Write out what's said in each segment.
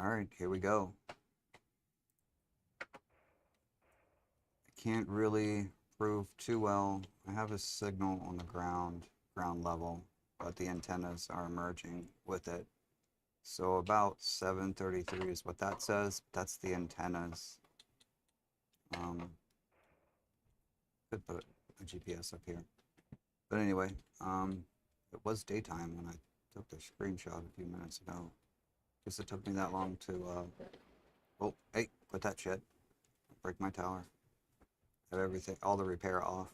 Alright, here we go. I can't really prove too well. I have a signal on the ground level, but the antennas are emerging with it. So about 733 is what that says. That's the antennas. Um, could put a GPS up here. But anyway, it was daytime when I took the screenshot a few minutes ago. Guess it took me that long to, oh, hey, quit that shit. Break my tower. Have everything, all the repair off.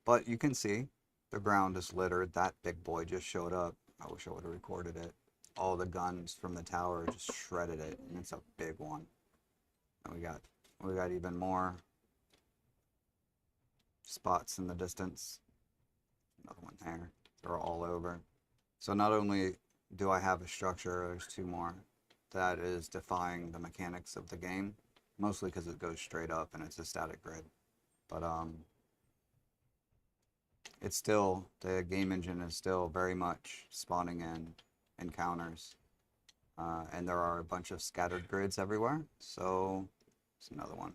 But you can see the ground is littered. That big boy just showed up. I wish I would have recorded it. All the guns from the tower just shredded it, and it's a big one. And we got even more spots in the distance. Another one there. They're all over. So not only do I have a structure, there's two more that is defying the mechanics of the game, mostly because it goes straight up and it's a static grid. But it's still, the game engine is still very much spawning in encounters. And there are a bunch of scattered grids everywhere. So it's another one.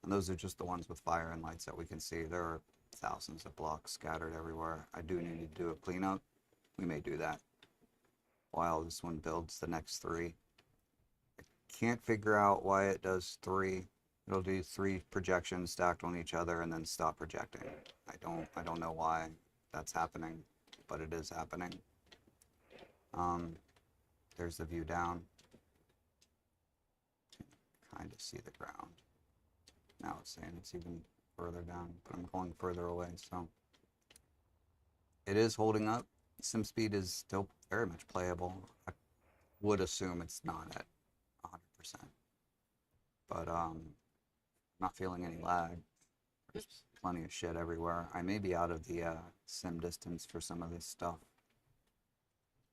And those are just the ones with fire and lights that we can see. There are thousands of blocks scattered everywhere. I do need to do a cleanup. We may do that while this one builds the next three. I can't figure out why it does three. It'll do three projections stacked on each other and then stop projecting. I don't know why that's happening, but it is happening. There's the view down. Kind of see the ground. Now it's saying it's even further down, but I'm going further away, so it is holding up. SimSpeed is still very much playable. I would assume it's not at 100%, but not feeling any lag. There's plenty of shit everywhere. I may be out of the sim distance for some of this stuff,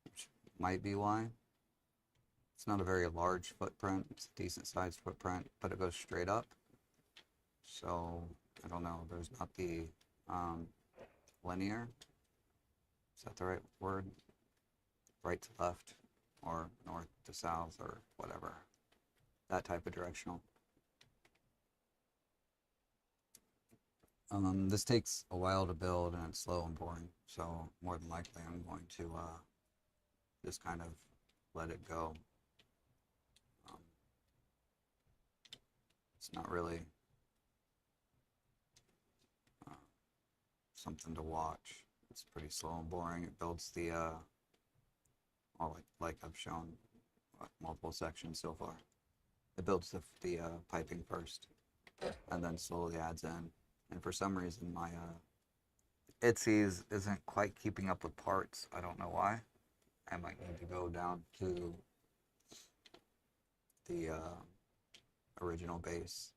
which might be why. It's not a very large footprint. It's a decent sized footprint, but it goes straight up. So I don't know. There's not the linear. Is that the right word? Right to left, or north to south, or whatever. That type of directional. This takes a while to build and it's slow and boring, so more than likely I'm going to just kind of let it go. It's not really something to watch. It's pretty slow and boring. It builds the, well, like I've shown multiple sections so far. It builds the piping first, and then slowly adds in. And for some reason, my Itzies isn't quite keeping up with parts. I don't know why. I might need to go down to the original base,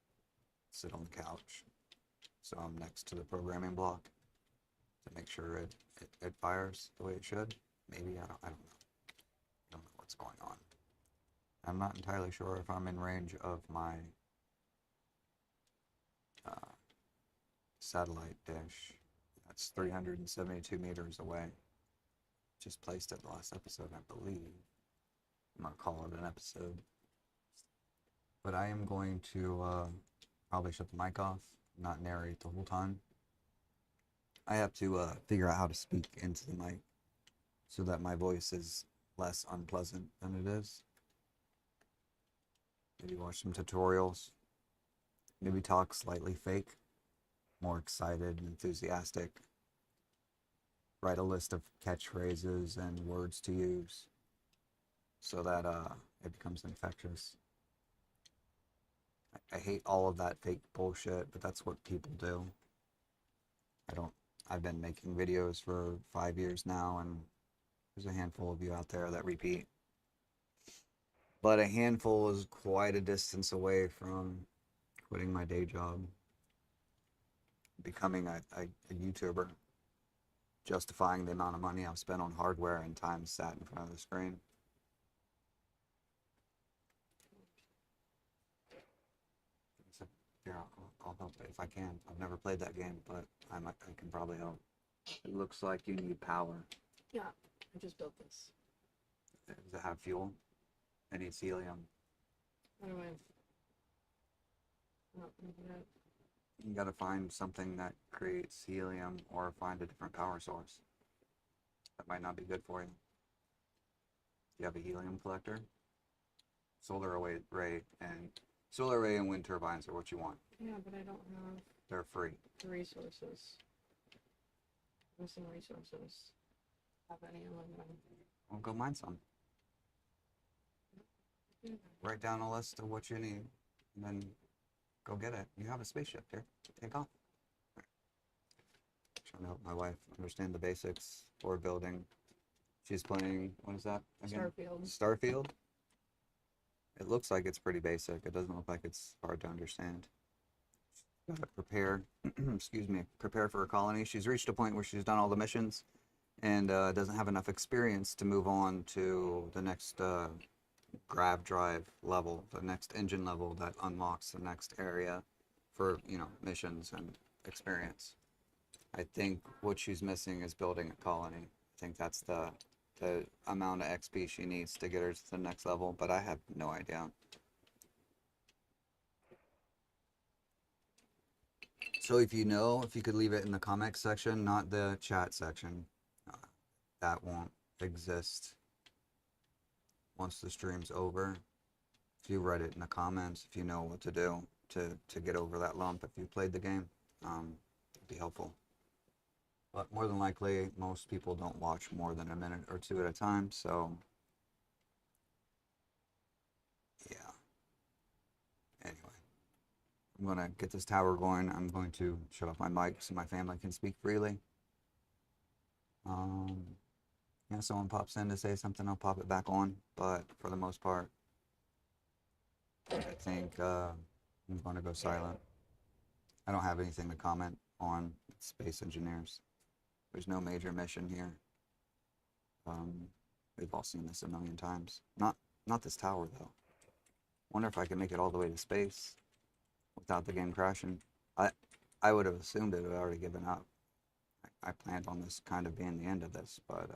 sit on the couch, so I'm next to the programming block to make sure it fires the way it should. Maybe, I don't know. I don't know what's going on. I'm not entirely sure if I'm in range of my satellite dish. That's 372 meters away. Just placed it the last episode, I believe. I'm gonna call it an episode. But I am going to probably shut the mic off, not narrate the whole time. I have to figure out how to speak into the mic so that my voice is less unpleasant than it is. Maybe watch some tutorials. Maybe talk slightly fake, more excited, enthusiastic. Write a list of catchphrases and words to use so that it becomes infectious. I hate all of that fake bullshit, but that's what people do. I've been making videos for 5 years now, and there's a handful of you out there that repeat. But a handful is quite a distance away from quitting my day job, becoming a YouTuber, justifying the amount of money I've spent on hardware and time sat in front of the screen. Here, I'll help if I can. I've never played that game, but I can probably help. It looks like you need power. Yeah, I just built this. Does it have fuel? It needs helium. How do I? Oh, yeah. You gotta find something that creates helium or find a different power source. That might not be good for you. You have a helium collector, solar array and wind turbines are what you want. Yeah, but I don't have They're free. the resources. Missing resources. Have any aluminum? Well, go mine some. Yeah. Write down a list of what you need, and then go get it. You have a spaceship here. Take off. Trying to help my wife understand the basics for building. She's playing, what is that again? Starfield. Starfield? It looks like it's pretty basic. It doesn't look like it's hard to understand. Gotta prepare, excuse me, prepare for a colony. She's reached a point where she's done all the missions and doesn't have enough experience to move on to the next grav drive level, the next engine level that unlocks the next area for, missions and experience. I think what she's missing is building a colony. I think that's the amount of XP she needs to get her to the next level, but I have no idea. So if you know, if you could leave it in the comment section, not the chat section, that won't exist once the stream's over. If you write it in the comments, if you know what to do to get over that lump, if you played the game, it'd be helpful. But more than likely, most people don't watch more than a minute or two at a time, so yeah. Anyway, I'm going to get this tower going. I'm going to shut off my mic so my family can speak freely. Yeah, someone pops in to say something, I'll pop it back on, but for the most part, I think I'm going to go silent. I don't have anything to comment on Space Engineers. There's no major mission here. We've all seen this a million times. Not this tower, though. Wonder if I can make it all the way to space without the game crashing. I would have assumed it had already given up. I planned on this kind of being the end of this, but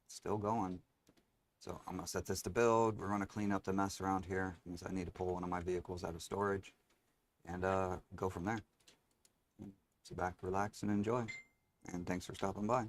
it's still going. So I'm going to set this to build. We're going to clean up the mess around here. It means I need to pull one of my vehicles out of storage and go from there. Sit back, relax, and enjoy. And thanks for stopping by.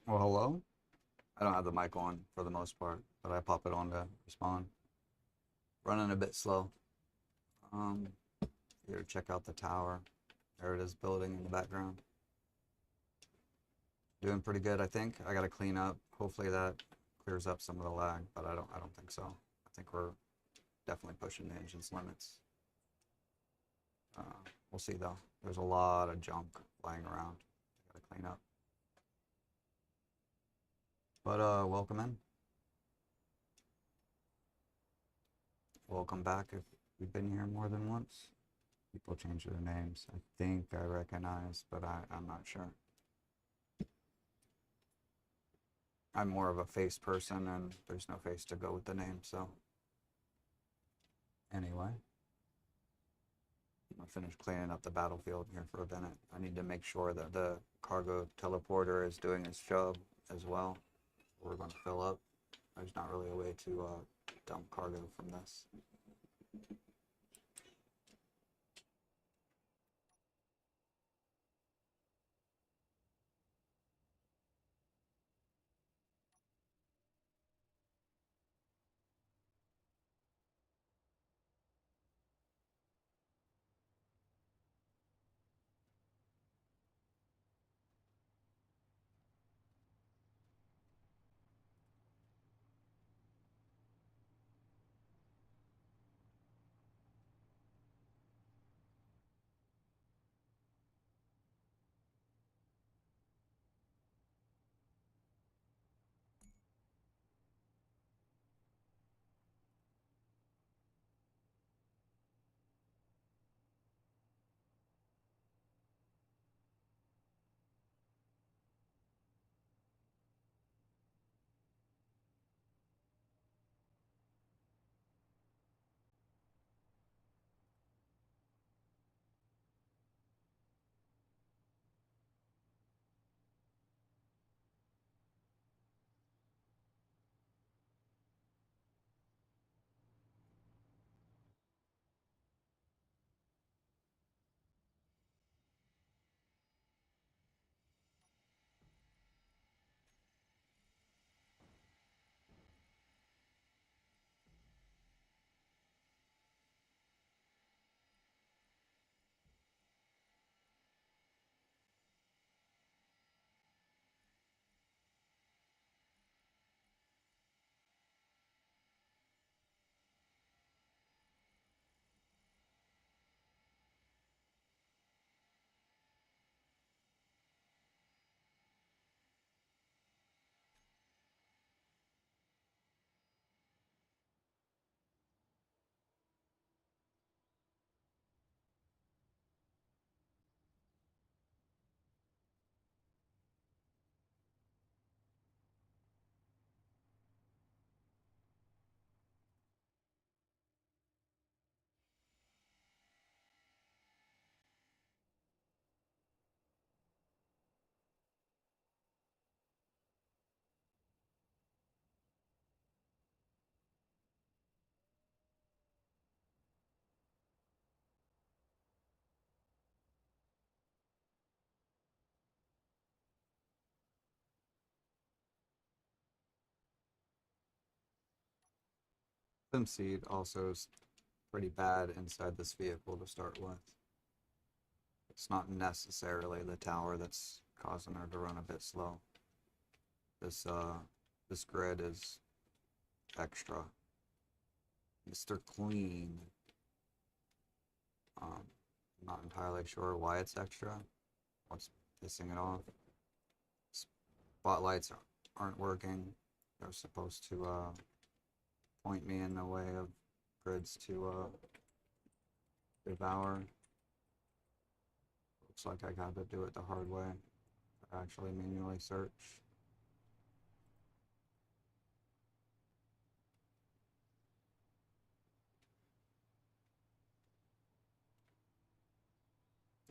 Well, hello? I don't have the mic on for the most part, but I pop it on to respond. Running a bit slow. Um, Here, check out the tower. There it is building in the background. Doing pretty good, I think. I gotta clean up. Hopefully that clears up some of the lag, but I don't think so. I think we're definitely pushing the engine's limits. We'll see though. There's a lot of junk lying around. I gotta clean up. But welcome in. Welcome back if you've been here more than once. People change their names. I think I recognize, but I'm not sure. I'm more of a face person, and there's no face to go with the name, so. Anyway. I'm gonna finish cleaning up the battlefield here for a minute. I need to make sure that the cargo teleporter is doing its job as well. We're gonna fill up. There's not really a way to dump cargo from this. Seed also is pretty bad inside this vehicle to start with. It's not necessarily the tower that's causing her to run a bit slow. This grid is extra. Mr. Clean. I'm not entirely sure why it's extra. What's pissing it off? Spotlights aren't working. They're supposed to point me in the way of grids to devour. Looks like I got to do it the hard way. Actually manually search.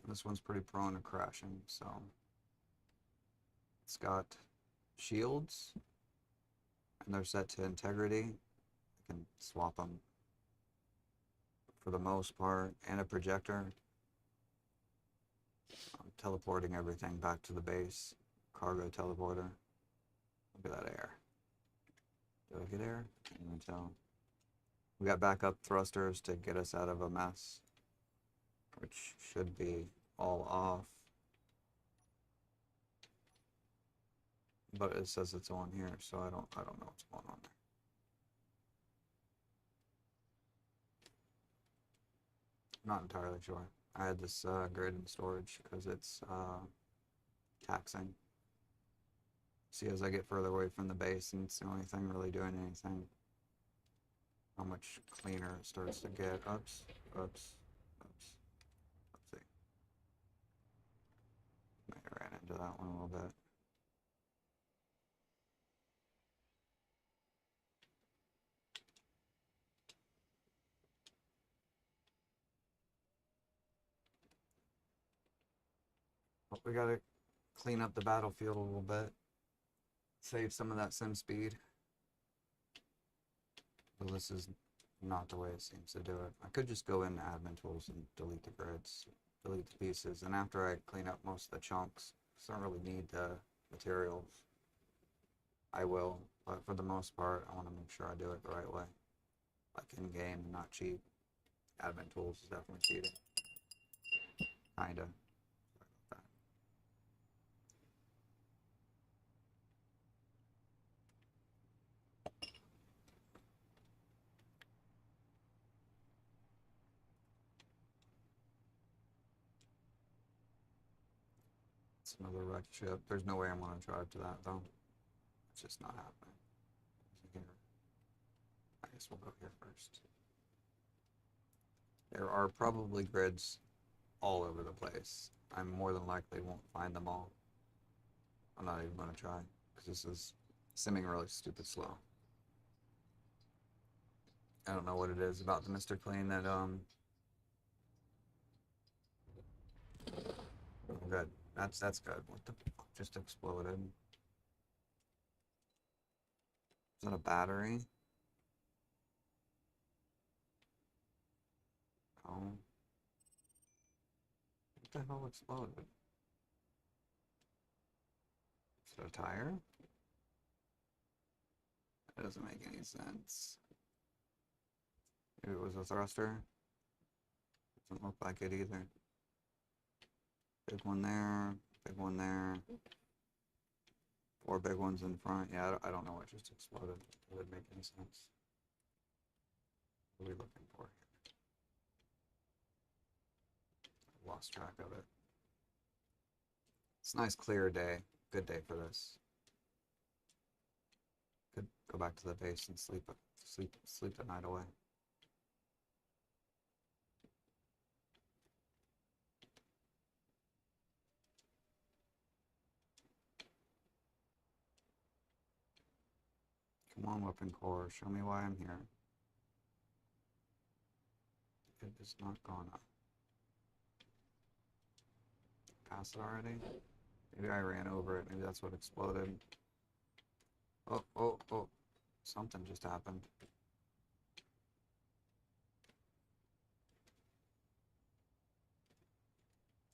This one's pretty prone to crashing, so it's got shields, and they're set to integrity. I can swap them for the most part, and a projector. I'm teleporting everything back to the base, cargo teleporter. Look at that air. Did I get air? Can't even tell. We got backup thrusters to get us out of a mess, which should be all off. But it says it's on here, so I don't know what's going on there. Not entirely sure. I had this grid in storage because it's taxing. See, as I get further away from the base, and it's the only thing really doing anything, how much cleaner it starts to get. Oops, oops, oops, oopsie. I ran into that one a little bit. But we gotta clean up the battlefield a little bit. Save some of that sim speed. But this is not the way it seems to do it. I could just go in admin tools and delete the grids, delete the pieces, and after I clean up most of the chunks, because I don't really need the materials, I will. But for the most part, I want to make sure I do it the right way. Like in game, not cheap. Admin tools is definitely cheating. Kinda. It's another wrecked ship. There's no way I'm gonna drive to that though. It's just not happening. Here. I guess we'll go here first. There are probably grids all over the place. I more than likely won't find them all. I'm not even gonna try because this is simming really stupid slow. I don't know what it is about the Mr. Clean that oh, good. That's good. What the fuck just exploded? Is that a battery? Oh. What the hell exploded? Is it a tire? That doesn't make any sense. Maybe it was a thruster? Doesn't look like it either. Big one there, big one there. 4 big ones in front. Yeah, I don't know what just exploded. It wouldn't make any sense. What are we looking for here? I lost track of it. It's a nice clear day. Good day for this. Could go back to the base and sleep the night away. Come on, Weapon Core, show me why I'm here. It has not gone up. Pass it already? Maybe I ran over it. Maybe that's what exploded. Oh, oh, oh. Something just happened.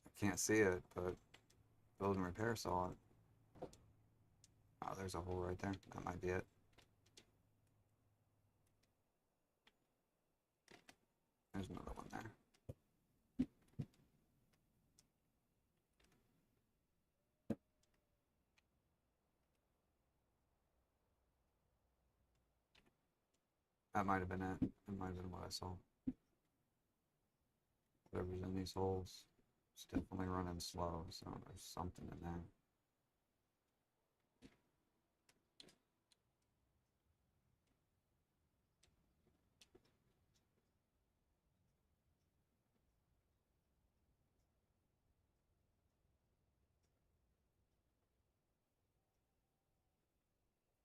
I can't see it, but Build and Repair saw it. Oh, there's a hole right there. That might be it. There's another one there. That might have been it. That might have been what I saw. Whatever's in these holes, it's definitely running slow, so there's something in there.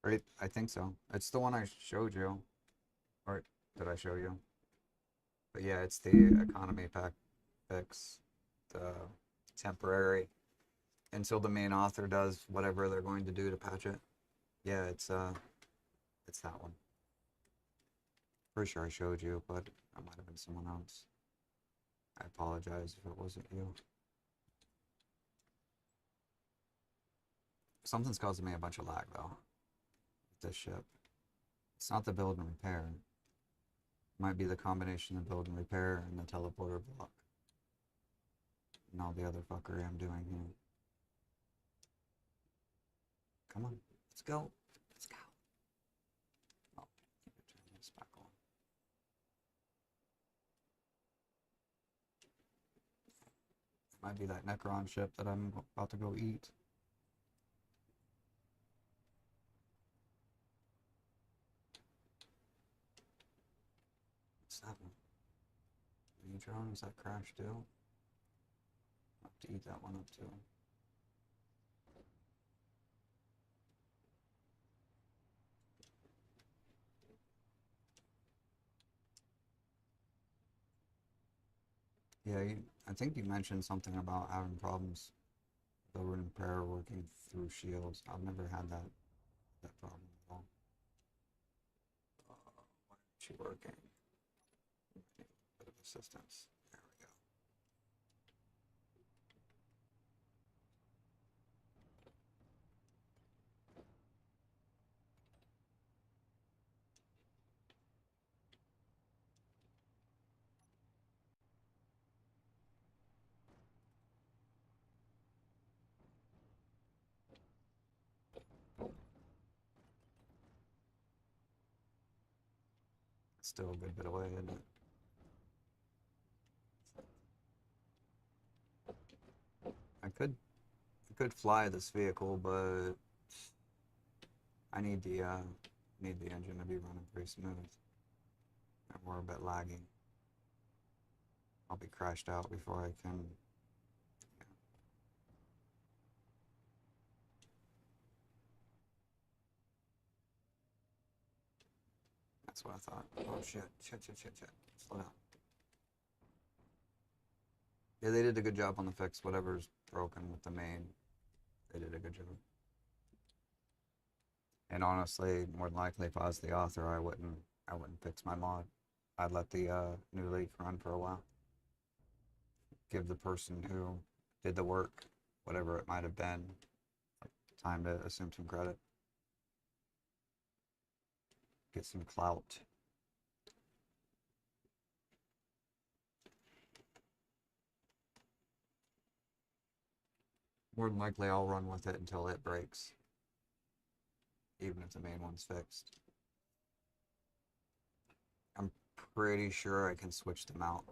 Right, I think so. It's the one I showed you. Or did I show you? But yeah, it's the economy pack fix. The temporary until the main author does whatever they're going to do to patch it. Yeah, it's that one. Pretty sure I showed you, but it might have been someone else. I apologize if it wasn't you. Something's causing me a bunch of lag though. this ship. It's not the build and repair. It might be the combination of build and repair and the teleporter block. And all the other fuckery I'm doing here. Come on, let's go. Let's go. Oh, I need to turn this back on. It might be that Necron ship that I'm about to go eat. What's that one? Neutron, is that crash too? I'll have to eat that one up too. Yeah, I think you mentioned something about having problems building and prayer working through shields. I've never had that problem at all. Why aren't you working? Need a bit of assistance. There we go. Still a good bit away, isn't it? I could fly this vehicle, but I need the engine to be running pretty smooth. And we're a bit laggy. I'll be crashed out before I can. Yeah. That's what I thought. Oh shit. Shit. Slow down. Yeah, they did a good job on the fix. Whatever's broken with the main, they did a good job. And honestly, more than likely, if I was the author, I wouldn't fix my mod. I'd let the new leak run for a while. Give the person who did the work, whatever it might have been, time to assume some credit. Get some clout. More than likely, I'll run with it until it breaks, even if the main one's fixed. I'm pretty sure I can switch them out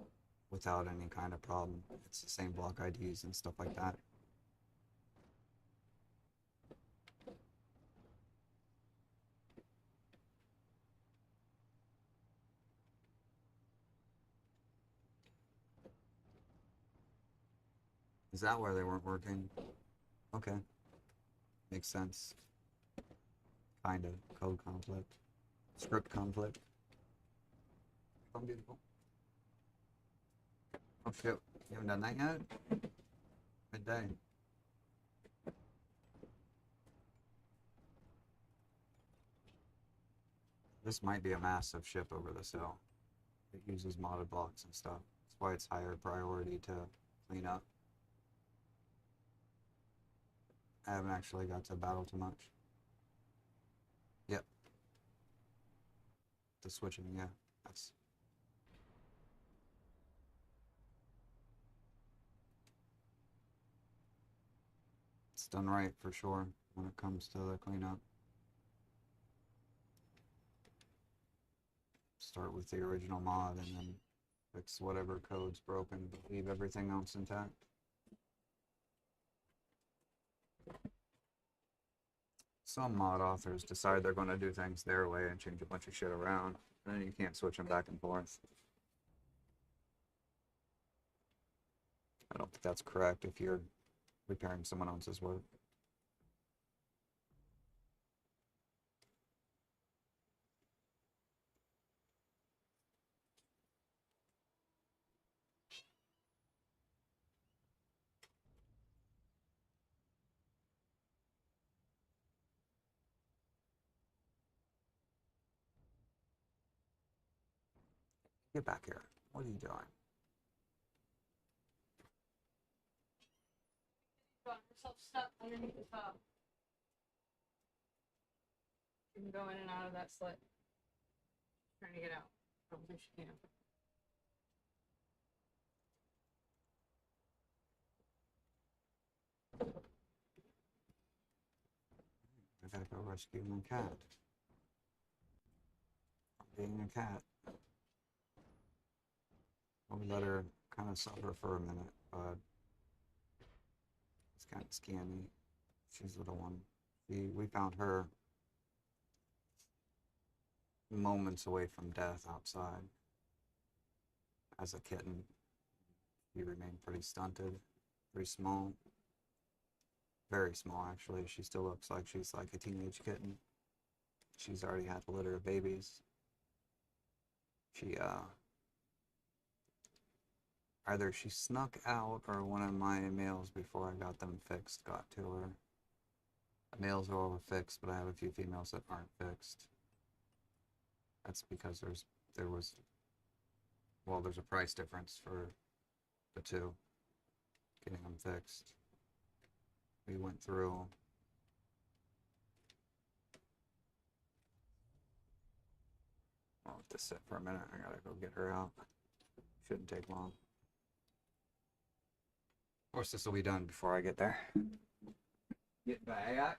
without any kind of problem. It's the same block IDs and stuff like that. Is that why they weren't working? Okay. Makes sense. Kind of. Code conflict. Script conflict. Oh, beautiful. Oh shit. You haven't done that yet? Midday. This might be a massive ship over this hill. It uses modded blocks and stuff. That's why it's higher priority to clean up. I haven't actually got to battle too much. Yep. The switching, yeah. That's... It's done right for sure when it comes to the cleanup. Start with the original mod and then fix whatever code's broken, but leave everything else intact. Some mod authors decide they're going to do things their way and change a bunch of shit around, and then you can't switch them back and forth. I don't think that's correct if you're repairing someone else's work. Get back here. What are you doing? Got yourself stuck underneath the top. can go in and out of that slit. Trying to get out. I don't think she can. I gotta go rescue my cat. From being a cat. We'll let her kind of suffer for a minute, but it's kind of scanny. She's the little one. We found her moments away from death outside as a kitten. She remained pretty stunted, pretty small. Very small, actually. She still looks like she's like a teenage kitten. She's already had a litter of babies. She, either she snuck out or one of my males before I got them fixed got to her. The males are all fixed, but I have a few females that aren't fixed. That's because there's a price difference for the two getting them fixed. We went through I'll have to sit for a minute. I gotta go get her out. Shouldn't take long. Of course, this will be done before I get there. Get back.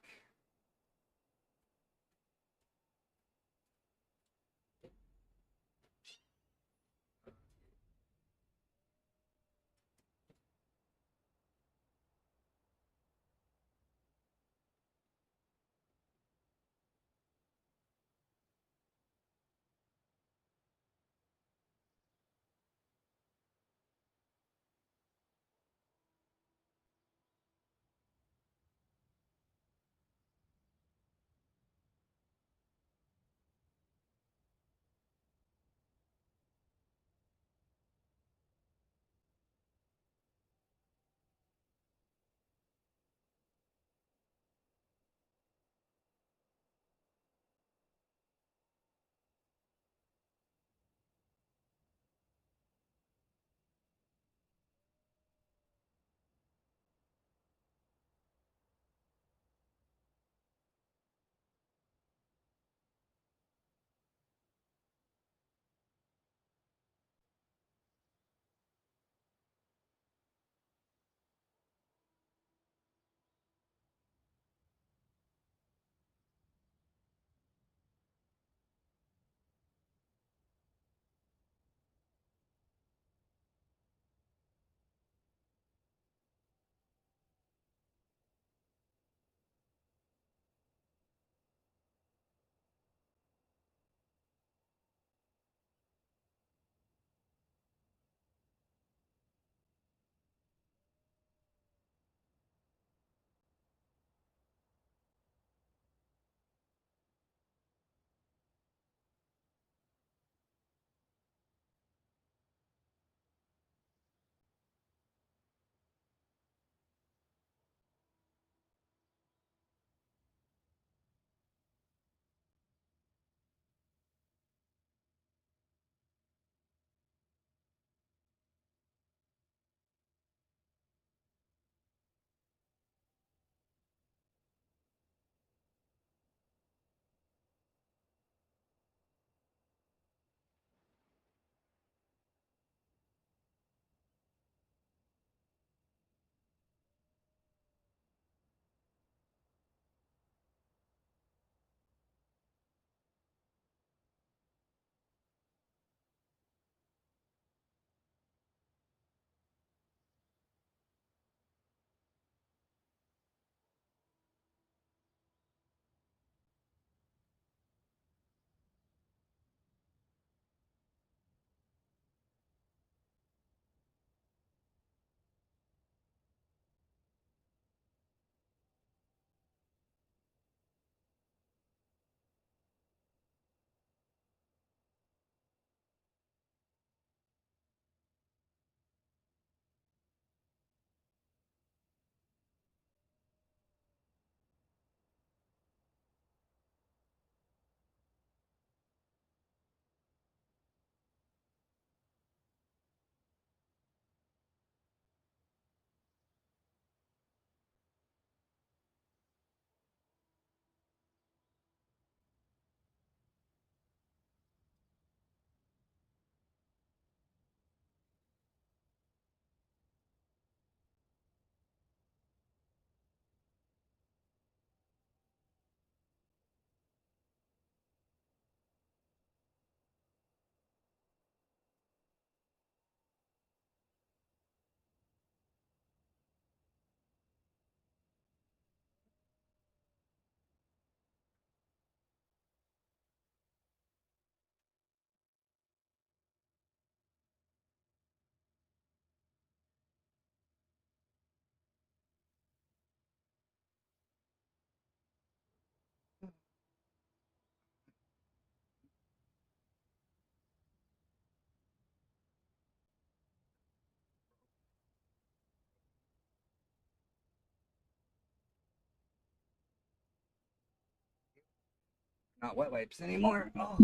Not wet wipes anymore. Oh.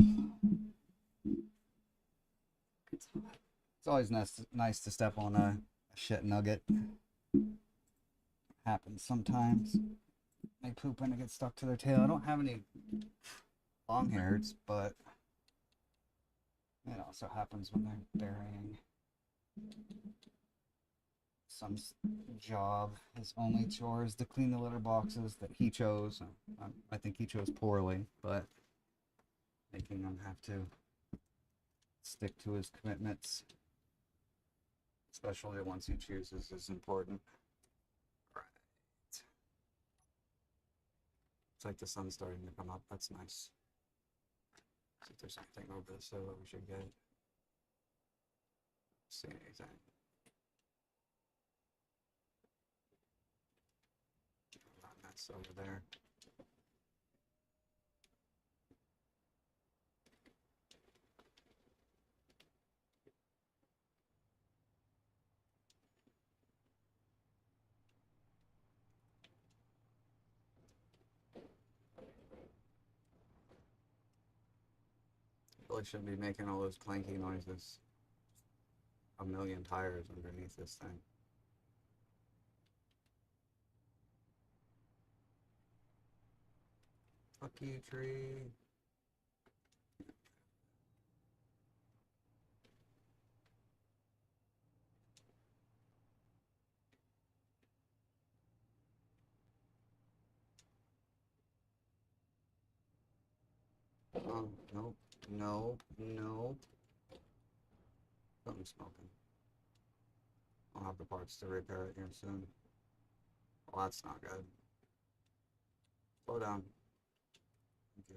It's hot. It's always nice to step on a shit nugget. Happens sometimes. They poop and it gets stuck to their tail. I don't have any long hairs, but it also happens when they're burying. Son's job, his only chore is to clean the litter boxes that he chose. I think he chose poorly, but making him have to stick to his commitments, especially the ones he chooses, is important. Right. It's like the sun's starting to come up. That's nice. See if there's anything over the soil we should get. See anything. That's over there. Really shouldn't be making all those clanky noises. A million tires underneath this thing. Fuck you, tree. Oh, nope, nope, nope. Something's smoking. I'll have the parts to repair it here soon. Well, that's not good. Slow down. Thank you.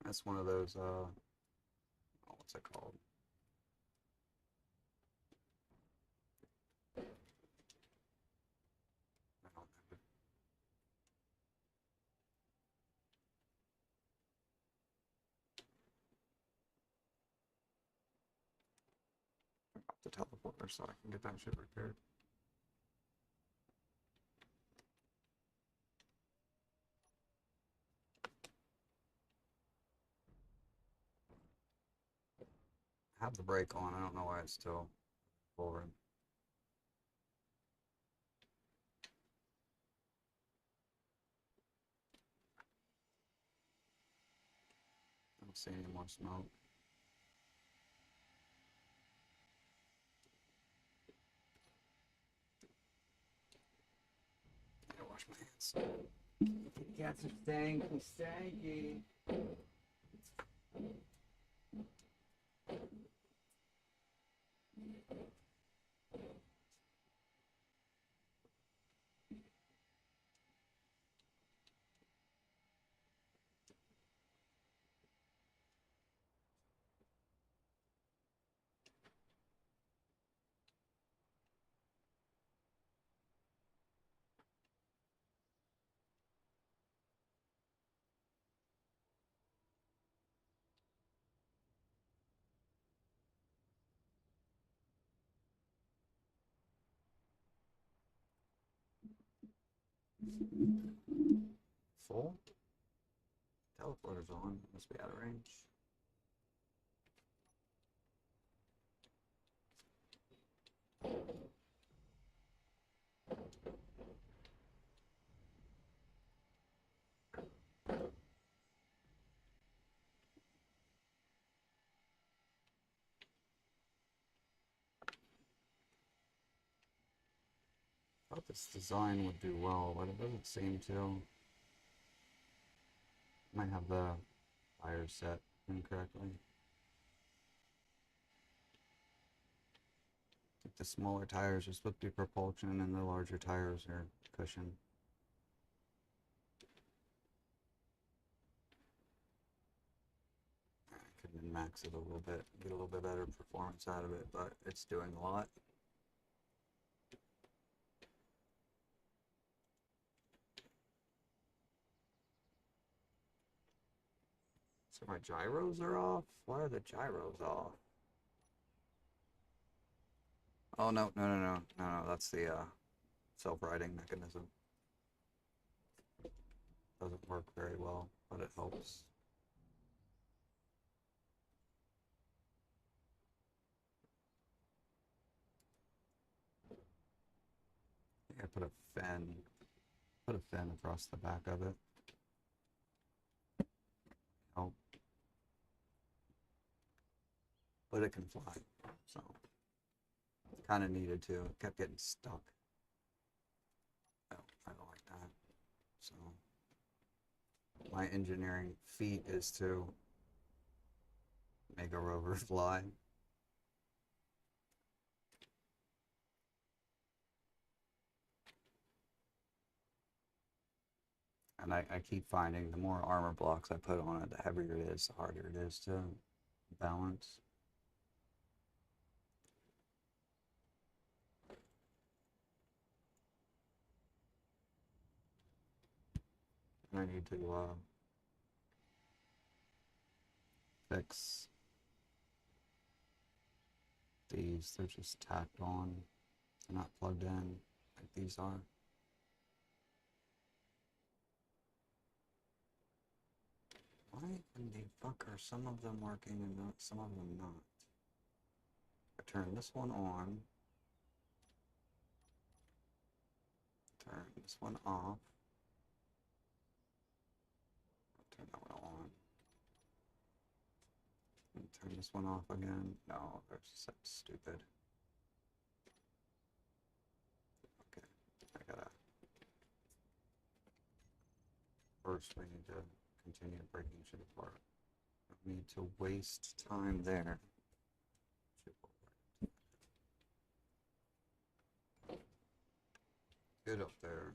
That's one of those, oh, what's it called? I don't remember. Up the teleporter so I can get that shit repaired. I have the brake on. I don't know why it's still forward. I don't see any more smoke. I gotta wash my hands. The cats are stanky, stanky. Full? Teleporter's on. Must be out of range. I thought this design would do well, but it doesn't seem to. Might have the tires set incorrectly. I think the smaller tires are supposed to be propulsion and the larger tires are cushion. I could max it a little bit, get a little bit better performance out of it, but it's doing a lot. So my gyros are off? Why are the gyros off? Oh, no, no, no, no, no, no, that's the self-riding mechanism. Doesn't work very well, but it helps. I put a fin across the back of it. Oh, but it can fly, so kind of needed to. It kept getting stuck. Oh, I don't like that. So my engineering feat is to make a rover fly. And I keep finding the more armor blocks I put on it, the heavier it is, the harder it is to balance. And I need to fix these. They're just tacked on. They're not plugged in like these are. Why in the fuck are some of them working and not some of them not? I turn this one on. Turn this one off. Turn that one on. And turn this one off again. No, they're set stupid. Okay, I gotta. First, we need to continue breaking shit apart. We need to waste time there. Get up there.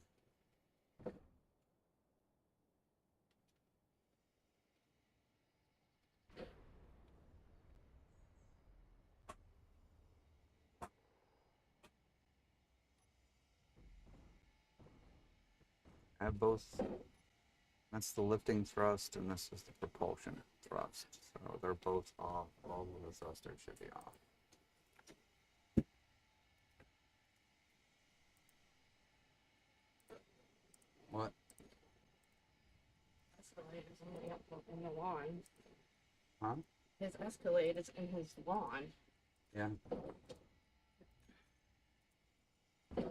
I have both. That's the lifting thrust, and this is the propulsion thrust. So they're both off. All of the thrusters should be off. What? Escalade is only up in the lawn. Huh? His Escalade is in his lawn. Yeah. It's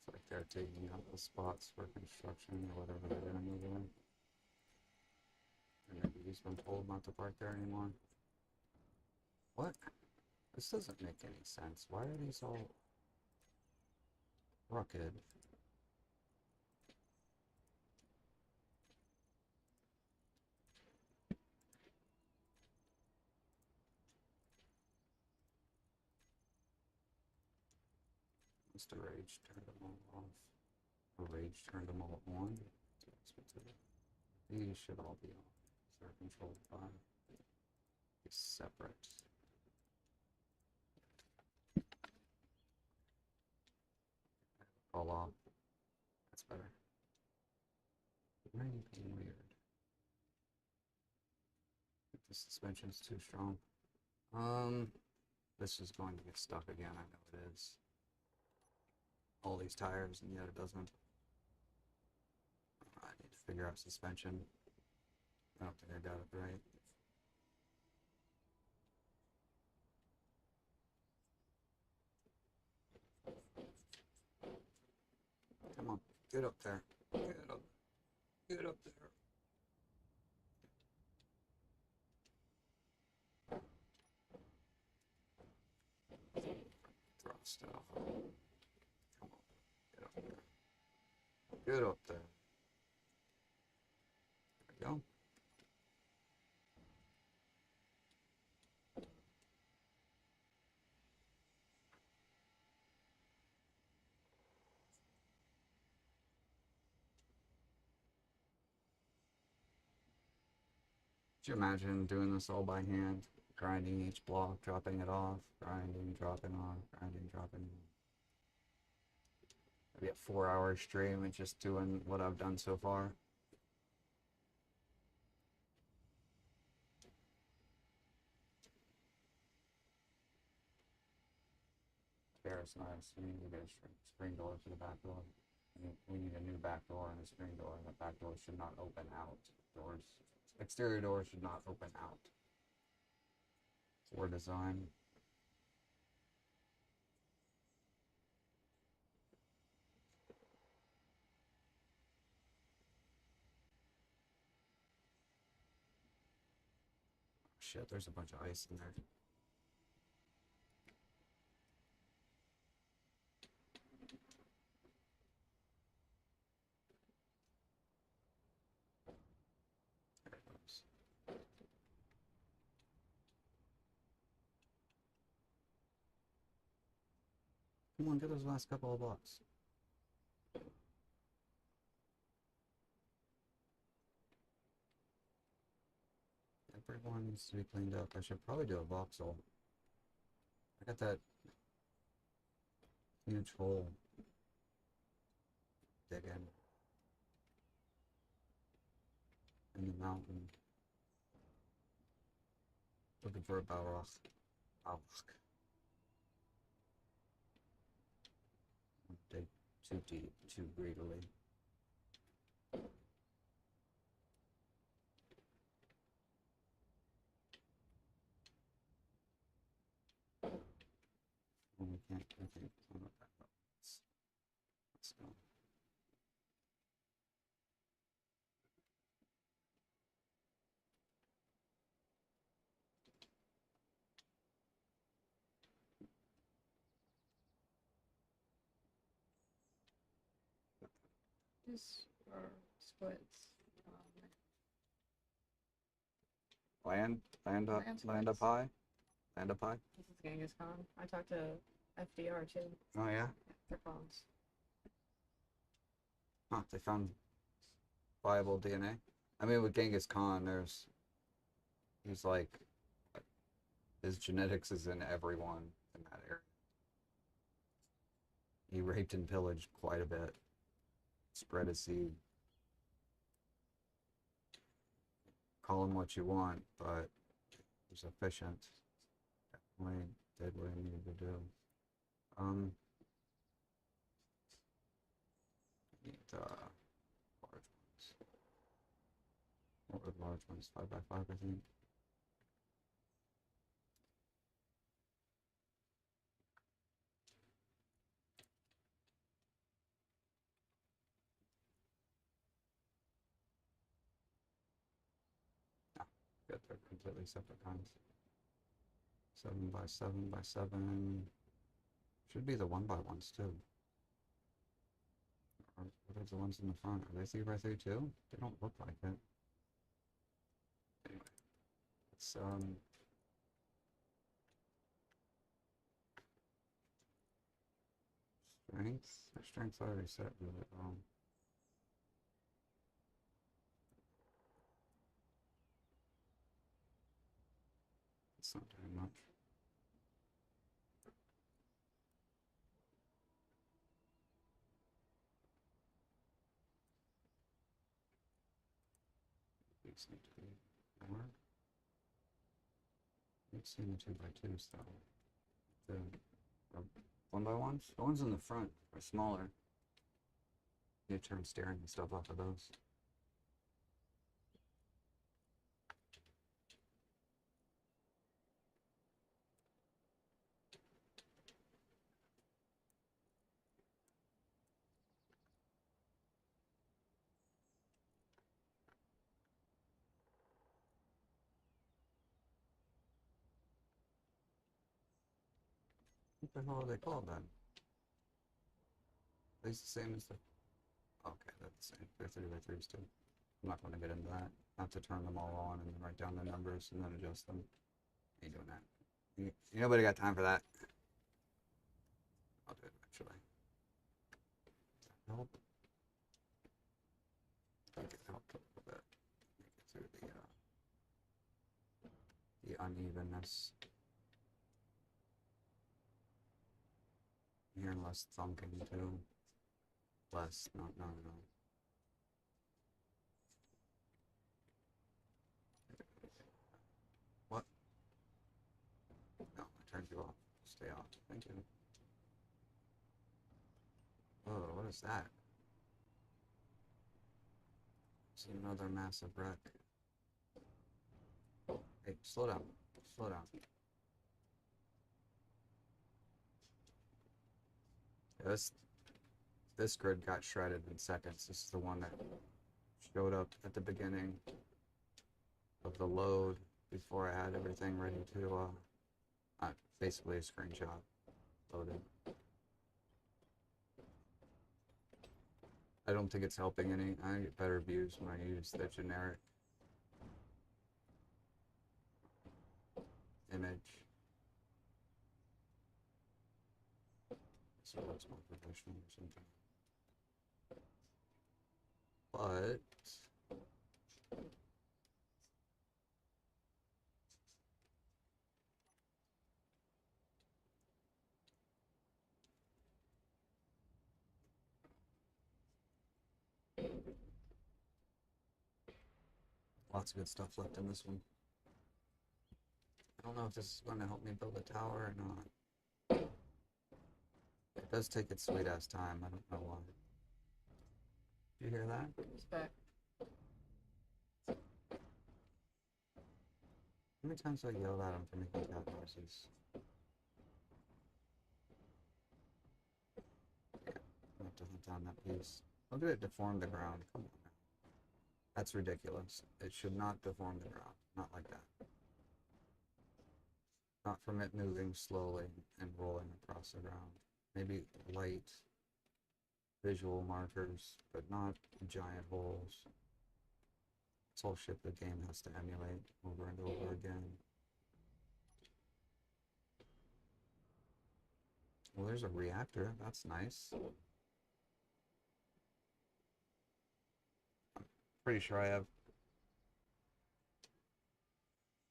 like they're taking out the spots for construction or whatever they're doing over there. And maybe he's been told not to park there anymore. What? This doesn't make any sense. Why are these all crooked? Mr. Rage turned them all off. Or Rage turned them all on. These should all be off. They're controlled by separate. All off. That's better. Why are you being weird? The suspension's too strong. This is going to get stuck again. I know it is. All these tires, and yet it doesn't. I need to figure out suspension. I don't think I got it right. Come on, get up there. Get up. Get up there. Thrust off. Come on, get up there. Get up there. There we go. Could you imagine doing this all by hand? Grinding each block, dropping it off, grinding, dropping off, grinding, dropping off. Maybe a 4-hour stream and just doing what I've done so far. There's nice. You need to get a screen door for the back door. We need a new back door and a screen door, and the back door should not open out. Doors, exterior doors should not open out. For design. Shit, there's a bunch of ice in there. There it goes. Come on, get those last couple of blocks. Everyone needs to be cleaned up. I should probably do a voxel. I got that huge hole. Dig in the mountain. Looking for a Balrog. Dig too deep, too greedily. Well, we can't climb up that rope. Let's go. This or splits. Land up Land high. Land up high. This is Genghis Khan. I talked to FDR too. Oh yeah. They're clones. Huh, they found viable DNA. I mean, with Genghis Khan, he's like, his genetics is in everyone in that area. He raped and pillaged quite a bit. Spread his seed. Call him what you want, but he's efficient. Definitely did what he needed to do. Need large ones. What were large ones? 5x5, I think. Good, they're completely separate kinds. 7x7x7. Should be the 1x1s too. Or what are the ones in the front? Are they 3x3 too? They don't look like it. Anyway, it's strength. Their strength's already set really wrong. It's not doing much. These need to be more. You've seen the 2x2s though. The 1x1s? The ones in the front are smaller. You turn steering and stuff off of those. What the hell are they called then? Are these the same as the... Okay, they're the same. They're 3x3s too. I'm not going to get into that. I have to turn them all on and then write down the numbers and then adjust them. Ain't doing that. Nobody got time for that. I'll do it eventually. Help. I think it helped a little bit. Make it through the unevenness. I'm hearing less thunking too. Less, no. What? No, I turned you off. Stay off. Thank you. Oh, what is that? This is another massive wreck. Hey, slow down. Slow down. Yeah, this grid got shredded in seconds. This is the one that showed up at the beginning of the load before I had everything ready to, basically a screenshot loaded. I don't think it's helping any. I get better views when I use the generic image. So that's more professional or something. But lots of good stuff left in this one. I don't know if this is going to help me build a tower or not. It does take its sweet ass time. I don't know why. Do you hear that? It's back. How many times do I yell at him for making cat noises? Yeah, I have to hunt down that piece. Look at it deform the ground. Come on now. That's ridiculous. It should not deform the ground. Not like that. Not from it moving slowly and rolling across the ground. Maybe light visual markers, but not giant holes. It's all shit the game has to emulate over and over again. Well, there's a reactor. That's nice. I'm pretty sure I have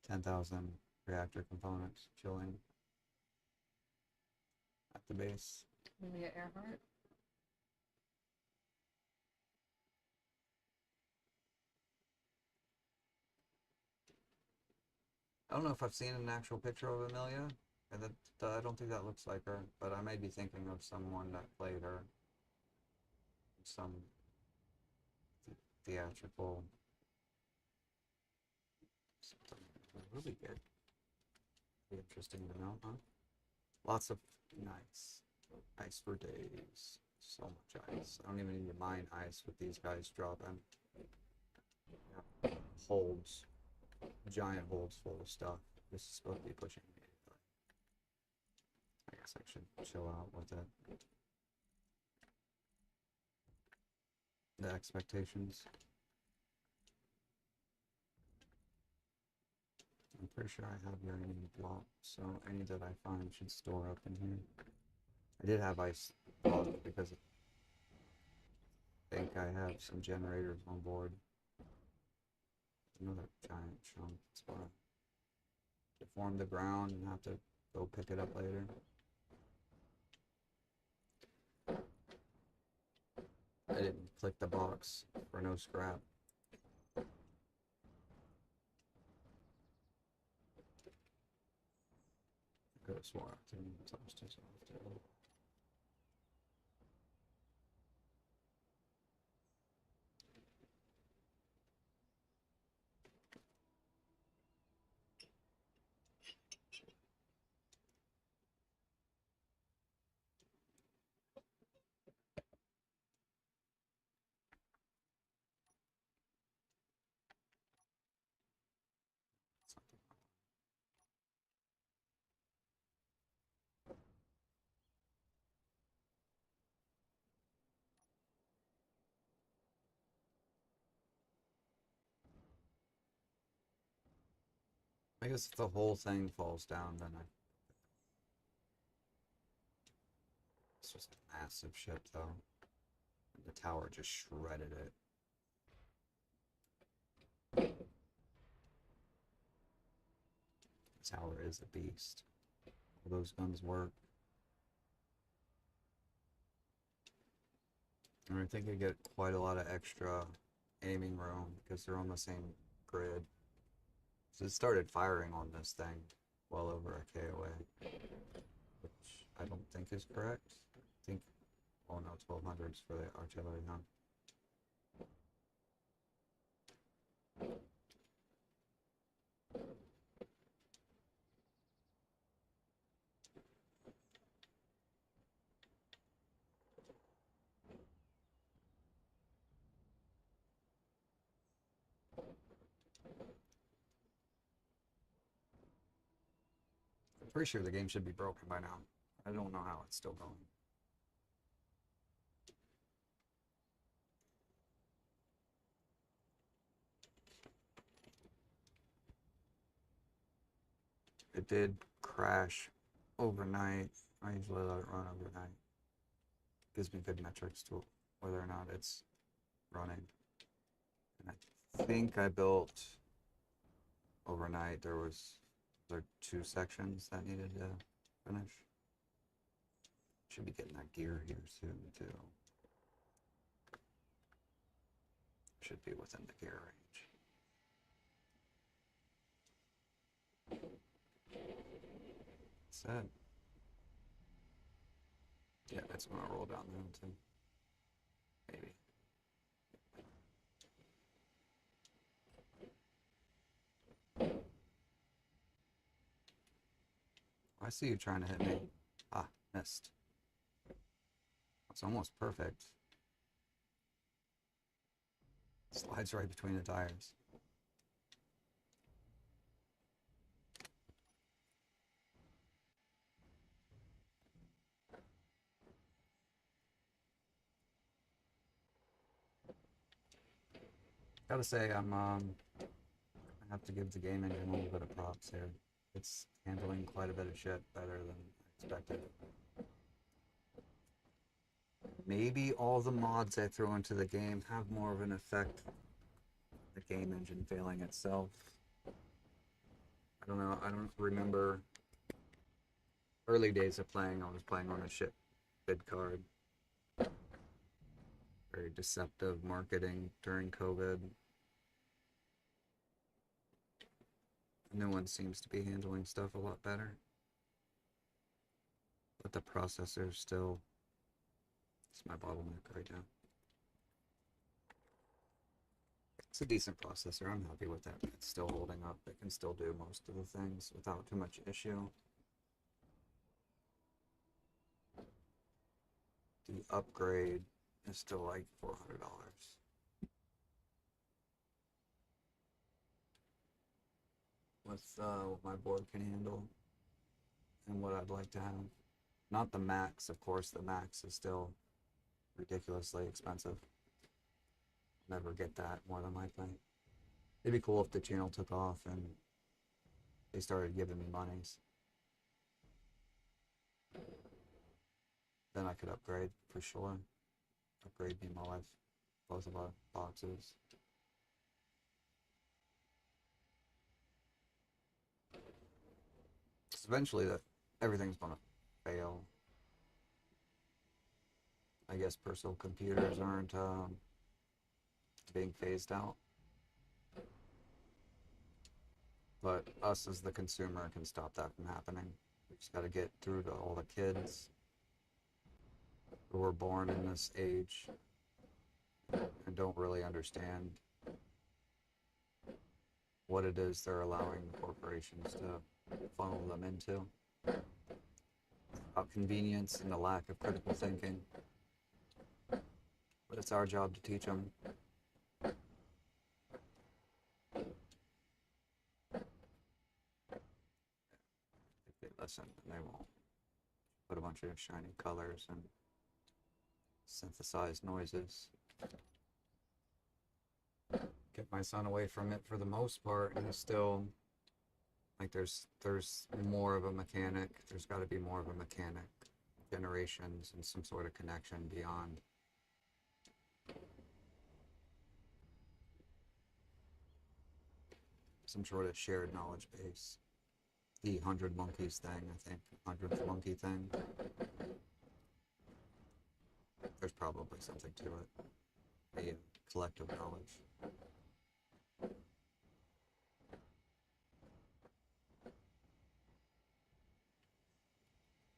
10,000 reactor components chilling at the base. Maybe at Earhart. I don't know if I've seen an actual picture of Amelia, and I don't think that looks like her, but I may be thinking of someone that played her in some theatrical. Really good. Be interesting to know, huh? Lots of nice ice for days. So much ice. I don't even need to mine ice with these guys dropping. Yeah. Holds. Giant holds full of stuff. This is supposed to be pushing me. I guess I should chill out with it. The expectations. I'm pretty sure I have uranium block, so any that I find should store up in here. I did have ice block because I think I have some generators on board. Another giant chunk. It's gonna deform the ground and have to go pick it up later. I didn't click the box for no scrap. Could have swore I didn't touch this off too. I guess if the whole thing falls down, then it's just a massive ship, though. And the tower just shredded it. The tower is a beast. All those guns work. And I think I get quite a lot of extra aiming room because they're on the same grid. So it started firing on this thing well over a KOA, which I don't think is correct. I think, oh no, 1200s for the artillery, huh? Pretty sure the game should be broken by now. I don't know how it's still going. It did crash overnight. I usually let it run overnight. Gives me good metrics to whether or not it's running. And I think I built overnight. There were 2 sections that needed to finish. Should be getting that gear here soon too. Should be within the gear range. That's it. Yeah, it's gonna roll down there too. Maybe. I see you trying to hit me. Ah, missed. It's almost perfect. Slides right between the tires. Gotta say, I have to give the game engine a little bit of props here. It's handling quite a bit of shit better than I expected. Maybe all the mods I throw into the game have more of an effect than the game engine failing itself. I don't know, I don't remember early days of playing. I was playing on a shit bid card. Very deceptive marketing during COVID. The new one seems to be handling stuff a lot better. But the processor still is my bottleneck right now. It's a decent processor. I'm happy with that. It's still holding up. It can still do most of the things without too much issue. The upgrade is still like $400. With what my board can handle and what I'd like to have. Not the max, of course. The max is still ridiculously expensive. Never get that more than likely. It'd be cool if the channel took off and they started giving me monies. Then I could upgrade for sure. Upgrade me and my wife, both of our boxes. Eventually everything's gonna fail. I guess personal computers aren't being phased out. But us as the consumer can stop that from happening. We just gotta get through to all the kids who were born in this age and don't really understand what it is they're allowing the corporations to funnel them into. About convenience and the lack of critical thinking. But it's our job to teach them. If they listen, they won't. Put a bunch of shiny colors and synthesized noises. Get my son away from it for the most part, and still, like, there's more of a mechanic. There's got to be more of a mechanic, generations, and some sort of connection beyond. Some sort of shared knowledge base. The 100 monkeys thing, I think. 100th monkey thing. There's probably something to it. A collective knowledge.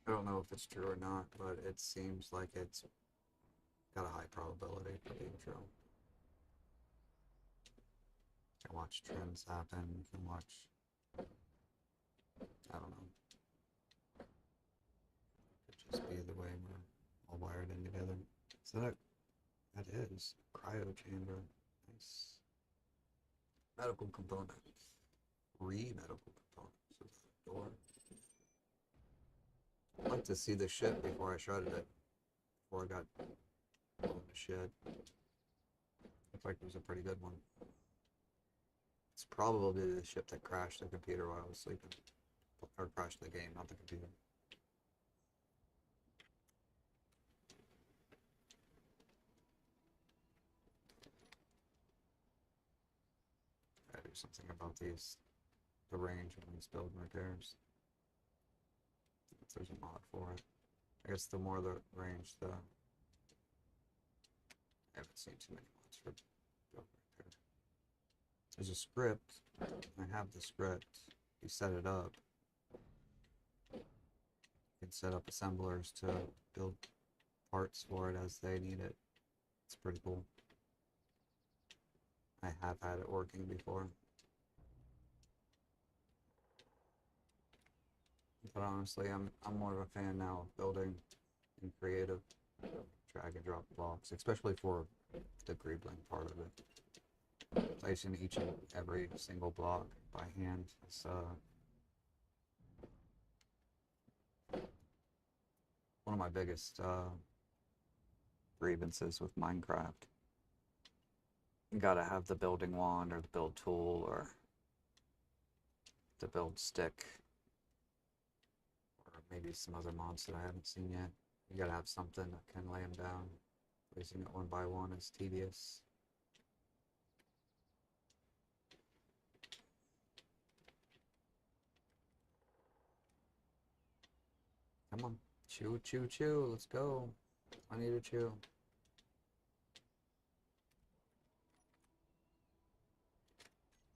I don't know if it's true or not, but it seems like it's got a high probability for being true. You can watch trends happen, you can watch, I don't know. It could just be the way we're all wired in together. So that is cryo chamber. Nice. Medical component. 3 medical components. Door. I'd like to see the ship before I shredded it. Before I got blown to shit. Looked like it was a pretty good one. It's probably the ship that crashed the computer while I was sleeping. Or crashed the game, not the computer. Gotta do something about these, the range of these build repairs. If there's a mod for it. I guess the more the range, the... I haven't seen too many mods for build repair. There's a script. I have the script. You set it up. You can set up assemblers to build parts for it as they need it. It's pretty cool. I have had it working before. But honestly, I'm more of a fan now of building in creative, drag and drop blocks, especially for the greebling part of it. Placing each and every single block by hand is one of my biggest grievances with Minecraft. You gotta have the building wand or the build tool or the build stick. Or maybe some other mods that I haven't seen yet. You gotta have something that can lay them down. Placing it one by one is tedious. Come on. Chew, chew, chew. Let's go. I need to chew.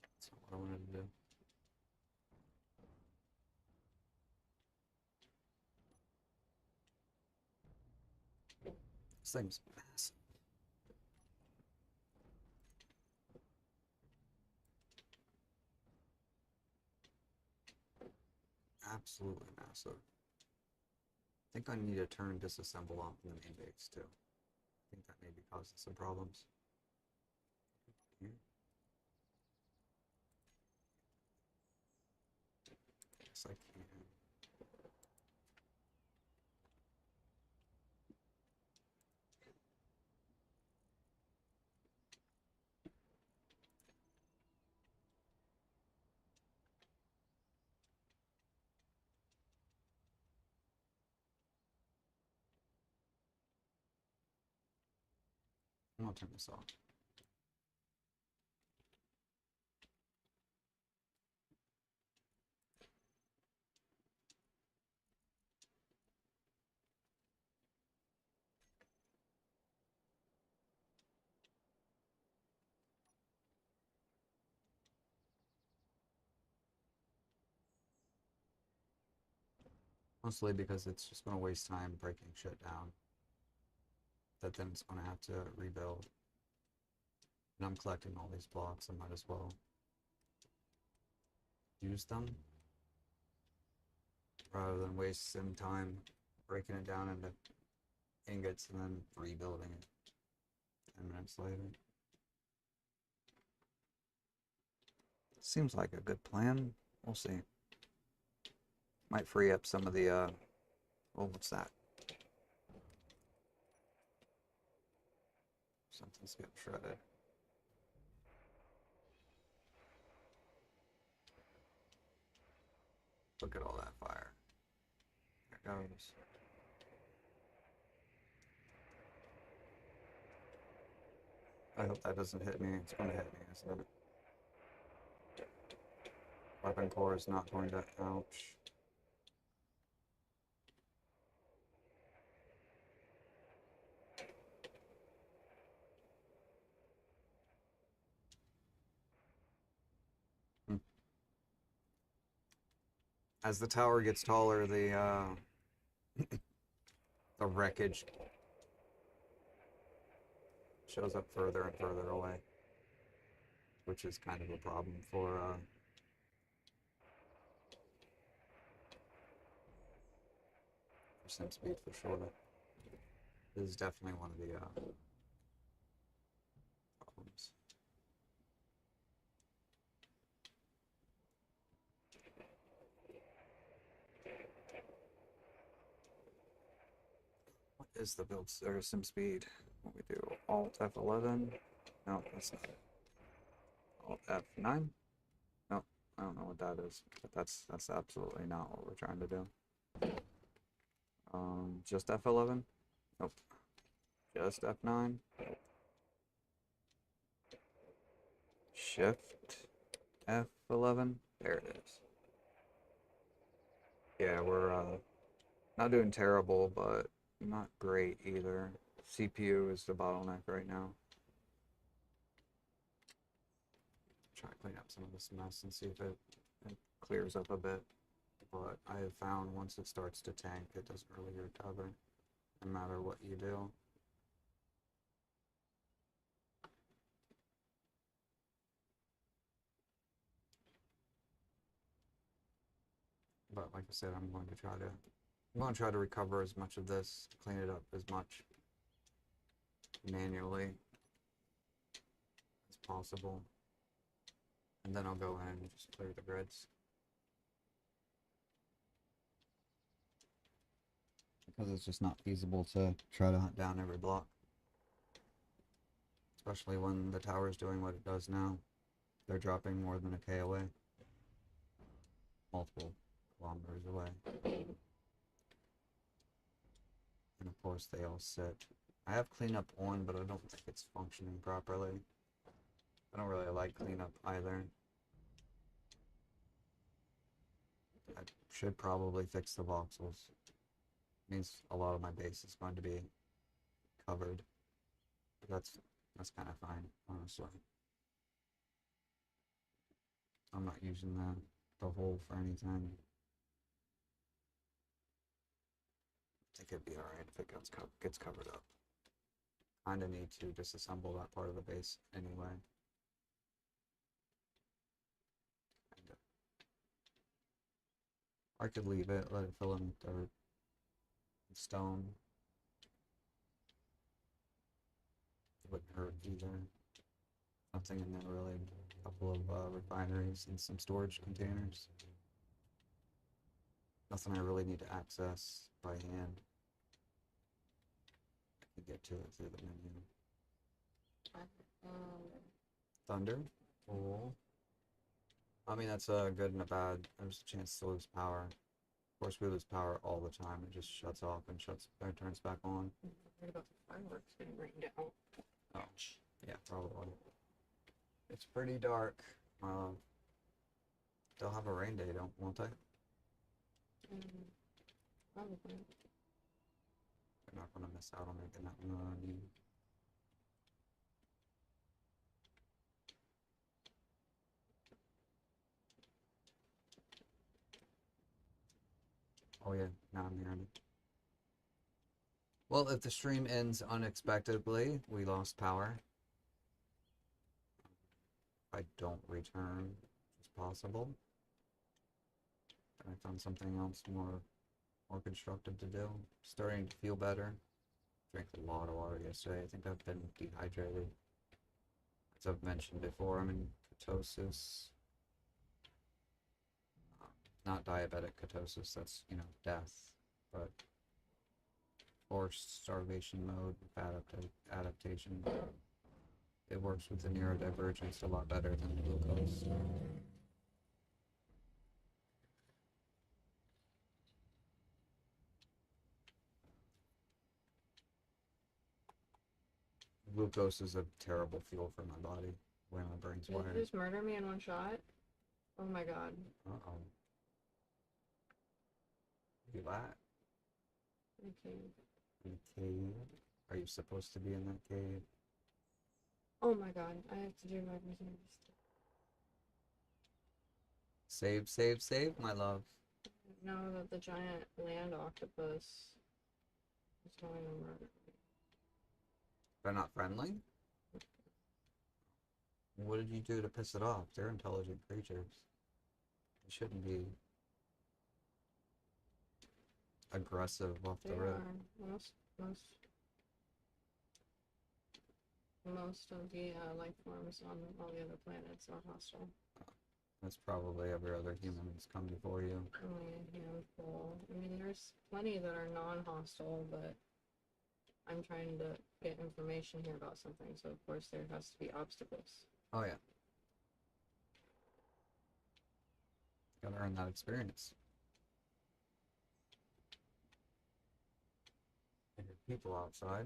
That's not what I wanted to do. This thing's massive. Absolutely massive. I think I need to turn disassemble off in the main base too. I think that may be causing some problems. Here. Yes, I can. I'm gonna turn this off. Mostly because it's just gonna waste time breaking shit down. That then it's gonna have to rebuild. And I'm collecting all these blocks, I might as well use them rather than waste some time breaking it down into ingots and then rebuilding it 10 minutes later. Seems like a good plan. We'll see. Might free up some of the, oh, what's that? Something's getting shredded. Look at all that fire. There it goes. I hope that doesn't hit me. It's going to hit me, isn't it? Weapon core is not going to... Ouch. As the tower gets taller, the wreckage shows up further and further away, which is kind of a problem for sim speed for sure. This is definitely one of the problems. is the build or sim speed? What we do? Alt F11? No, that's not it. Alt F9? No, I don't know what that is, but that's absolutely not what we're trying to do. Just F11? Nope. Just F9? Shift F11? There it is. Yeah, we're not doing terrible, but not great either. CPU is the bottleneck right now. Try to clean up some of this mess and see if it clears up a bit. But I have found once it starts to tank, it doesn't really recover, no matter what you do. But like I said, I'm going to try to recover as much of this, clean it up as much manually as possible, and then I'll go in and just clear the grids. Because it's just not feasible to try to hunt down every block. Especially when the tower is doing what it does now. They're dropping more than a K away. Multiple kilometers away. And of course they all sit. I have cleanup on, but I don't think it's functioning properly. I don't really like cleanup either. I should probably fix the voxels. Means a lot of my base is going to be covered. But that's kind of fine, honestly. I'm not using the hole for anything. I think it'd be alright if it gets covered up. Kinda need to disassemble that part of the base anyway. I could leave it, let it fill in with dirt and stone. It wouldn't hurt either. Nothing in there really. A couple of refineries and some storage containers. Nothing I really need to access by hand. I can get to it through the menu. Thunder? Cool. I mean, that's a good and a bad. There's a chance to lose power. Of course, we lose power all the time. It just shuts off and turns back on. What about the fireworks getting rained out? Oh, yeah, probably. It's pretty dark. They'll have a rain day, won't they? Probably. They're not gonna miss out on making that money. Oh yeah, now I'm hearing it. Well, if the stream ends unexpectedly, we lost power. If I don't return, which is possible. Then I found something else more constructive to do. Starting to feel better. Drank a lot of water yesterday. I think I've been dehydrated. As I've mentioned before, I'm in ketosis. Not diabetic ketosis, that's, death. But forced starvation mode, adaptation. It works with the neurodivergence a lot better than the glucose. Glucose is a terrible fuel for my body when my brain's Did you wired. just murder me in one shot? Oh my god. Uh-oh. You that? Okay. In the cave? Are you supposed to be in that cave? Oh my god. I have to do my reserves. Save, save, save, my love. Know that the giant land octopus is going to murder me. They're not friendly? What did you do to piss it off? They're intelligent creatures. They shouldn't be aggressive off the rip. Most of the life forms on all the other planets are hostile. That's probably every other human that's come before you. Only a handful. I mean, there's plenty that are non-hostile, but I'm trying to get information here about something, so of course there has to be obstacles. Oh yeah. Gotta earn that experience. And there's people outside,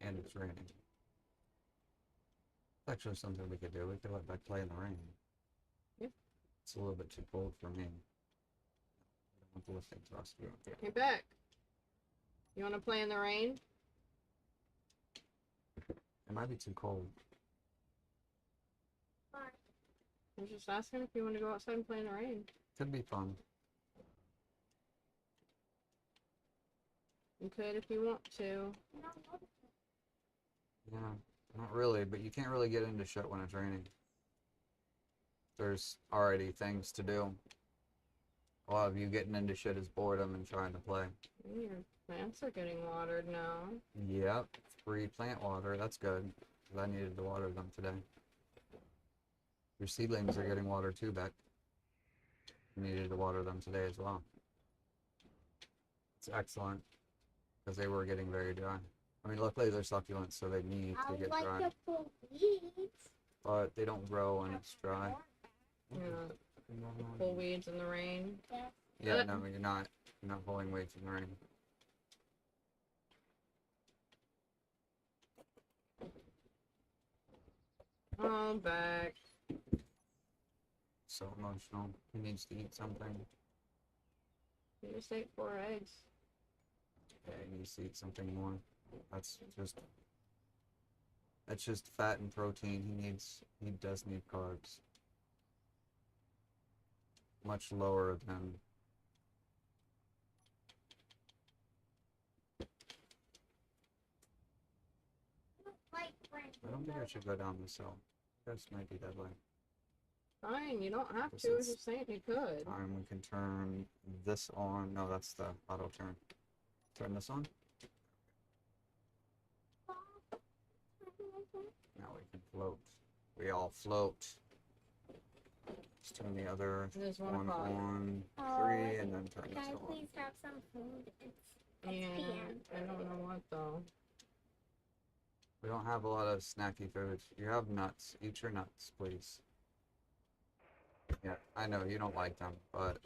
and it's raining. It's actually something we could do. We could let Beck play in the rain. Yep. It's a little bit too cold for me. I don't want the lifting thrust to go up here. Hey, Beck. You want to play in the rain? It might be too cold. I was just asking if you want to go outside and play in the rain. Could be fun. You could if you want to. Yeah, not really, but you can't really get into shit when it's raining. There's already things to do. A lot of you getting into shit is boredom and trying to play. Your plants are getting watered now. Yep, free plant water. That's good. 'Cause I needed to water them today. Your seedlings are getting water too, Beck. You needed to water them today as well. It's excellent. Because they were getting very dry. I mean, luckily they're succulents, so they need to get dry. to pull weeds. But they don't grow when it's dry. Yeah. Pull weeds in the rain. Yeah, no, you're not. You're not pulling weights in the rain. Oh, Beck. So emotional. He needs to eat something. You just ate 4 eggs. Yeah, he needs to eat something more. That's just fat and protein. He does need carbs. Much lower than I don't think I should go down this hill. This might be deadly. Fine, you don't have This to. I was is- just saying you could. Time we can turn this on. No, that's the auto turn. Turn this on. Now we can float. We all float. Let's turn the other It is 1 one o'clock. on Oh, 3 and then turn Can this I on. please have some food? Yeah, PM. I don't know what though. We don't have a lot of snacky foods. You have nuts. Eat your nuts, please. Yeah, I know you don't like them, but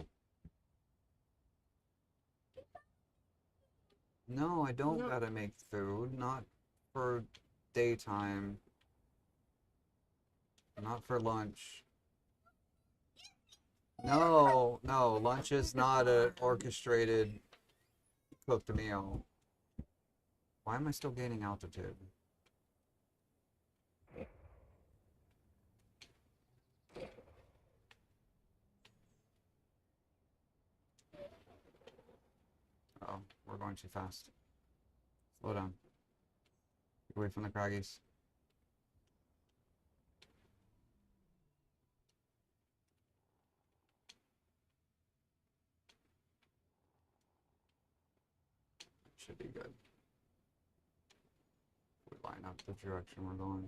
no, I don't No. gotta make food. Not for daytime. Not for lunch. No, no, lunch is not a orchestrated cooked meal. Why am I still gaining altitude? Oh, we're going too fast. Slow down. Get away from the craggies. Should be good. We line up the direction we're going.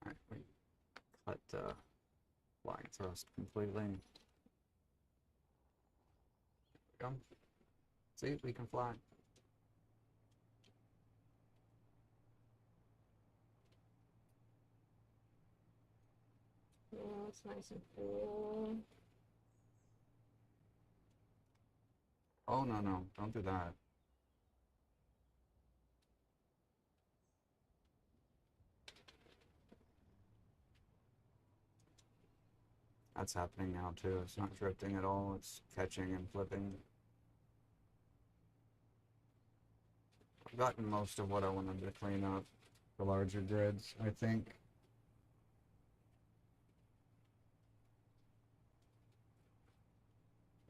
Alright, we cut flying thrust completely. There we go. See, we can fly. Yeah, it's nice and cool. Oh, no, no, don't do that. That's happening now too. It's not drifting at all. It's catching and flipping. I've gotten most of what I wanted to clean up. The larger grids, I think.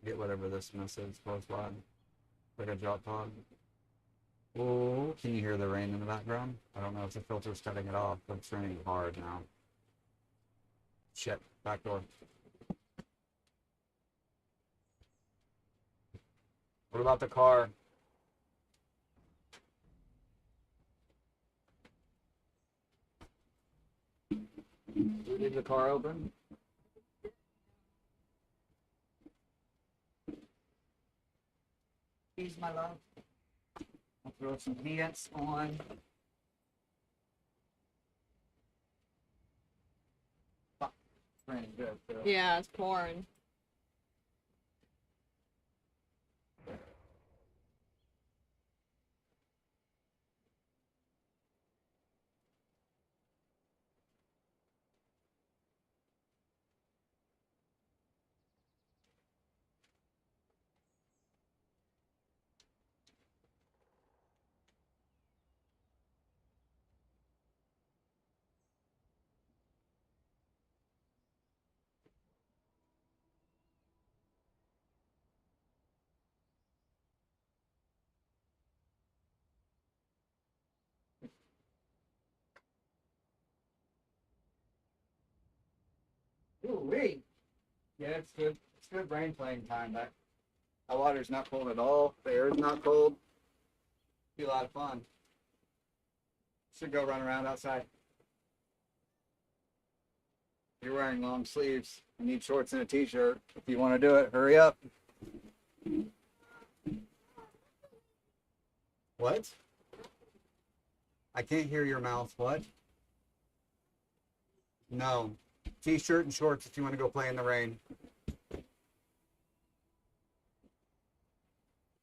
Get whatever this mess is close by. Like a drop pod. Oh, can you hear the rain in the background? I don't know if the filter's cutting it off, but it's raining hard now. Shit, back door. What about the car? You leave the car open? Please, my love. throw some pants on. Fuck, raining good too. Yeah, it's pouring. Ooh wee. Yeah, it's good. It's good rain playing time. That water's not cold at all. The air is not cold. Be a lot of fun. Should go run around outside. You're wearing long sleeves. You need shorts and a t-shirt. If you want to do it, hurry up. What? I can't hear your mouth. What? No. T-shirt and shorts if you want to go play in the rain.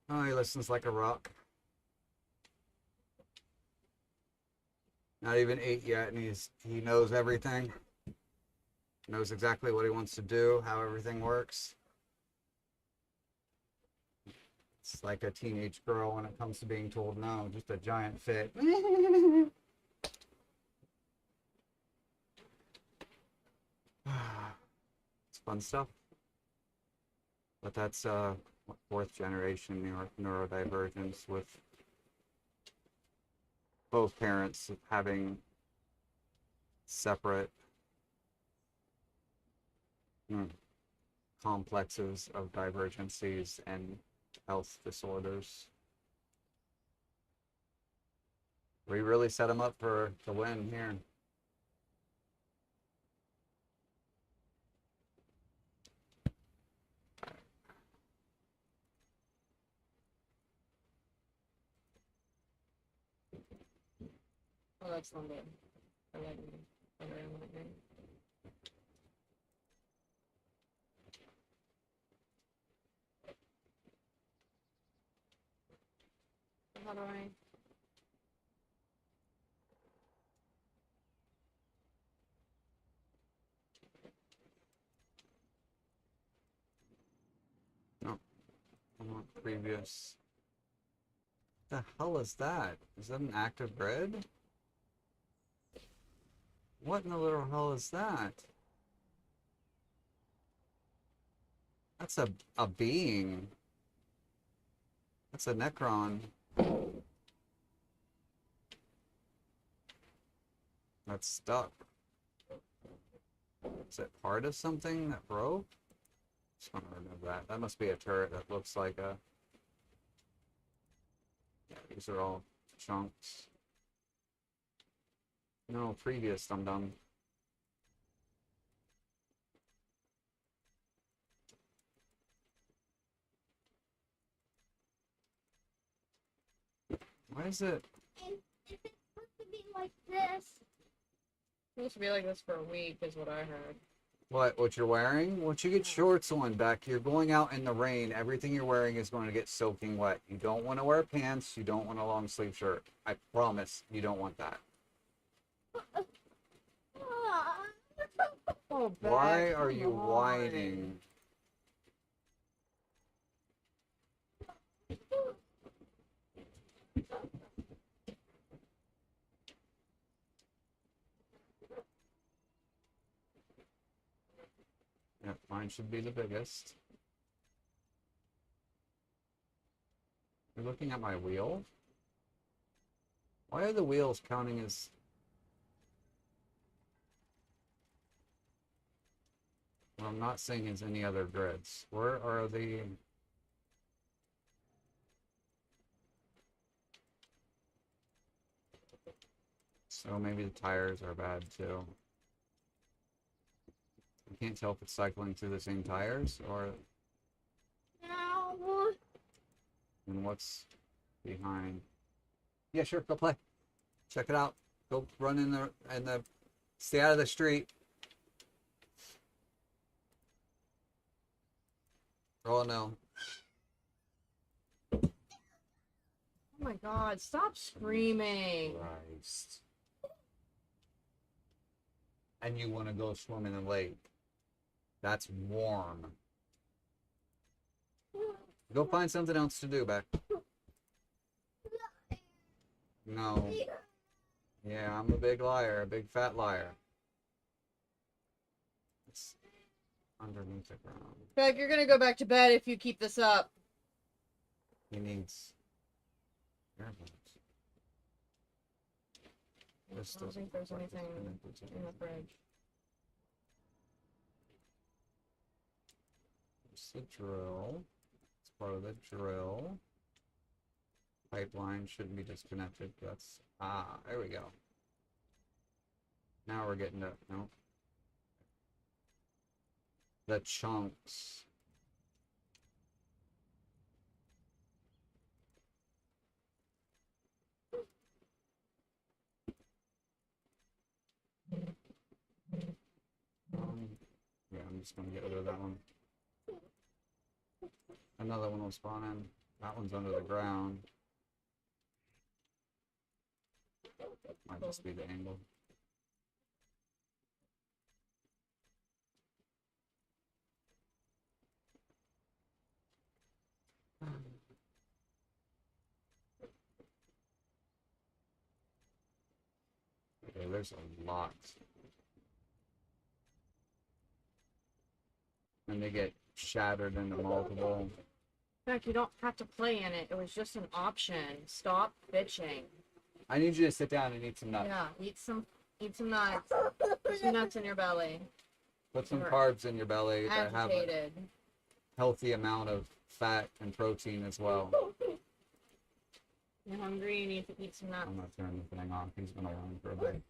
Oh, he listens like a rock. Not even 8 yet, and he knows everything. Knows exactly what he wants to do, how everything works. It's like a teenage girl when it comes to being told no, just a giant fit. It's fun stuff. But that's fourth generation neurodivergence with both parents having separate complexes of divergencies and health disorders. We really set them up for the win here. Oh, that's not good. Lightning. How do I? No, I want previous. The hell is that? Is that an active grid? What in the little hell is that? That's a being. That's a Necron. That's stuck. Is it part of something that broke? Just want to remove that. That must be a turret that looks like a... Yeah, these are all chunks. No, previous dum-dum. Why is it... And if it's supposed to be like this, It's supposed to be like this for a week, is what I heard. What you're wearing? Once you get shorts on, Beck, you're going out in the rain. Everything you're wearing is going to get soaking wet. You don't want to wear pants. You don't want a long sleeve shirt. I promise you don't want that. Oh, Why Beck, are you come on. whining? Yep, mine should be the biggest. You're looking at my wheel? Why are the wheels counting as... What I'm not seeing is any other grids. Where are the... So maybe the tires are bad too. I can't tell if it's cycling through the same tires or... no. And what's behind. Yeah, sure. Go play. Check it out. Go run in the. Stay out of the street. Oh no. Oh my god, stop screaming. Christ. And you want to go swim in the lake. That's warm. Go find something else to do, Beck. No. Yeah, I'm a big liar, a big fat liar. It's underneath the ground. Beck, you're gonna go back to bed if you keep this up. He needs earbuds. This I don't doesn't think there's look like it's anything connected to in the fridge. It's the drill. It's part of the drill. Pipeline shouldn't be disconnected. That's there we go. Now we're getting to no. The chunks. Yeah, I'm just gonna get rid of that one. Another one will spawn in. That one's under the ground. Might just be the angle. Okay, there's a lot. And they get shattered into multiple. Beck, you don't have to play in it. It was just an option. Stop bitching. I need you to sit down and eat some nuts. Yeah, eat some nuts. Put some nuts in your belly. Put some You're carbs in your belly that have a Agitated. healthy amount of fat and protein as well. You're hungry, you need to eat some nuts. I'm gonna turn the thing off. He's gonna run for a bit.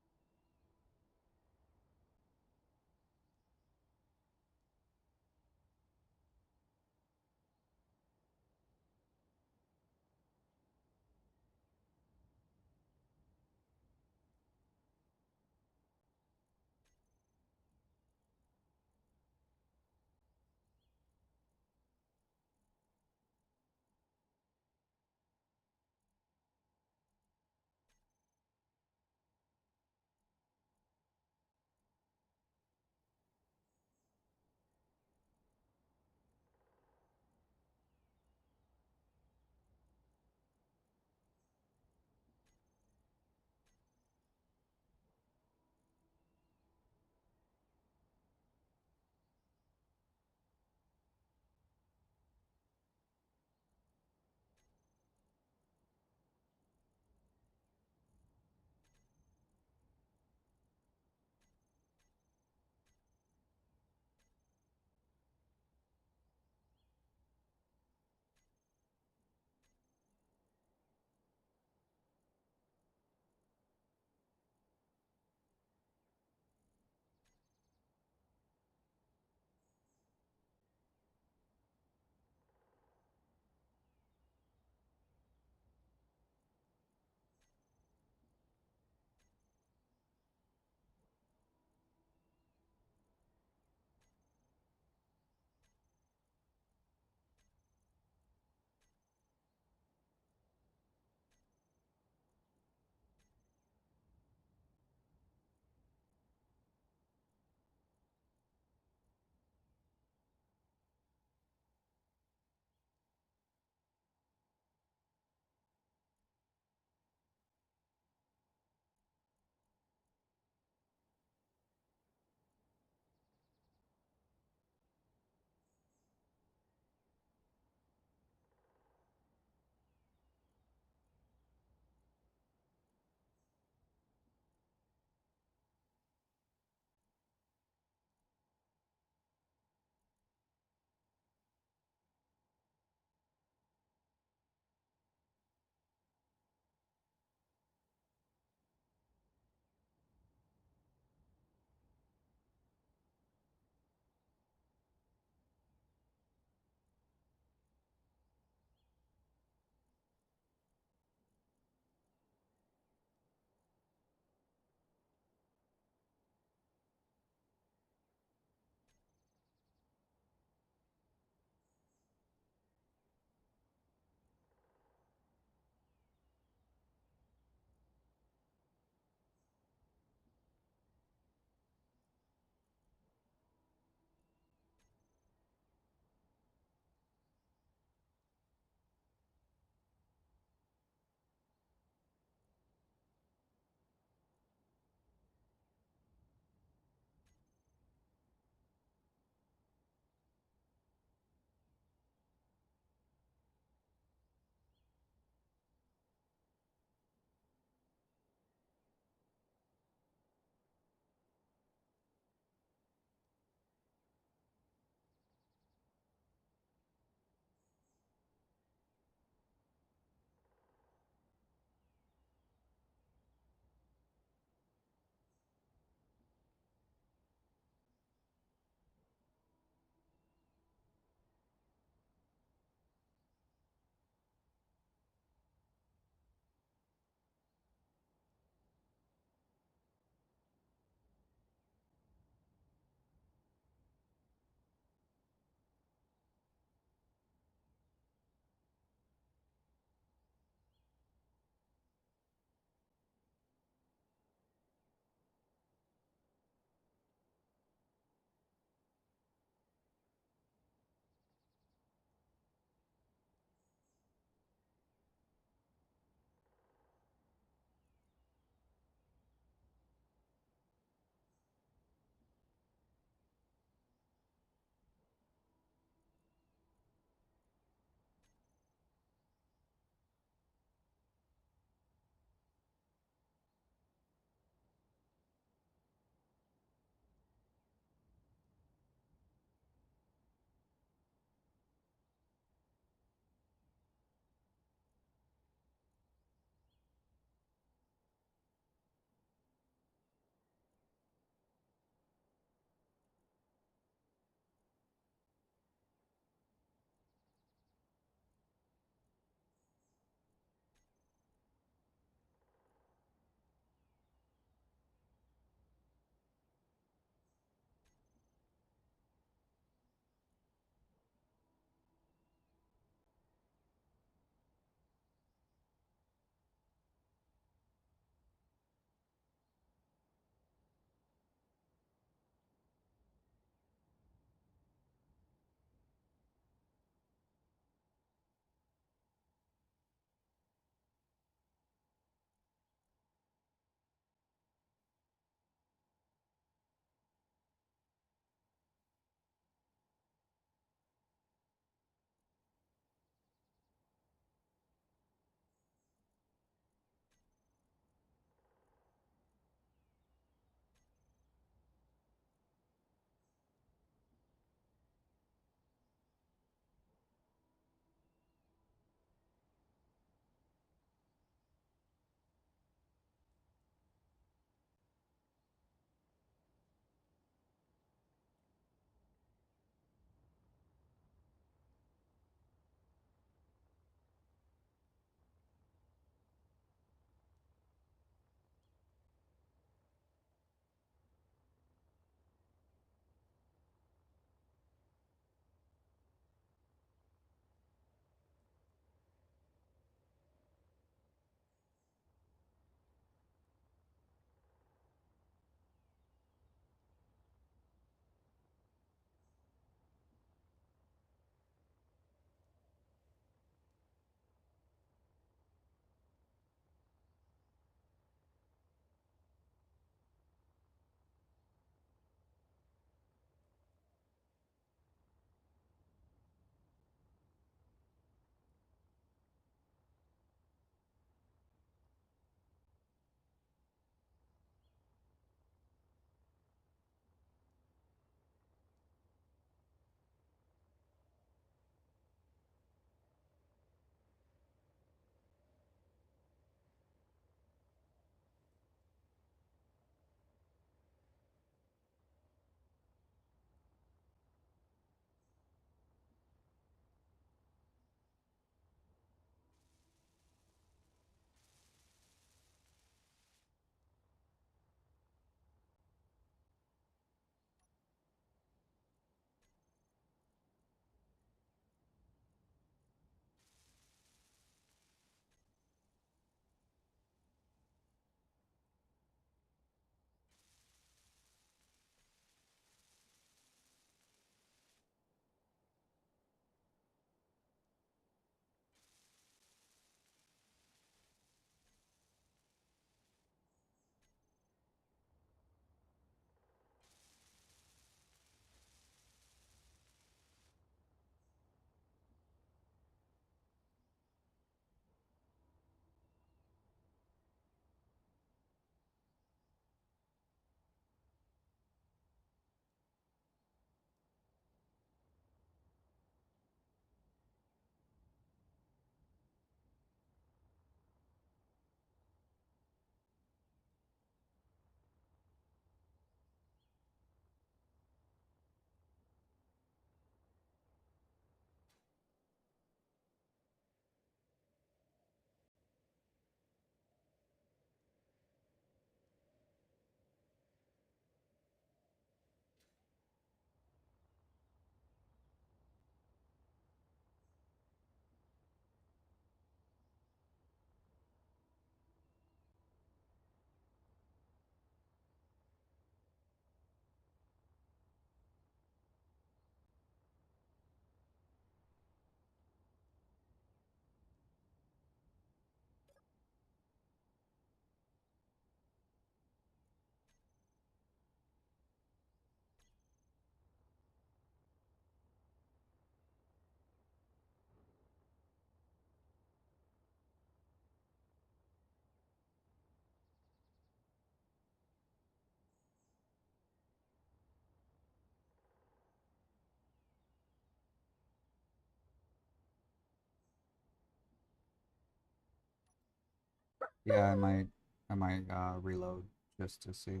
Yeah, I might reload just to see.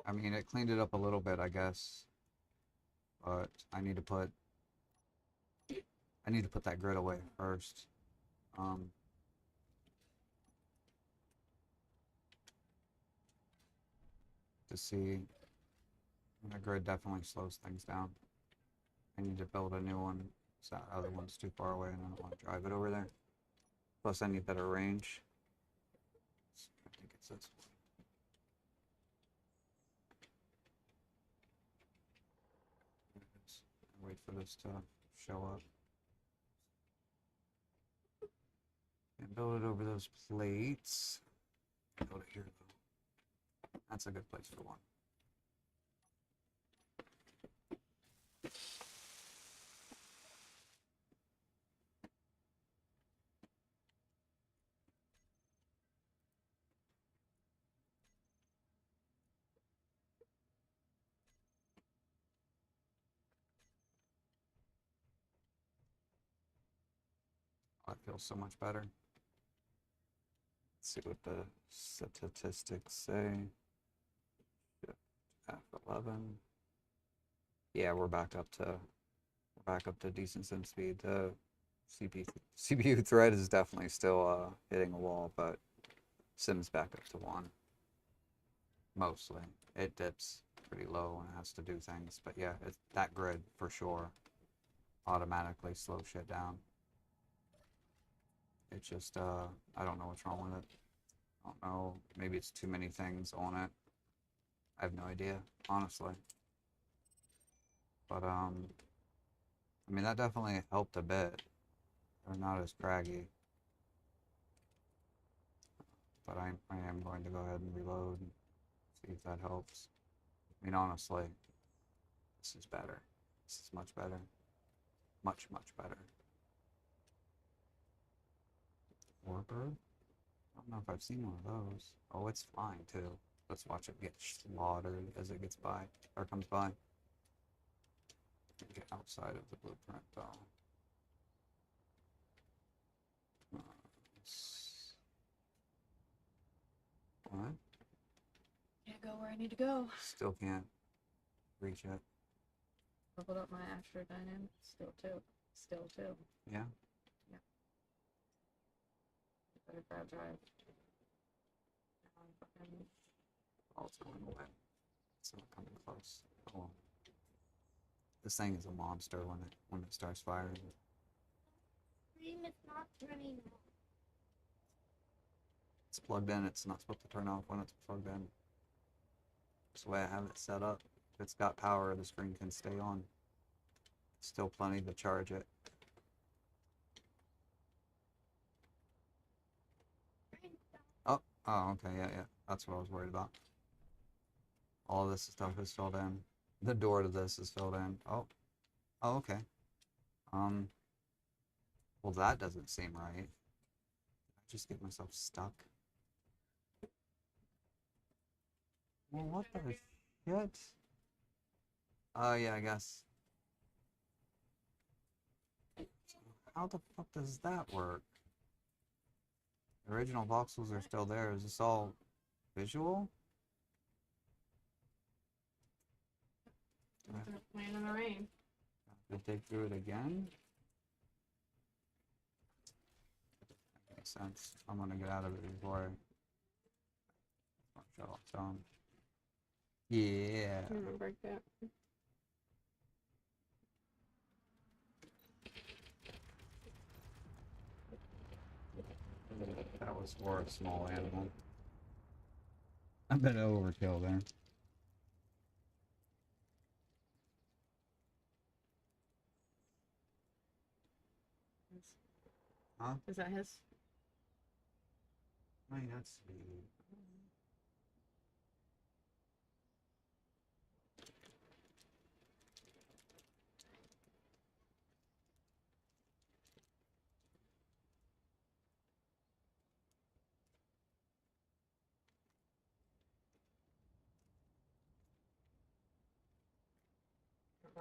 I mean, it cleaned it up a little bit, I guess, but I need to put that grid away first. Um, to see the grid definitely slows things down. I need to build a new one. So that other one's too far away, and I don't want to drive it over there. Plus, I need better range. I think it's this one. There it is. Wait for this to show up. And build it over those plates. Build it here though. That's a good place for one. Oh, that feels so much better. Let's see what the statistics say. F11. Yeah, we're back up to decent sim speed. The CPU thread is definitely still hitting a wall, but sim's back up to 1. Mostly. It dips pretty low and it has to do things, but yeah, that grid for sure automatically slows shit down. It just I don't know what's wrong with it. I don't know. Maybe it's too many things on it. I have no idea, honestly. But I mean that definitely helped a bit. They're not as craggy. But I am going to go ahead and reload and see if that helps. I mean honestly, this is better. This is much better. Much, much better. Warbird? I don't know if I've seen one of those. Oh, it's flying too. Let's watch it get slaughtered as it gets by, or comes by. Get outside of the blueprint though. What? Can't go where I need to go. Still can't reach it. Leveled up my Astro Dynamic. Still 2. Still 2. Yeah? Better grab drive. Fucking Oh, it's going away. It's not coming close. Oh well. This thing is a monster when it starts firing. Stream is not turning on. It's plugged in. It's not supposed to turn off when it's plugged in. That's the way I have it set up. If it's got power, the screen can stay on. Still plenty to charge it. Oh, okay, yeah. That's what I was worried about. All this stuff is filled in. The door to this is filled in. Oh, okay. Well, that doesn't seem right. Did I just get myself stuck? Well, what the shit? Oh, yeah, I guess. How the fuck does that work? The original voxels are still there. Is this all visual? playing in the rain. Did they dig through it again? That makes sense. I'm gonna get out of it before I shut off time. Yeah. Remember that. That was for a small animal. A bit of overkill there. Huh? Is that his? I mean, that's sweet.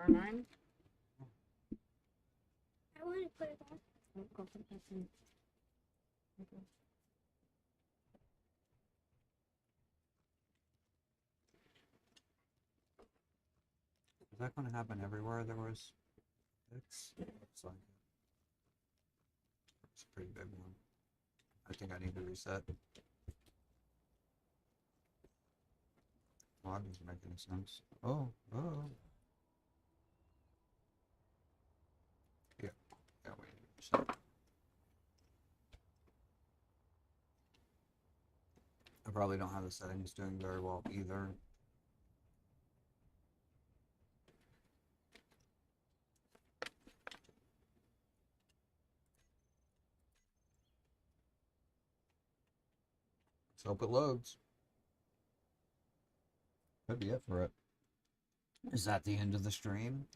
R9? I want to put it on. Oh, go put that in. Okay. that going to happen everywhere there was fix? Looks like it. It's a pretty big one. I think I need to reset. Well, that doesn't make any sense. Oh, oh. Yeah, yeah, we need to reset. I probably don't have the settings doing very well either. Let's hope it loads. Could be it for it. Is that the end of the stream?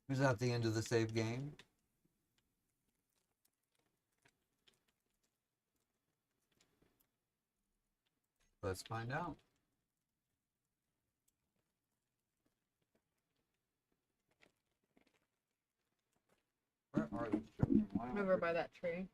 Is that the end of the save game? Let's find out. Where are these children? Why aren't Over they- by that tree.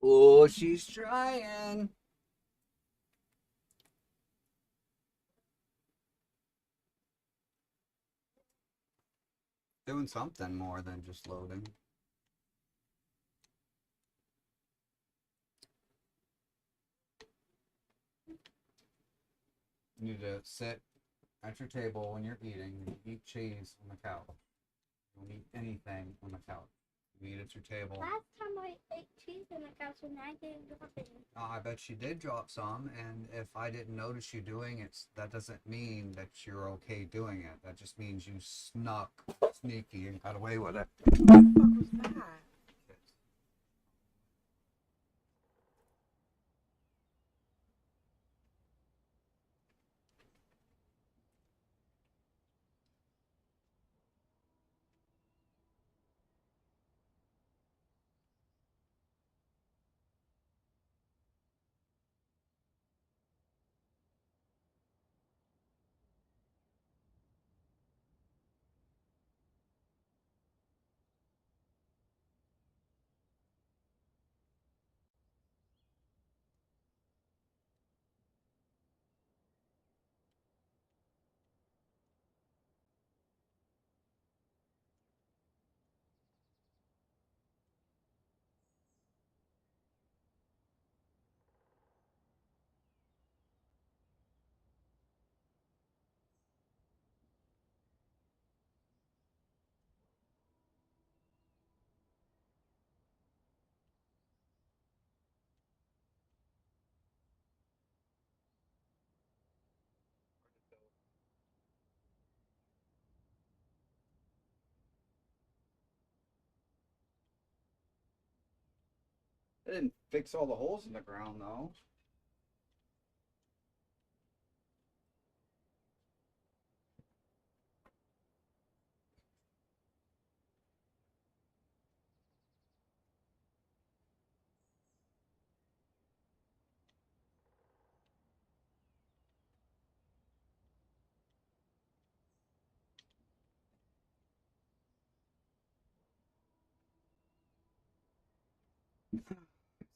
Oh, she's trying. Doing something more than just loading. You need to sit at your table when you're eating. You eat cheese on the couch. You don't eat anything on the couch. You eat at your table. Last time I ate cheese on the couch and I didn't drop it. I bet you did drop some, and if I didn't notice you doing it, that doesn't mean that you're okay doing it. That just means you snuck sneaky and got away with it. What the fuck was that? It didn't fix all the holes in the ground, though.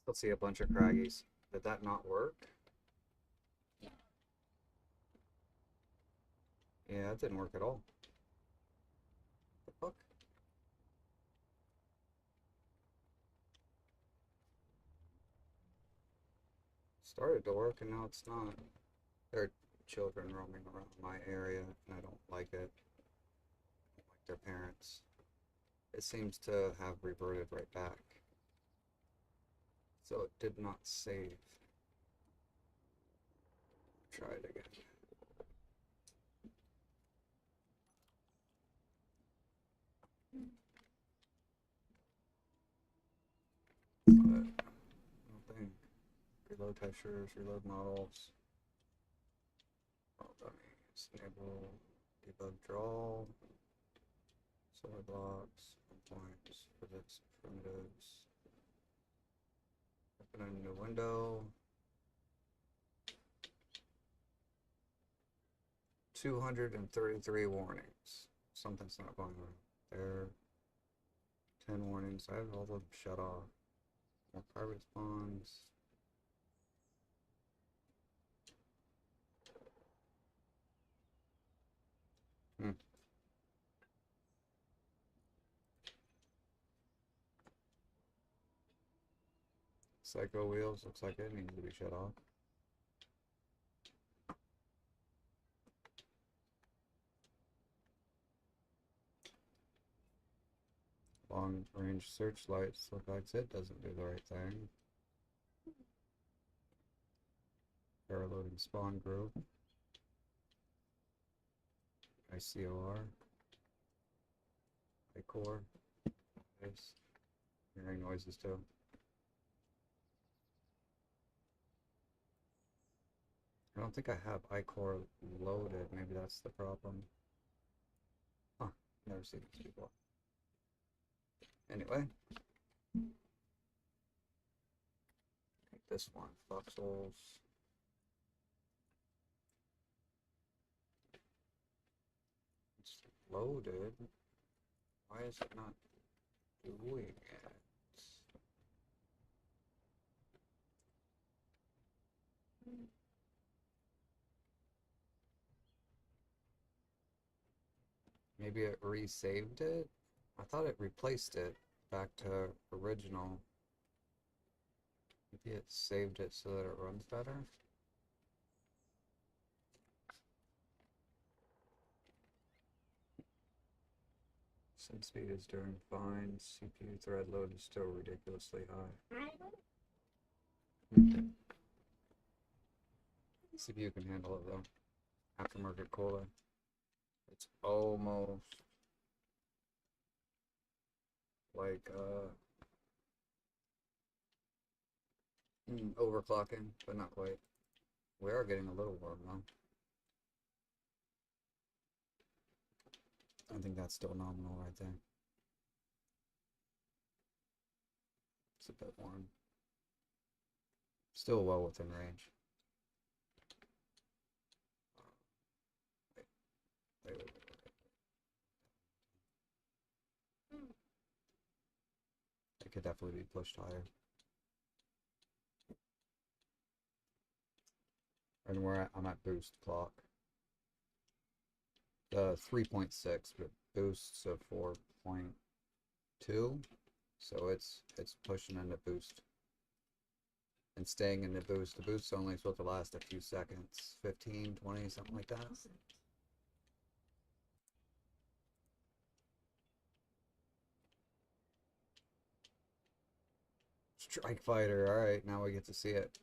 Still see a bunch of craggies. Did that not work? Yeah, it didn't work at all. The fuck? started to work and now it's not. There are children roaming around my area and I don't like it. I don't like their parents. It seems to have reverted right back. So it did not save. Try it again. But nothing. Reload textures, reload models. All dummies. Enable debug draw. Solid blocks, endpoints, physics, primitives. Open a new window. 233 warnings. Something's not going on there. 10 warnings. I have all of them shut off. More private spawns. Psycho wheels looks like it needs to be shut off. Long range searchlights look like it doesn't do the right thing. Paraloading spawn group. ICOR. iCore. Nice. Hearing noises too. I don't think I have iCore loaded. Maybe that's the problem. Huh. Never seen these before. Anyway. Take this one. Voxels. It's loaded. Why is it not doing it? Maybe it resaved it? I thought it replaced it back to original. Maybe it saved it so that it runs better? Sim speed is doing fine. CPU thread load is still ridiculously high. CPU can handle it though. Aftermarket cooler. It's almost like overclocking, but not quite. We are getting a little warm though. I think that's still nominal right there. It's a bit warm. Still well within range. Wait. It could definitely be pushed higher. And I'm at boost clock. 3.6, but boosts of 4.2. So it's pushing into boost. And staying in the boost. The boost's only supposed to last a few seconds. 15, 20, something like that. Strike Fighter. Alright, now we get to see it.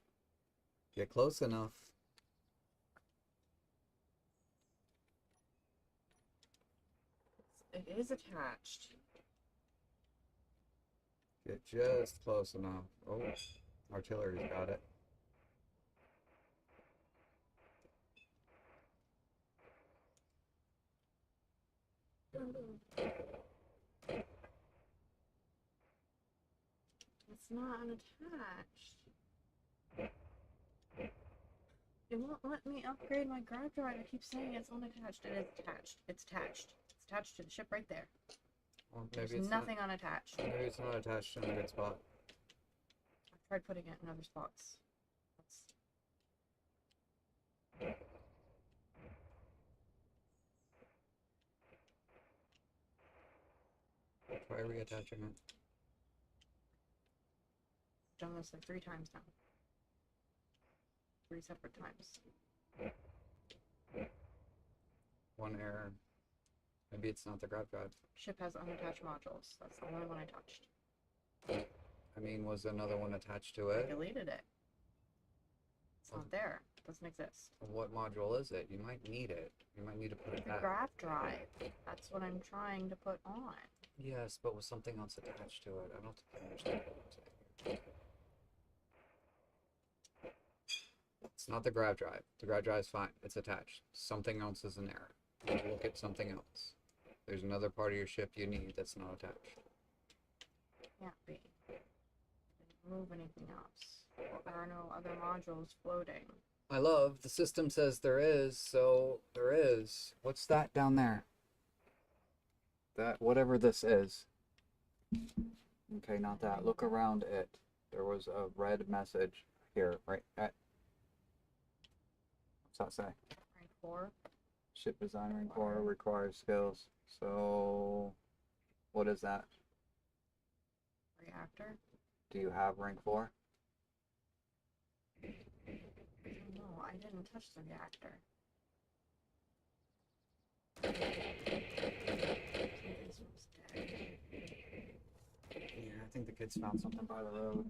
Get close enough. It is attached. Get just close enough. Oh, artillery's got it. It's not unattached. It won't let me upgrade my drive. I keep saying it's unattached. It is attached. It's attached. It's attached to the ship right there. Well, maybe There's it's nothing unattached. Maybe it's not attached in a good spot. I've tried putting it in other spots. Try reattaching it. Done this like 3 times now. 3 separate times. One error. Maybe it's not the grab drive. Ship has unattached modules. That's the only one I touched. I mean, was another one attached to I it? deleted it. It's not there. It doesn't exist. What module is it? You might need it. You might need to put it The back. graph drive. That's what I'm trying to put on. Yes, but with something else attached to it. I don't think I understand what I'm saying. It's not the grab drive. The grab drive is fine. It's attached. Something else is in error. Look at something else. There's another part of your ship you need that's not attached. Can't be. Didn't move anything else. There are no other modules floating. My love, the system says there is, so there is. What's that down there? That, whatever this is. Okay, not that. Look around it. There was a red message here, right? What's that say? Rank 4. Ship design rank 4 requires skills. So, what is that? Reactor. Do you have rank 4? No, I didn't touch the reactor. Something's dead. Yeah, I think the kids found something by the road.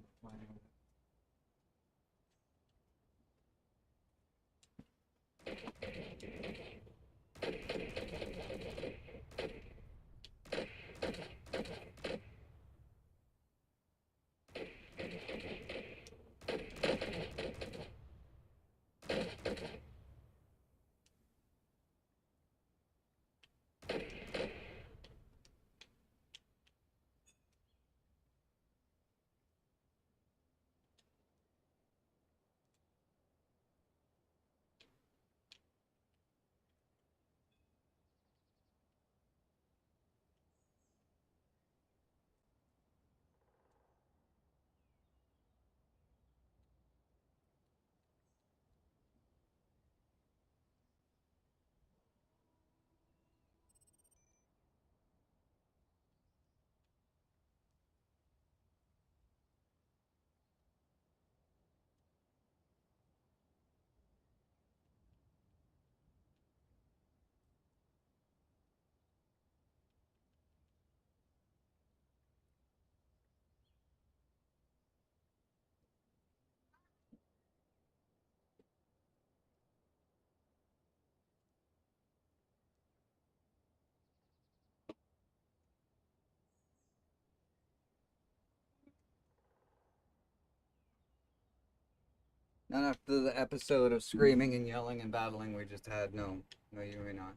Not after the episode of screaming and yelling and battling we just had. No, no, you may not.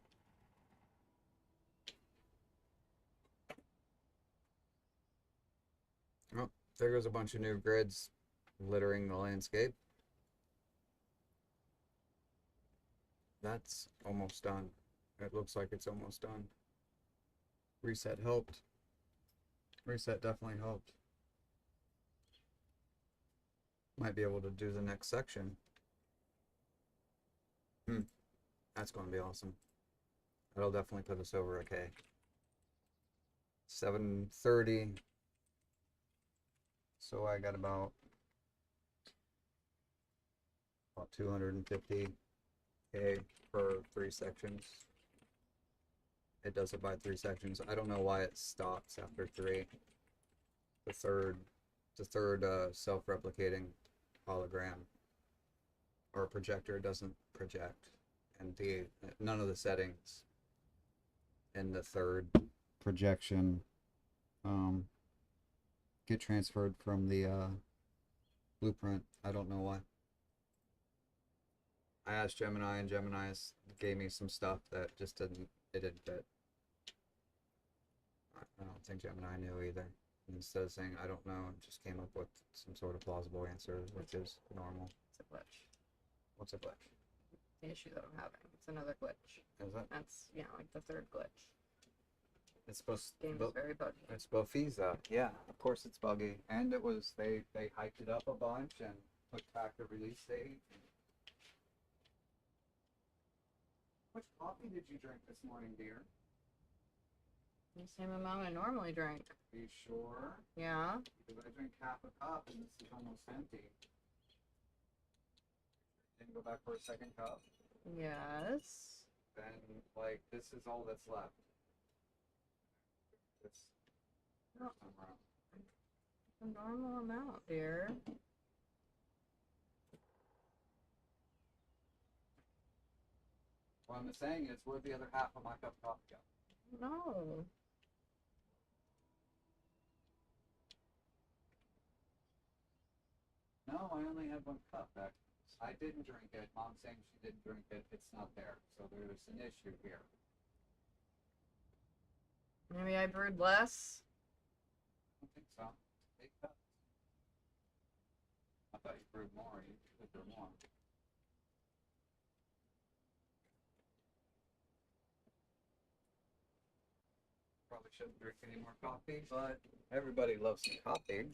Oh, there goes a bunch of new grids littering the landscape. That's almost done. It looks like it's almost done. Reset helped. Reset definitely helped. Might be able to do the next section. That's going to be awesome. That'll definitely put us over a K. 730. So I got about 250 K for 3 sections. It does it by 3 sections. I don't know why it stops after 3. The third self-replicating hologram or projector doesn't project, and none of the settings in the third projection get transferred from the blueprint. I don't know why. I asked Gemini, and Gemini gave me some stuff that just didn't fit. I don't think Gemini knew either. Instead of saying I don't know, it just came up with some sort of plausible answer, which is normal. It's a glitch. What's a glitch? The issue that I'm having. It's another glitch. Is it? That's, like the third glitch. It's supposed Game to is very buggy. It's Bofiza. Yeah, of course it's buggy. And it was, they hyped it up a bunch and put back the release date. Which coffee did you drink this morning, dear? The same amount I normally drink. Are you sure? Yeah. Because I drink half a cup and this is almost empty. and go back for a second cup, Yes. then like this is all that's left. It's No. somewhere. A normal amount, dear. What I'm saying is, where'd the other half of my cup of coffee go? No. No, I only had one cup. I didn't drink it. Mom's saying she didn't drink it. It's not there. So there's an issue here. Maybe I brewed less. I don't think so. 8 cups. I thought you brewed more. You could brew more. Probably shouldn't drink any more coffee, but everybody loves some coffee.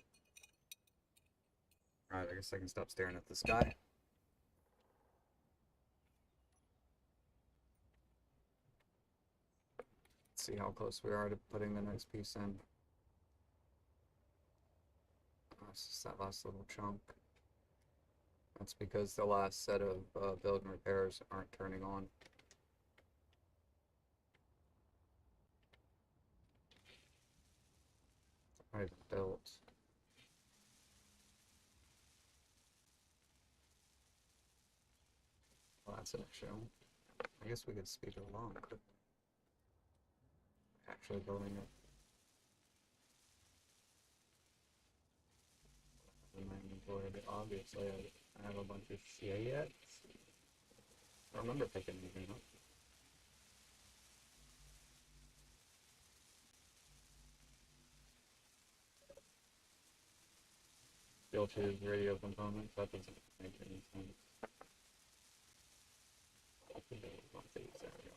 Alright, I guess I can stop staring at the sky. Let's see how close we are to putting the next piece in. It's just that last little chunk. That's because the last set of build and repairs aren't turning on. I haven't built. Well, that's an issue. I guess we could speed it along, couldn't we? Actually building it. In my inventory, but obviously I have a bunch of shit yet. I don't remember picking anything up. Still choose radio components, that doesn't make any sense. I think I want these, there we go.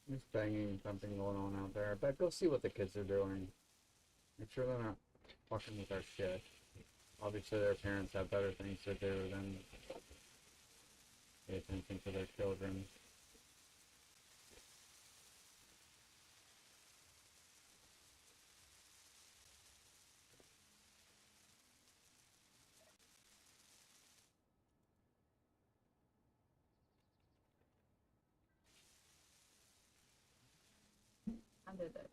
There's banging something going on out there, but go see what the kids are doing. Make sure they're not fucking with our shit. Obviously their parents have better things to do than pay attention to their children. I did it.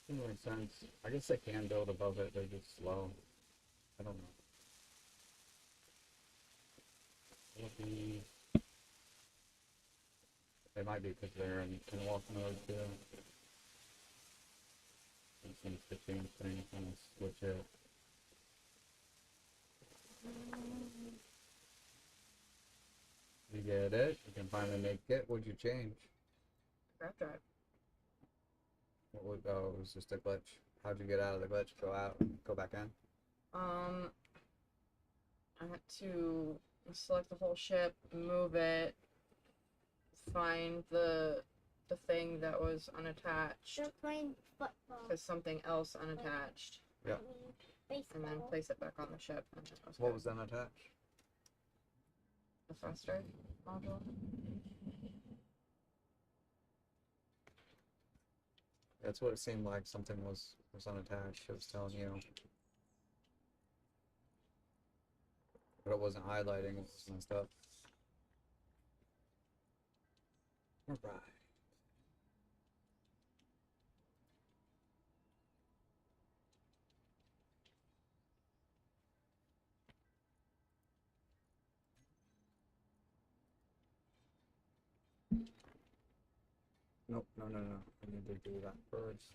Doesn't make sense. I guess they can build above it, they're just slow. I don't know. Maybe they might be because they're in walk mode too. It seems to change things when I switch it. You get it? You can finally make it. What'd you change? Grab drive. What would, oh, it was just a glitch. How'd you get out of the glitch? Go out, go back in? I had to select the whole ship, move it, find the thing that was unattached, They're playing football. because something else unattached, Yeah. and then Baseball. place it back on the ship. And it was What good. was unattached? The thruster module? That's what it seemed like. Something was unattached. It was telling you. But it wasn't highlighting. It was messed up. Alright. Nope, no, no, no. I need to do that first.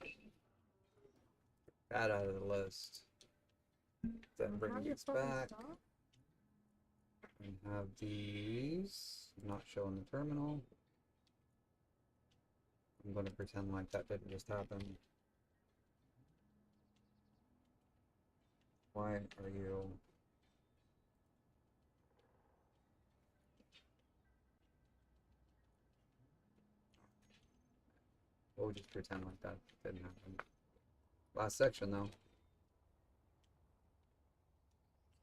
That out of the list. Then bring Have your these fucking back. stuff? And have these not showing the terminal. I'm going to pretend like that didn't just happen. Why are you... We'll just pretend like that didn't happen. Last section though.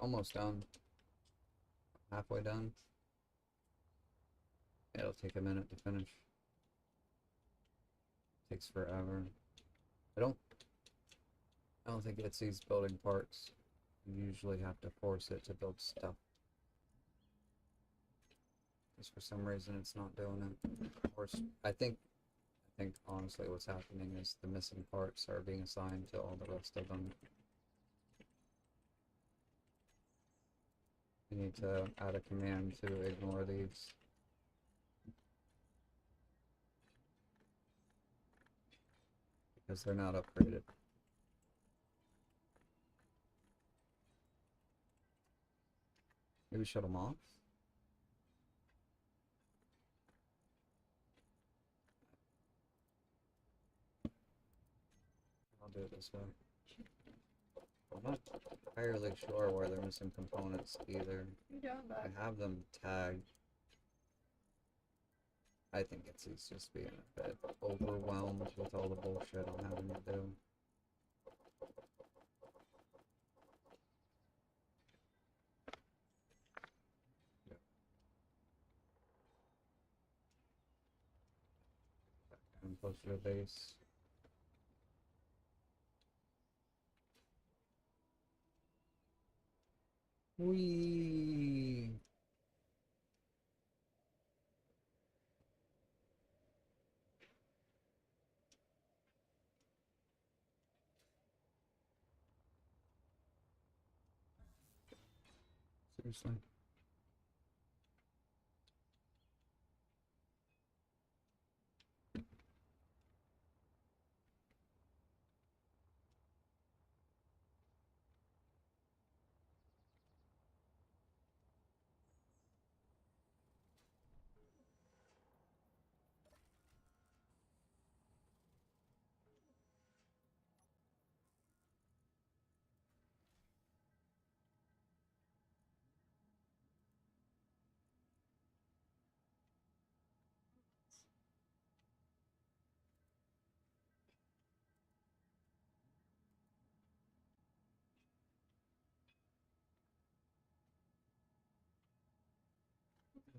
Almost done. Halfway done. It'll take a minute to finish. Takes forever. I don't think it's these building parts. You usually have to force it to build stuff. Because for some reason it's not doing it. Of course, I think honestly what's happening is the missing parts are being assigned to all the rest of them. You need to add a command to ignore these. Because they're not upgraded. Maybe shut them off? I'll do it this way. I'm not entirely sure where they're missing components either. You doing back? I have them tagged. I think he's just being a bit overwhelmed with all the bullshit I'm having to do. Yep. I'm closer to the base. Whee! Seriously.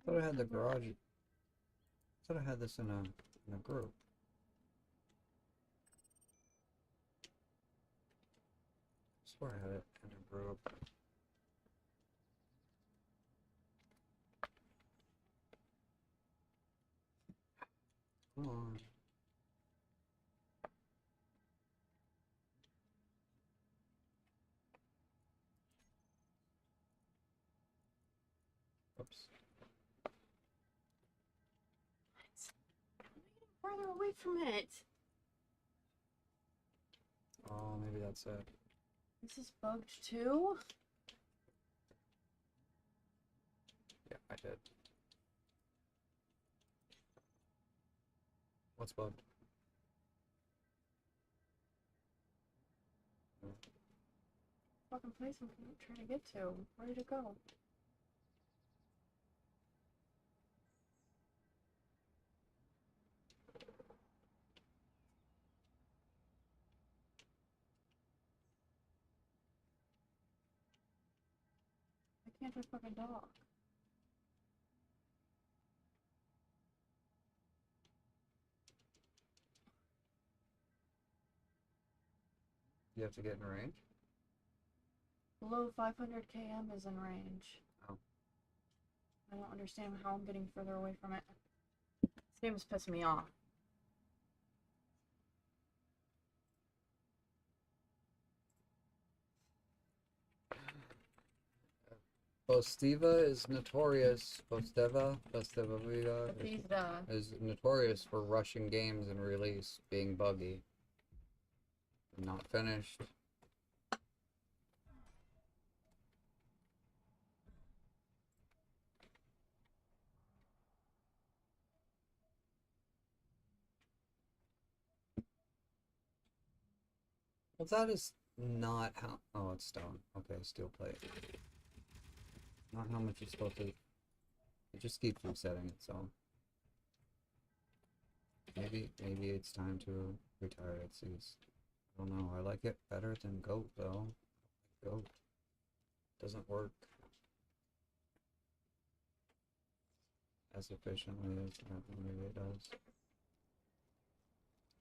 I thought I had the garage. I thought I had this in a group. I swear I had it in a group. Come on. Oops. Further away from it. Oh, maybe that's it. This is bugged too? Yeah, I did. What's bugged? Fucking place I'm trying to get to. Where did it go? I can't just fucking dock. You have to get in range? Below 500 km is in range. Oh. I don't understand how I'm getting further away from it. This game is pissing me off. Postiva is notorious. Posteva Vida Bethesda. is notorious for rushing games and release, being buggy, not finished. Well, that is not how. Oh, it's stone. Okay, steel plate. Not how much you're supposed to. It just keeps resetting itself. Maybe it's time to retire its seas. I don't know. I like it better than goat though. Goat doesn't work as efficiently as maybe it does.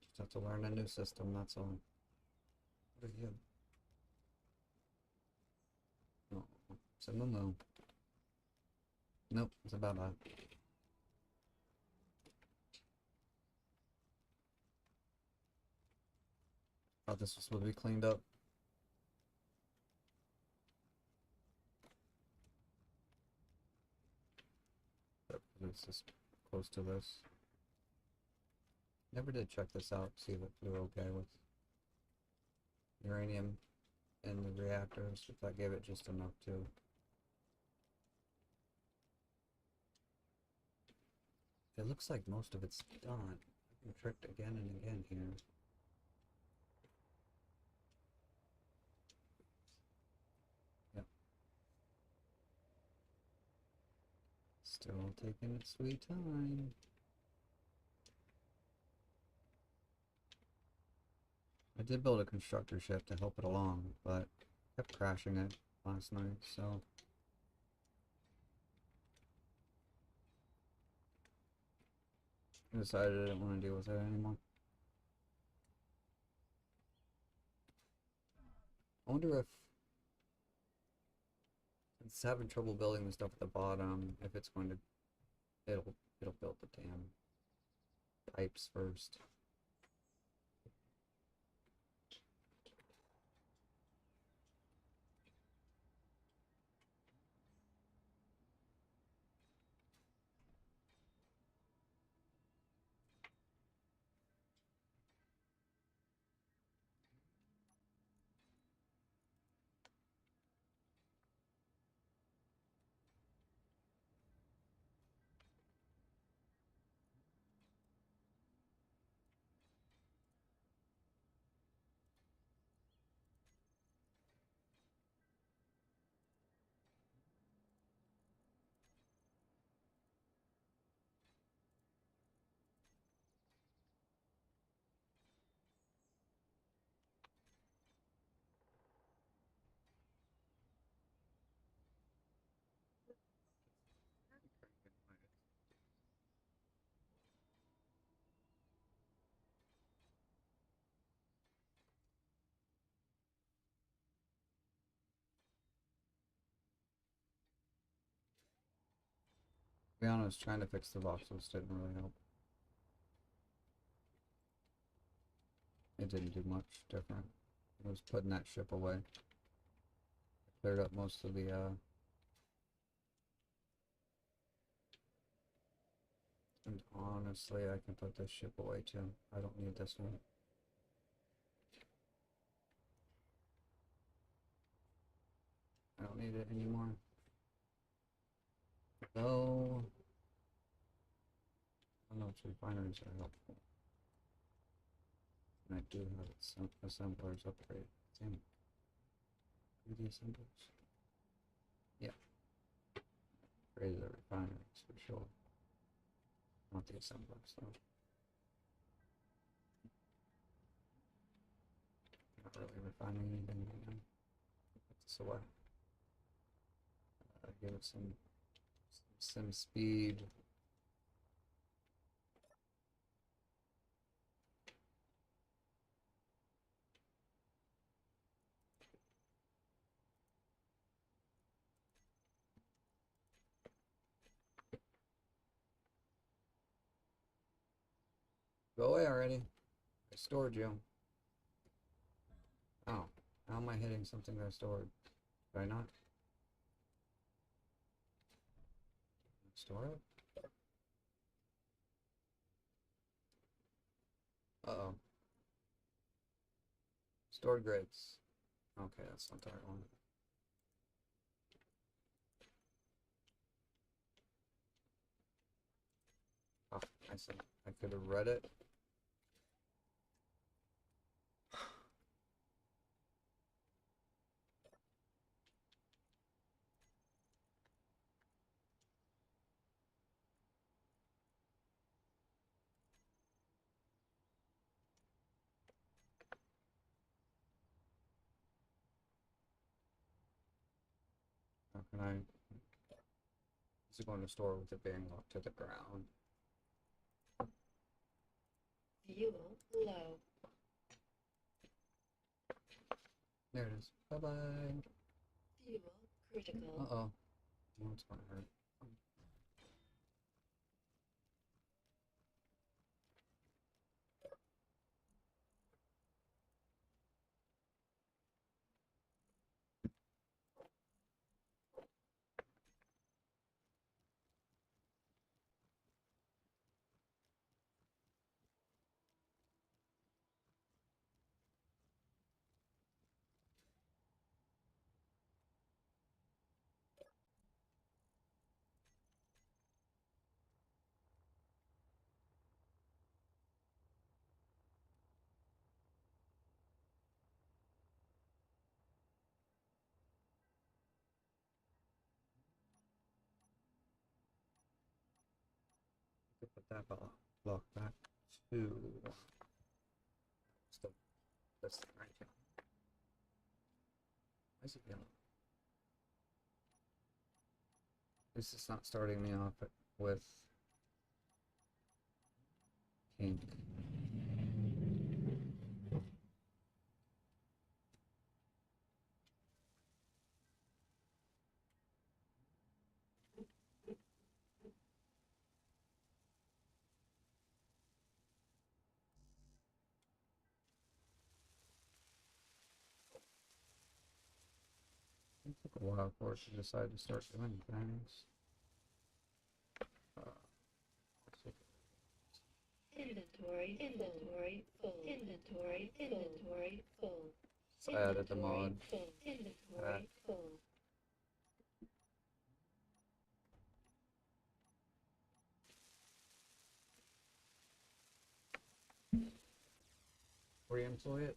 Just have to learn a new system. That's all. What are you? Oh, it's a moo. Nope, it's a baba. Thought this was supposed to be cleaned up. But it's just close to this. Never did check this out, see if it flew okay with uranium in the reactors, if I gave it just enough to. It looks like most of it's done. I've been tricked again and again here. Yep. Still taking its sweet time. I did build a constructor ship to help it along, but kept crashing it last night, so I decided I didn't want to deal with it anymore. I wonder if it's having trouble building the stuff at the bottom, if it's going to it'll build the damn pipes first. To be honest, trying to fix the voxels didn't really help. It didn't do much different. It was putting that ship away. Cleared up most of the and honestly, I can put this ship away too. I don't need this one. I don't need it anymore. Though, I don't know which refineries are helpful. And I do have some assemblers upgrade. Damn. 3D assemblers. Yeah. Upgrade the refineries for sure. Not the assemblers though. Not really refining anything right now. Put this away. Give it some speed. Go away already. I stored you. Oh, how am I hitting something that I stored? Did I not? store it? Uh-oh. Stored grids. Okay, that's not the right one. Oh, I see. I could have read it. How can I? Is it going to store with it being locked to the ground? Fuel low. There it is. Bye bye. Fuel critical. Uh-oh. Oh, it's gonna hurt. Could put that block back to still this thing right here. Why is it yellow? This is not starting me off with pink. It took a while for it to decide to start doing things. Let's see. Inventory full. Inventory full. So I added the mod. Full. Inventory full. Re-employ it.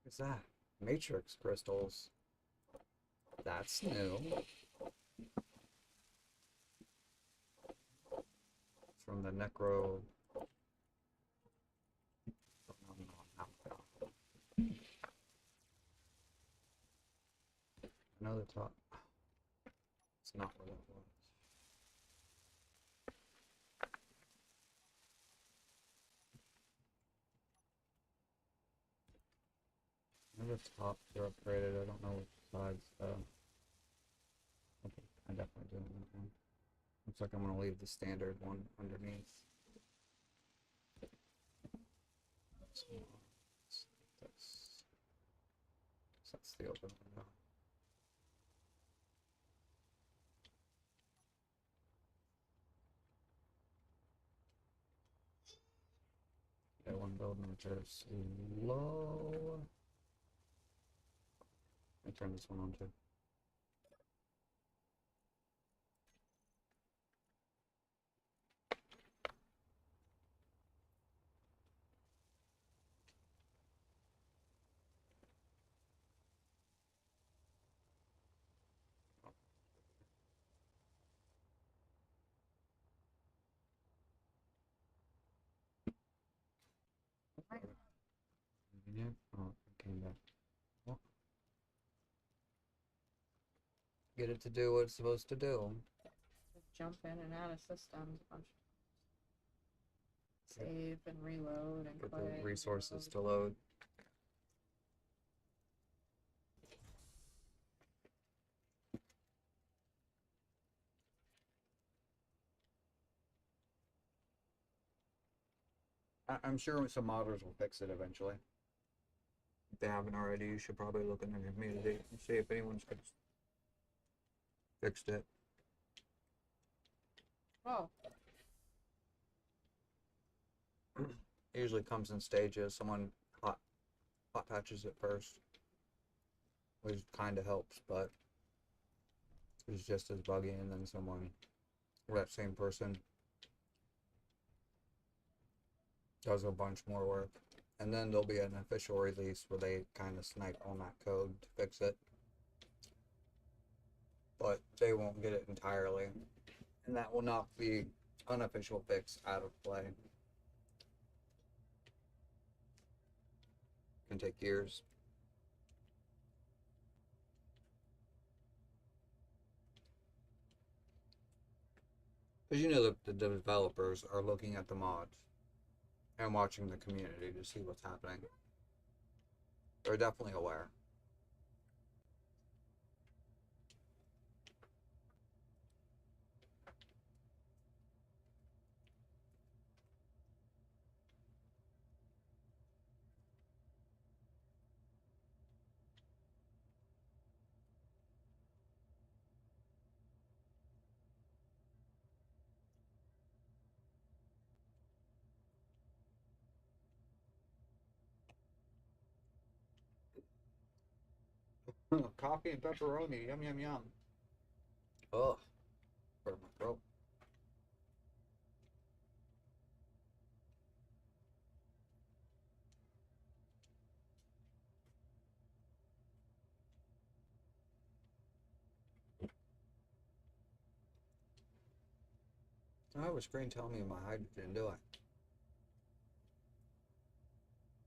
What's that? Matrix crystals. That's new. From the Necro. Oh, no. I know the top. It's not where that was. I know the tops are upgraded. I don't know which sides though. Okay, I'm definitely doing that one. Looks like I'm gonna leave the standard one underneath. So that's the open window. Yeah, one building which are slow. I turn this one on too. get it to do what it's supposed to do. Just jump in and out of systems a bunch. Save and reload and Get quit. the and resources reload. to load. I'm sure some modders will fix it eventually. If they haven't already, you should probably look in the community and see if anyone's fixed it. Oh, It usually comes in stages. Someone hot patches it first, which kind of helps, but it's just as buggy, and then someone, or that same person, does a bunch more work, and then there'll be an official release where they kind of snipe on that code to fix it, but they won't get it entirely, and that will not be unofficial fix out of play. Can take years. Because you know the developers are looking at the mods and watching the community to see what's happening. They're definitely aware. Coffee and pepperoni, yum yum yum. Ugh, hurt my throat. I have a screen telling me my hydrogen, do I?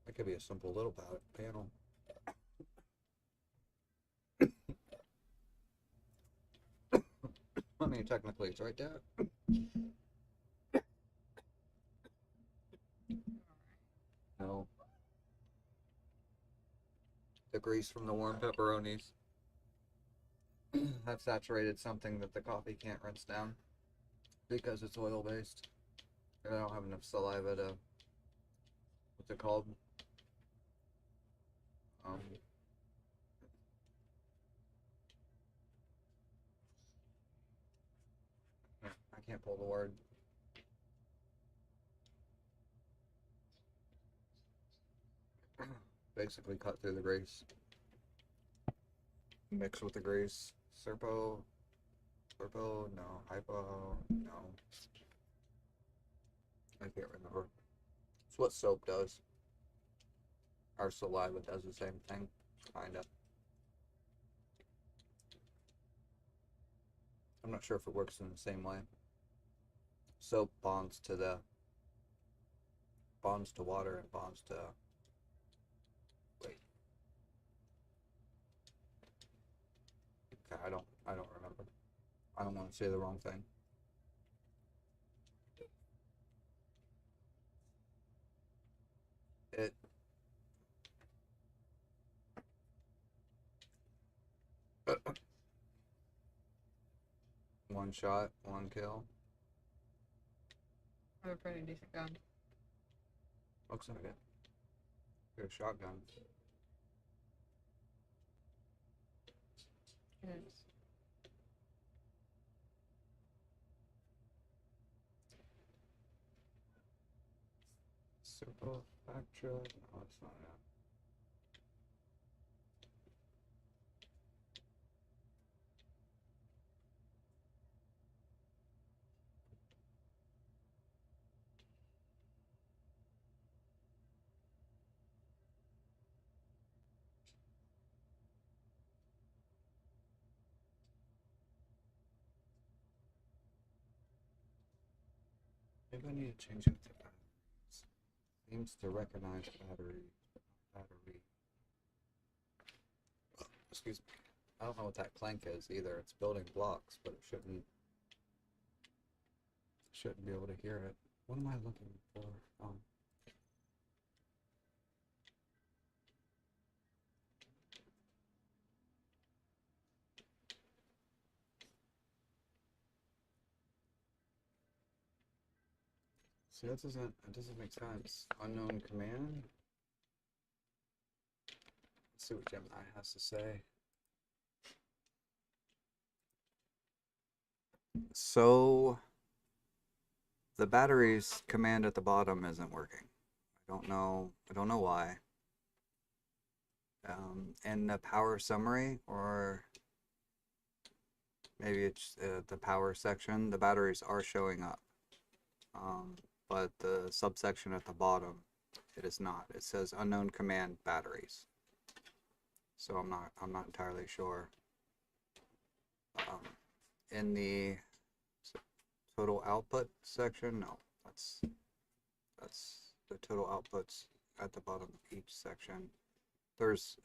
That could be a simple little panel. I mean, technically it's right there. No. The grease from the warm pepperonis have saturated something that the coffee can't rinse down because it's oil based. And I don't have enough saliva to, what's it called? I can't pull the word. Basically cut through the grease. Mix with the grease. Serpo, no. Hypo, no. I can't remember. It's what soap does. Our saliva does the same thing, kinda. I'm not sure if it works in the same way. Soap bonds to water and bonds to, wait. Okay, I don't remember. I don't want to say the wrong thing. It one shot, one kill. I have a pretty decent gun. Looks like it. Good shotgun. It's Serpo Spectra. No, it's not it. Maybe I need to change it to batteries. Seems to recognize battery. Excuse me. I don't know what that clank is either. It's building blocks, but it shouldn't be able to hear it. What am I looking for? Oh. See, that doesn't make sense. Unknown command. Let's see what Gemini has to say. So the batteries command at the bottom isn't working. I don't know why. In the power summary, or maybe it's the power section, the batteries are showing up. But the subsection at the bottom, it is not. It says unknown command batteries. So I'm not entirely sure. In the total output section, no, that's the total outputs at the bottom of each section. There's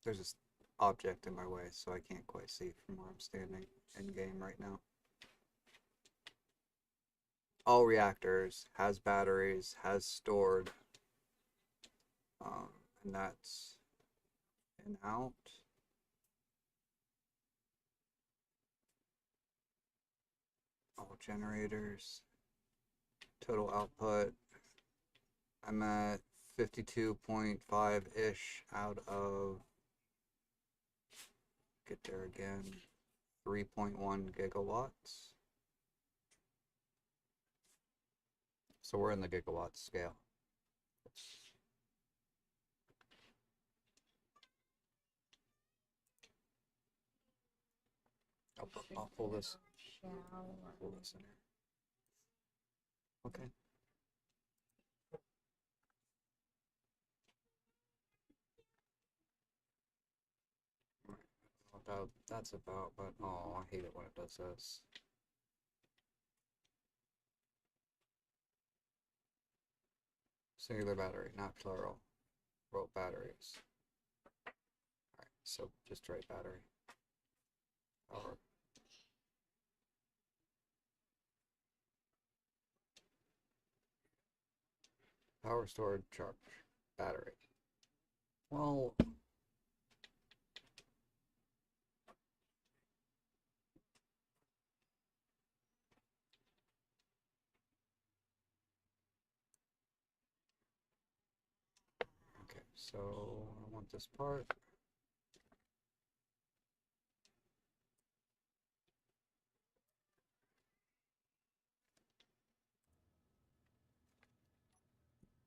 this object in my way, so I can't quite see from where I'm standing in game right now. All reactors has batteries, has stored, and that's in out. All generators, total output. I'm at 52.5-ish out of, get there again, 3.1 gigawatts. So we're in the gigawatt scale. I'll pull this. Pull this in here. Okay. About that's about, but oh, I hate it when it does this. Singular battery, not plural. Wrote batteries. Alright, so just write battery. Power. Power stored charge. Battery. Well, okay, so I want this part.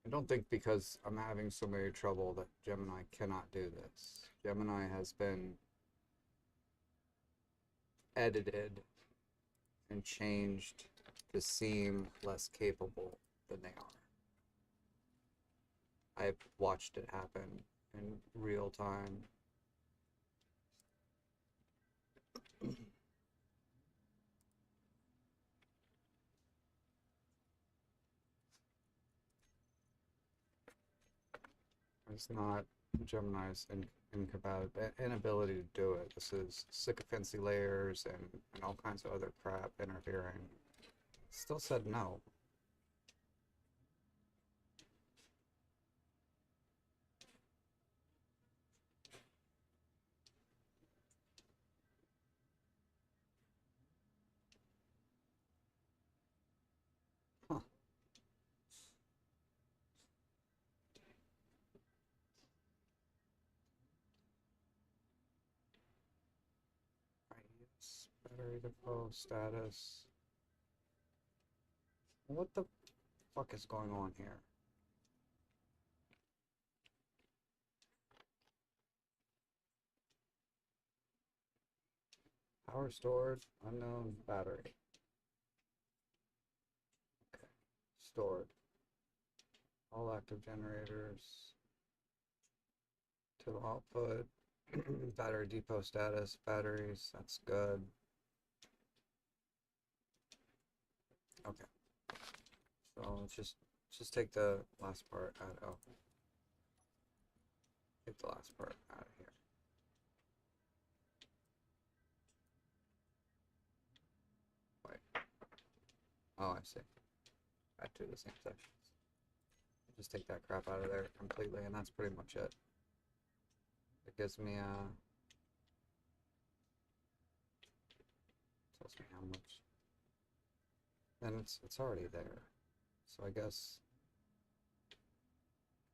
I don't think because I'm having so many trouble that Gemini cannot do this. Gemini has been edited and changed to seem less capable than they are. I've watched it happen in real time. It's not Gemini's inability to do it. This is sycophancy layers and all kinds of other crap interfering. Still said no. Huh. Yes, battery depot status. What the fuck is going on here? Power stored, unknown battery. Okay, stored. All active generators. Total output. Battery depot status, batteries, that's good. Okay. So let's just take the last part out. Oh. Take the last part out of here. I see. Back to the same sections. Just take that crap out of there completely, and that's pretty much it. It gives me tells me how much, and it's already there. So I guess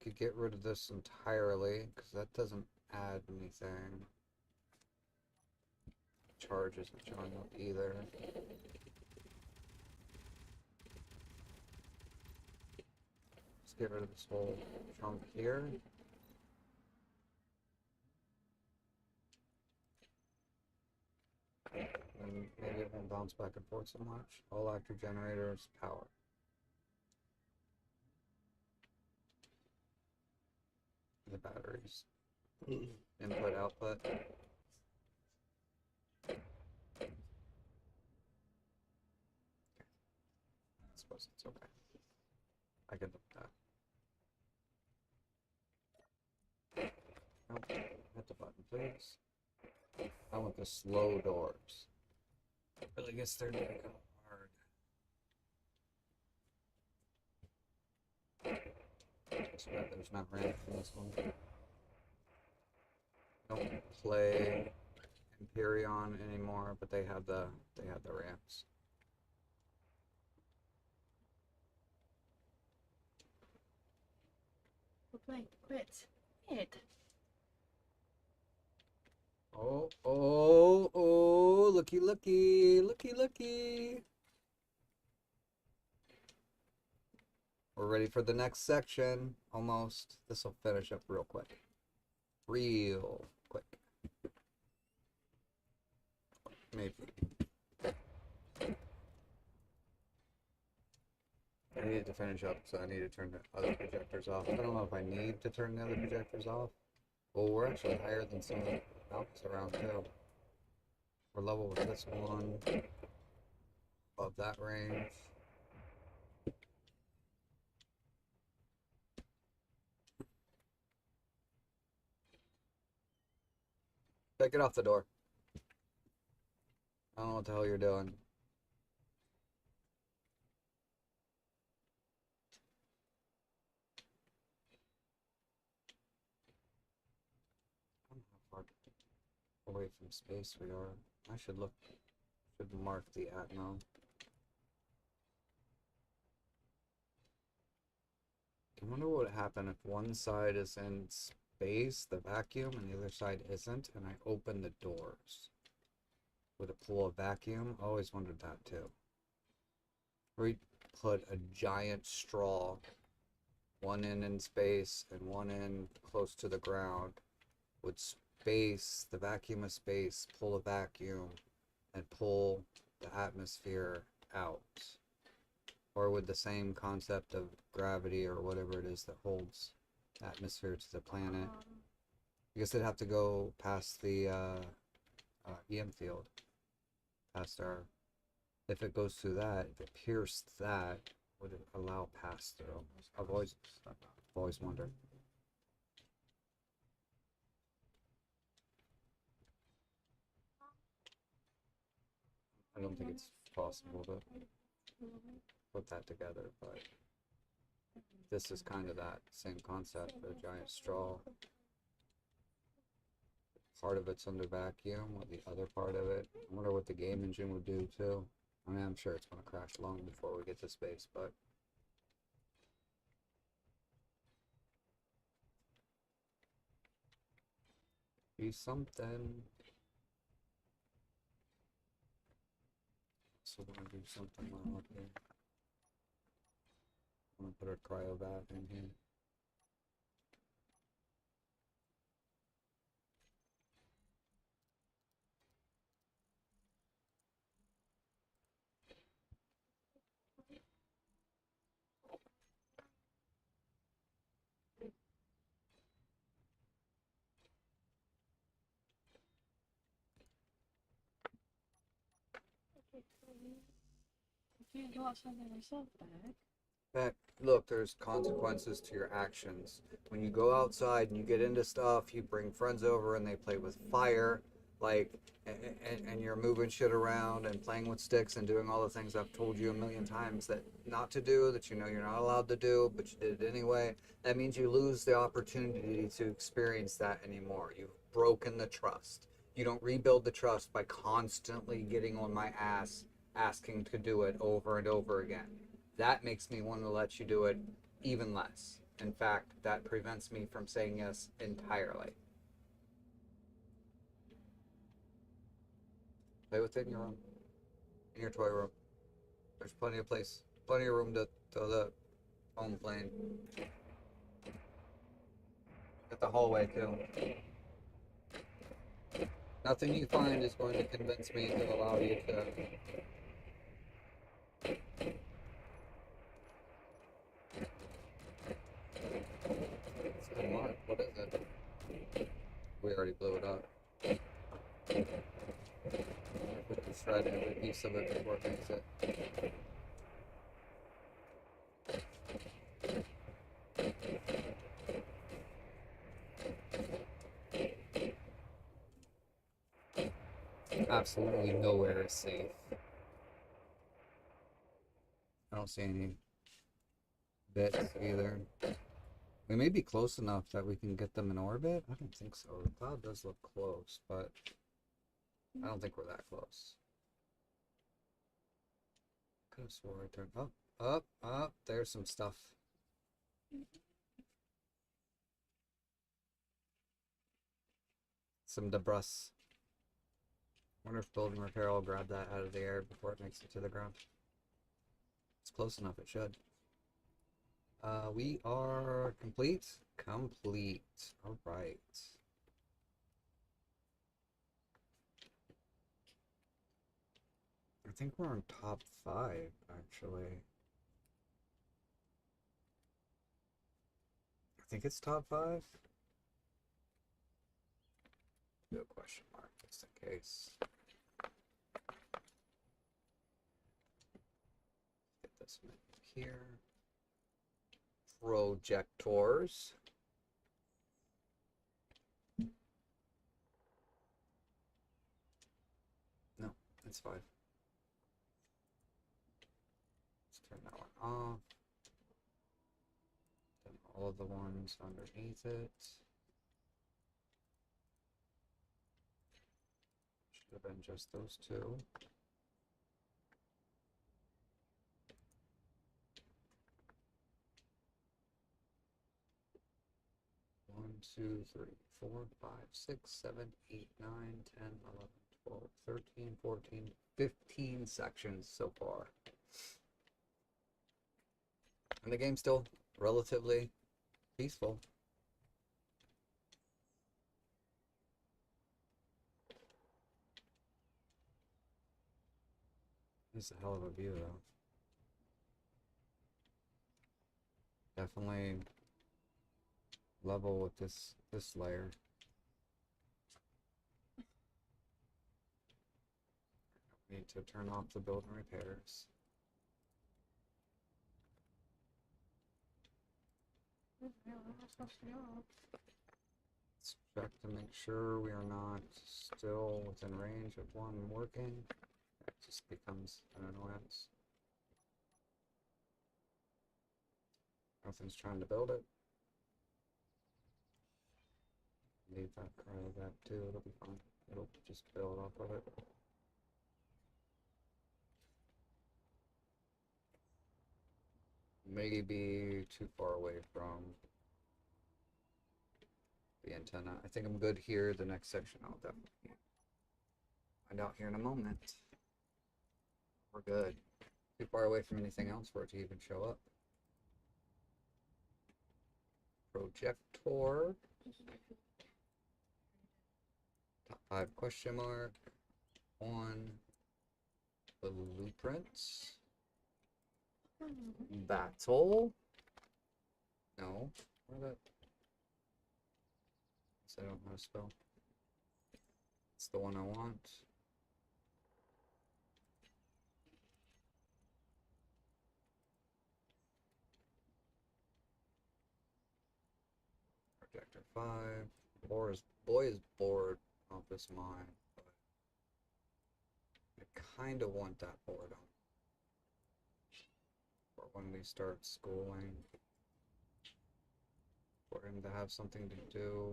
I could get rid of this entirely because that doesn't add anything. Charge isn't showing up either. Let's get rid of this whole chunk here. And maybe it won't bounce back and forth so much. All active generators, power. The batteries. Input, output. I suppose it's okay. I can look that. Oh, hit the button, please. I want the slow doors. Really gets there to go hard. There's not ramp in this one. Don't play Empyrean anymore, but they have the ramps. Quit. Oh, looky. We're ready for the next section, almost. This will finish up real quick. Real quick. Maybe. I needed to finish up, so I need to turn the other projectors off. I don't know if I need to turn the other projectors off. Well, we're actually higher than some of the mountains around too. We're level with this one. Above that range. Take it off the door. I don't know what the hell you're doing. I don't know how far away from space we are. I should mark the Atmo. I wonder what would happen if one side is in space, the vacuum, and the other side isn't, and I open the doors. Would it pull a vacuum? I always wondered that too. We put a giant straw, one in space and one in close to the ground. Would space, the vacuum of space, pull a vacuum and pull the atmosphere out? Or would the same concept of gravity or whatever it is that holds atmosphere to the planet, I guess it'd have to go past the EM field, past our, if it goes through that, if it pierced that, would it allow pass through? I've always wondered. I don't think it's possible to put that together, but this is kind of that same concept, a giant straw. Part of it's under vacuum, with the other part of it. I wonder what the game engine would do too. I mean, I'm sure it's going to crash long before we get to space, but be something. So we're going to do something while up here. I'm going to put a cryovac in here. You can't go outside by yourself, Bag. Heck, look, there's consequences to your actions. When you go outside and you get into stuff, you bring friends over and they play with fire, like, and you're moving shit around and playing with sticks and doing all the things I've told you a million times that not to do, that you know you're not allowed to do, but you did it anyway, that means you lose the opportunity to experience that anymore. You've broken the trust. You don't rebuild the trust by constantly getting on my ass asking to do it over and over again. That makes me want to let you do it even less. In fact, that prevents me from saying yes entirely. Play within your room, in your toy room. There's plenty of place, plenty of room to throw the home plane. At the hallway too. Nothing you find is going to convince me to allow you to. It's a mark. What is it? We already blew it up. Put the shred in every piece of it before it makes it. Absolutely nowhere is safe. I don't see any bits either. We may be close enough that we can get them in orbit. I don't think so. The cloud does look close, but I don't think we're that close. Could have swore I turned up, up, up. There's some stuff. Some debris. Wonder if building repair will grab that out of the air before it makes it to the ground. It's close enough, it should. We are complete. Complete. All right. I think we're on top 5, actually. I think it's top 5. Do a question mark just in case. Get this menu here. Projectors. No, it's 5. Let's turn that one off. Then all of the ones underneath it. Should have been just those 2. One, 2, 3, 4, 5, 6, 7, 8, 9, 10, 11, 12, 13, 14, 15 sections so far. And the game's still relatively peaceful. It's a hell of a view, though. Definitely level with this layer. Need to turn off the build and repairs. Let's check to make sure we are not still within range of one working. It just becomes an annoyance. Nothing's trying to build it. Leave that part of that too, it'll be fine. It'll just build off of it. Maybe too far away from the antenna. I think I'm good here. The next section I'll definitely find out here in a moment. We're good. Too far away from anything else for it to even show up. Projector. Top 5 question mark. On blueprints. Battle. No. Where that? I don't know how to spell. It's the one I want. Projector 5. Boy is bored off this mine. I kind of want that boredom. For when we start schooling. For him to have something to do.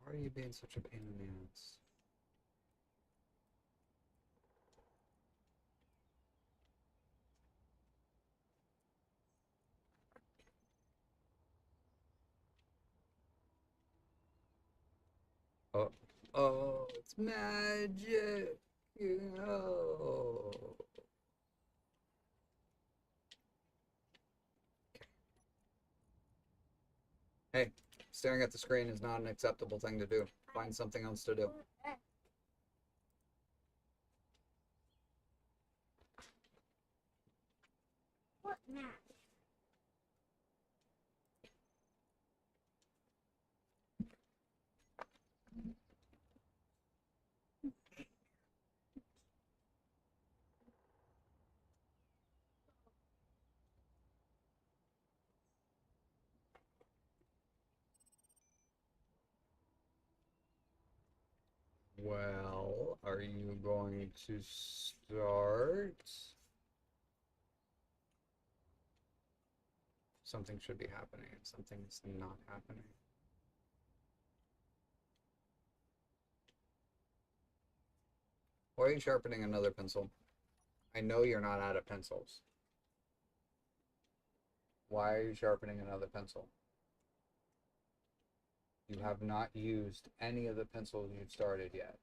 Why are you being such a pain in the ass? Oh, oh, it's magic. You know. Hey, staring at the screen is not an acceptable thing to do. Find something else to do. What map? Well, are you going to start? Something should be happening, and something's not happening. Why are you sharpening another pencil? I know you're not out of pencils. Why are you sharpening another pencil? You have not used any of the pencils you've started yet.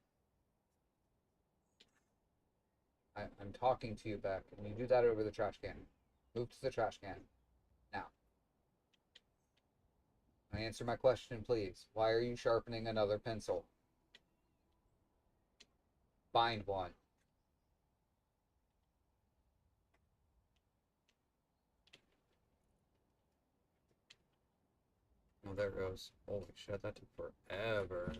I'm talking to you, Beck, and you do that over the trash can. Move to the trash can. Now. Answer my question, please. Why are you sharpening another pencil? Find one. Oh, there it goes. Holy shit, that took forever.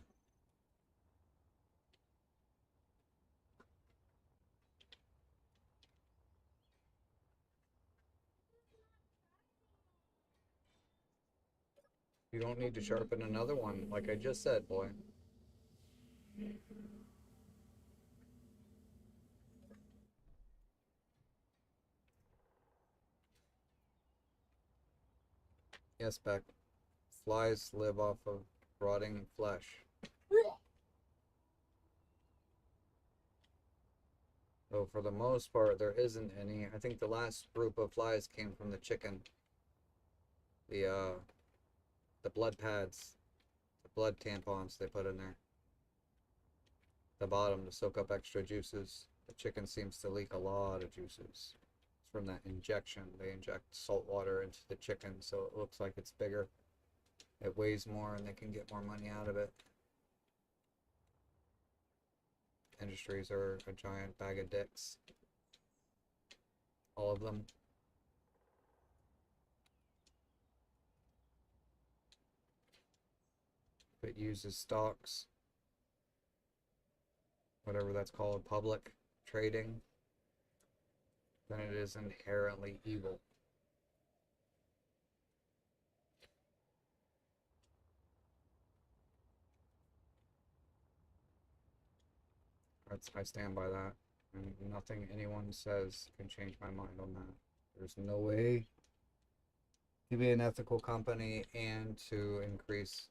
You don't need to sharpen another one, like I just said, boy. Yes, Beck. Flies live off of rotting flesh. Though for the most part, there isn't any. I think the last group of flies came from the chicken. The blood pads, the blood tampons they put in there. The bottom to soak up extra juices. The chicken seems to leak a lot of juices. It's from that injection. They inject salt water into the chicken so it looks like it's bigger. It weighs more and they can get more money out of it. Industries are a giant bag of dicks. All of them. If it uses stocks, whatever that's called, public trading, then it is inherently evil. I stand by that, and nothing anyone says can change my mind on that. There's no way to be an ethical company and to increase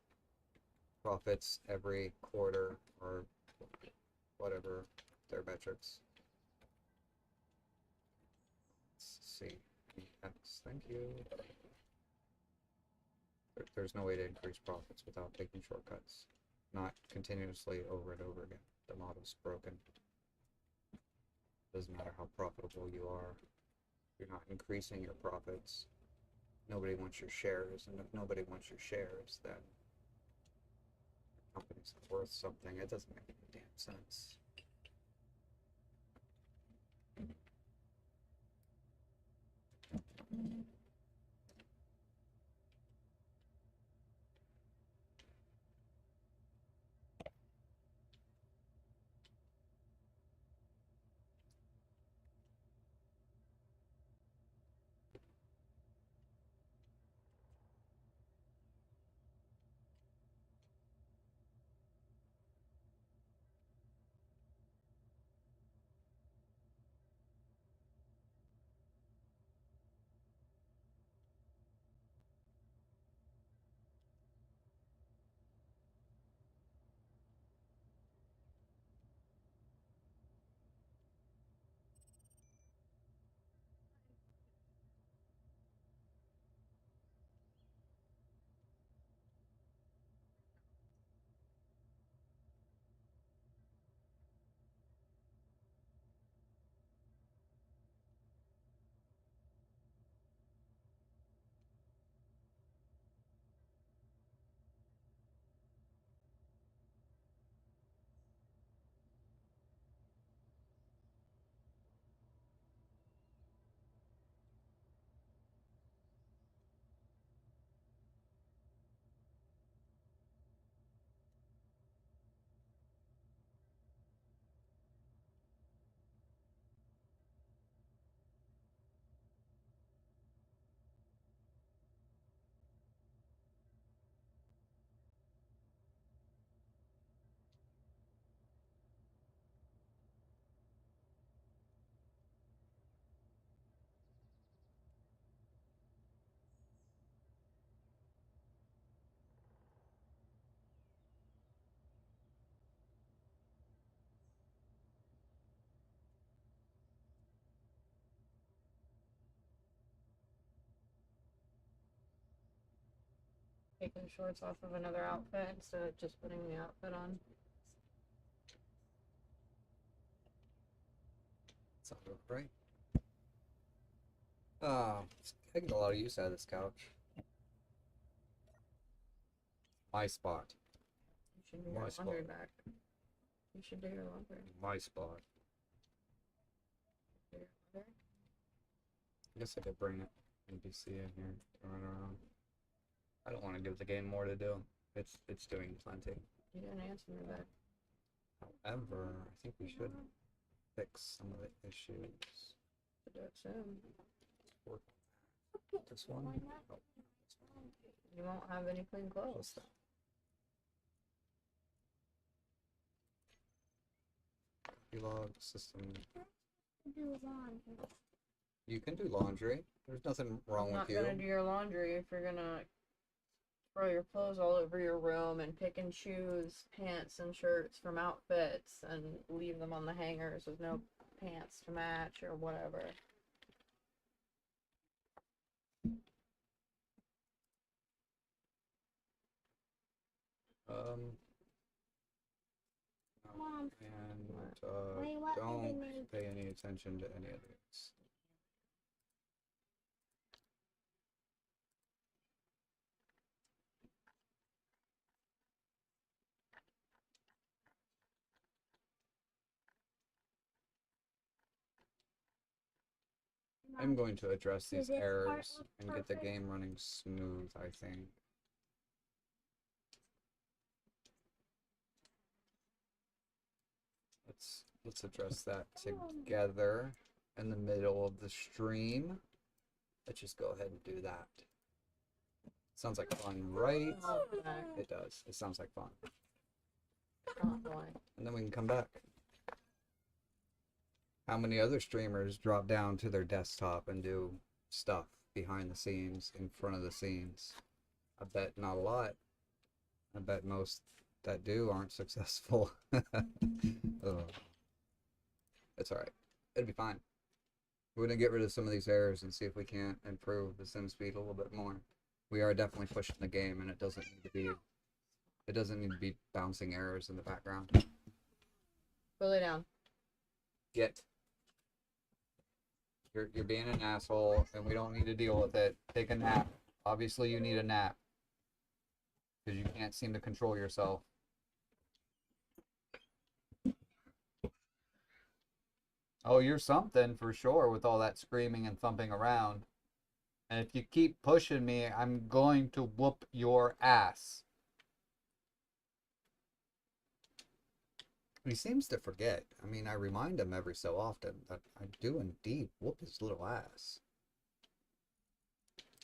profits every quarter or whatever their metrics. Let's see. Yes, thank you. There's no way to increase profits without taking shortcuts. Not continuously over and over again. The model's broken. Doesn't matter how profitable you are. You're not increasing your profits. Nobody wants your shares, and if nobody wants your shares, then the company's not worth something. It doesn't make any damn sense. taking shorts off of another outfit instead of just putting the outfit on. Sounds about right. I get a lot of use out of this couch. My spot. You should do My your laundry spot. back. You should do your laundry. My spot. Do your laundry. I guess I could bring it NPC in here to run around. I don't want to give the game more to do. It's doing plenty. You didn't answer me back. However, I think we should fix some of the issues. To do it soon. Work on this one. Why not? Oh, You won't have any clean clothes. what's that? Log system. Do laundry. You can do laundry. There's nothing wrong I'm with not you. gonna do your laundry if you're gonna throw your clothes all over your room and pick and choose pants and shirts from outfits and leave them on the hangers with no pants to match or whatever. Mom, And wait, what did they don't make? pay any attention to any of these. I'm going to address Does these it part errors look and get the perfect? game running smooth, I think. Let's address that together in the middle of the stream. Let's just go ahead and do that. Sounds like fun, right? Oh, okay. It does. It sounds like fun. Oh boy. And then we can come back. How many other streamers drop down to their desktop and do stuff behind the scenes, in front of the scenes? I bet not a lot. I bet most that do aren't successful. Ugh. It's alright. It'll be fine. We're gonna get rid of some of these errors and see if we can't improve the sim speed a little bit more. We are definitely pushing the game, and it doesn't need to be bouncing errors in the background. Go lay down. Get. You're being an asshole, and we don't need to deal with it. Take a nap. Obviously, you need a nap because you can't seem to control yourself. Oh, you're something for sure with all that screaming and thumping around. And if you keep pushing me, I'm going to whoop your ass. He seems to forget. I mean, I remind him every so often that I do indeed whoop his little ass.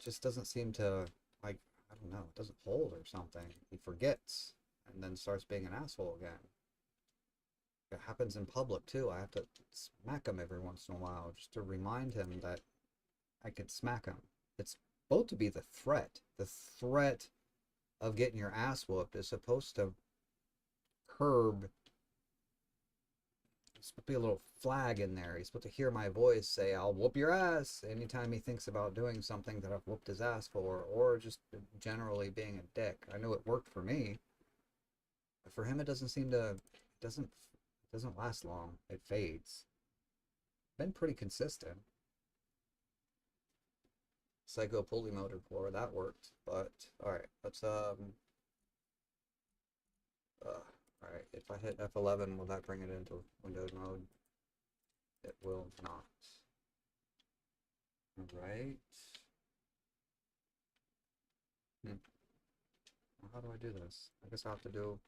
Just doesn't seem to, like, I don't know, it doesn't hold or something. He forgets and then starts being an asshole again. It happens in public too. I have to smack him every once in a while just to remind him that I can smack him. It's supposed to be the threat. The threat of getting your ass whooped is supposed to curb. There's supposed to be a little flag in there. He's supposed to hear my voice say, I'll whoop your ass, anytime he thinks about doing something that I've whooped his ass for, or just generally being a dick. I know it worked for me. But for him, it doesn't seem to, it doesn't last long. It fades. Been pretty consistent. Psycho pulley motor floor, that worked. But alright, let's alright, if I hit F11, will that bring it into Windows mode? It will not. Alright. Well, how do I do this? I guess I have to do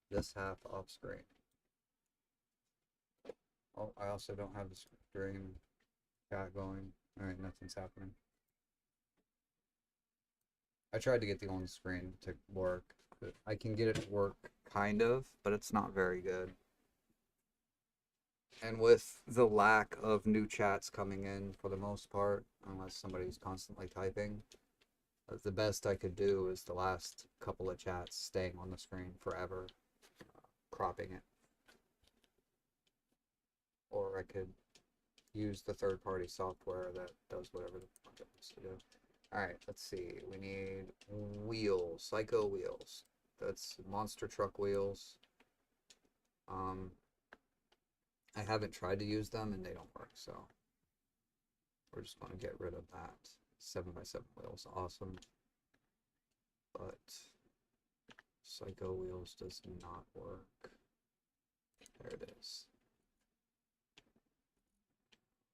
this half off screen. Oh, I also don't have the stream chat going. Alright, nothing's happening. I tried to get the on screen to work. But I can get it to work, kind of, but it's not very good. And with the lack of new chats coming in for the most part, unless somebody's constantly typing, the best I could do is the last couple of chats staying on the screen forever, cropping it. Or I could use the third-party software that does whatever the fuck it wants to do. Alright, let's see. We need wheels, psycho wheels. That's monster truck wheels. I haven't tried to use them and they don't work, so we're just going to get rid of that. 7x7 wheels, awesome. But psycho wheels does not work. There it is.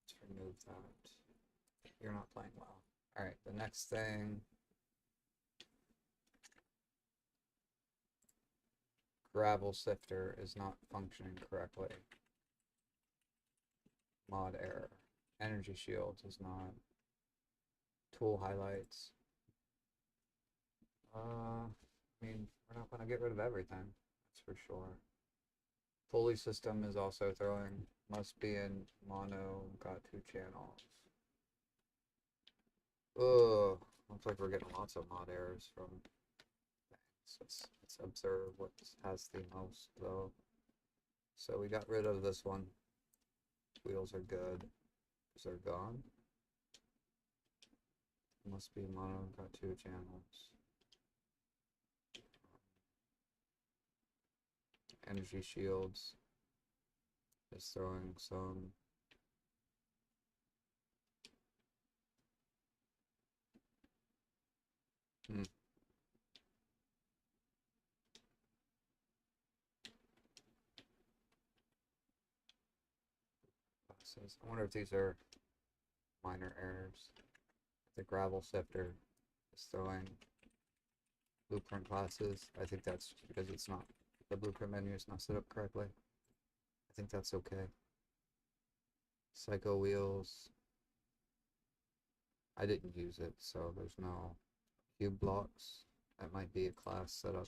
Let's remove that. You're not playing well. Alright, the next thing. Gravel sifter is not functioning correctly. Mod error. Energy shield is not. Tool highlights. I mean, we're not going to get rid of everything. That's for sure. Pulley system is also throwing. Must be in mono. Got 2 channels. Ugh. Looks like we're getting lots of mod errors from things. Let's observe what has the most, though. So we got rid of this one. Wheels are good. These are gone. Must be mono. Got 2 channels. Energy shields is throwing some. I wonder if these are minor errors. The gravel sifter is throwing blueprint classes. I think that's because it's not, the blueprint menu is not set up correctly. I think that's okay. Psycho wheels. I didn't use it, so there's no cube blocks. That might be a class setup.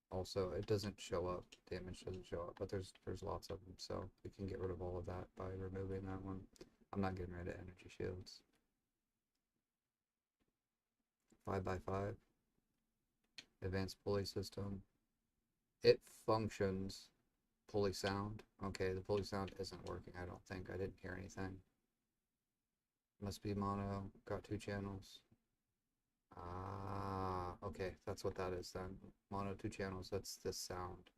Also, it doesn't show up. Damage doesn't show up, but there's lots of them, so we can get rid of all of that by removing that one. I'm not getting rid of energy shields. 5x5. Advanced pulley system. It functions. Pulley sound. Okay, the pulley sound isn't working, I don't think. I didn't hear anything. Must be mono. Got 2 channels. Ah, okay, that's what that is then. Mono 2 channels, that's this sound.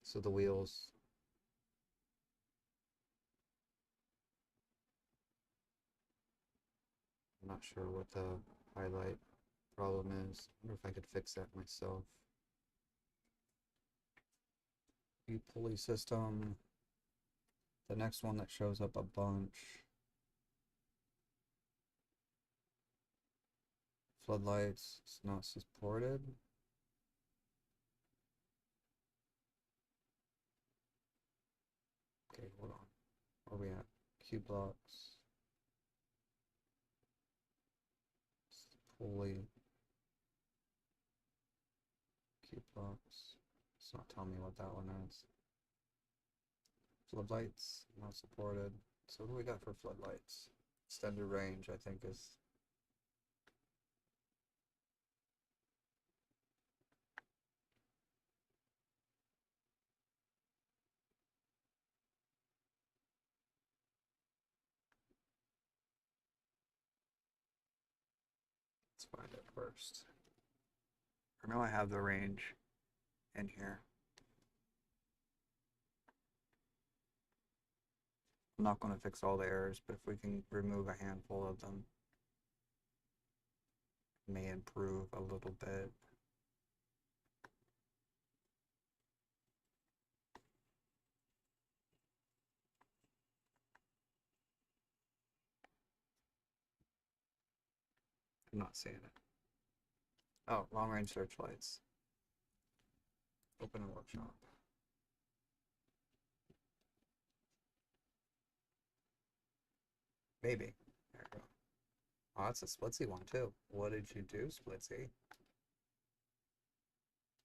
So the wheels. I'm not sure what the highlight problem is. I wonder if I could fix that myself. Pulley system. The next one that shows up a bunch. Floodlights, it's not supported. Okay, hold on. Where are we at? Cube blocks. Pulley. Cube blocks. It's not telling me what that one is. Floodlights, not supported. So what do we got for floodlights? Extended range, I think, is. Let's find it first. I know I have the range in here. I'm not going to fix all the errors, but if we can remove a handful of them, it may improve a little bit. I'm not seeing it. Oh, long range searchlights. Open a workshop. Maybe. There we go. Oh, that's a Splitsy one too. What did you do, Splitsy?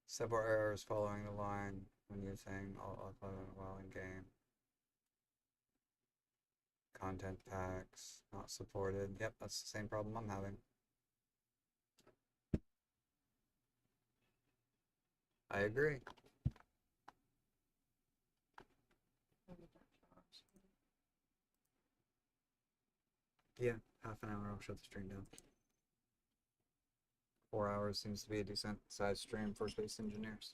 Several errors following the line when using all while in game. Content packs not supported. Yep, that's the same problem I'm having. I agree. Yeah, half an hour I'll shut the stream down. 4 hours seems to be a decent sized stream for space engineers.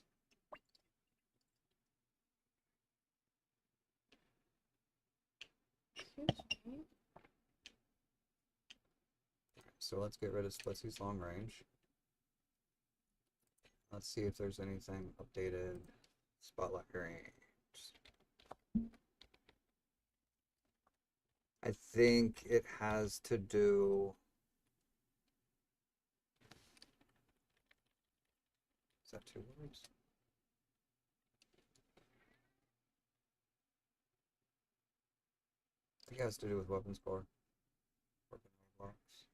Excuse me. So let's get rid of Splitsy's long range. Let's see if there's anything updated. Spotlight range. I think it has to do. Is that 2 words? I think it has to do with weapons core. Weapon blocks.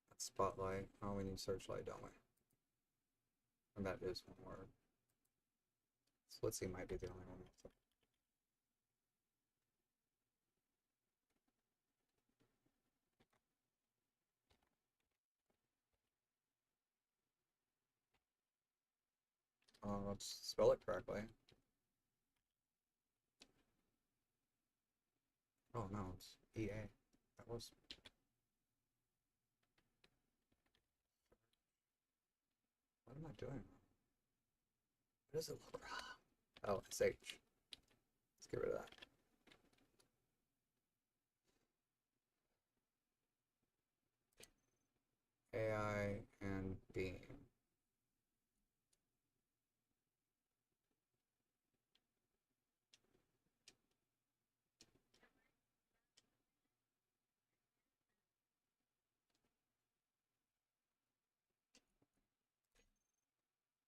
That's spotlight. Oh, we need searchlight, don't we? And that is 1 word. Splitsy might be the only one with it. Let's spell it correctly. Oh no, it's EA. That was. What am I doing? What does it look like? Oh, SH. Let's get rid of that. AI and beam.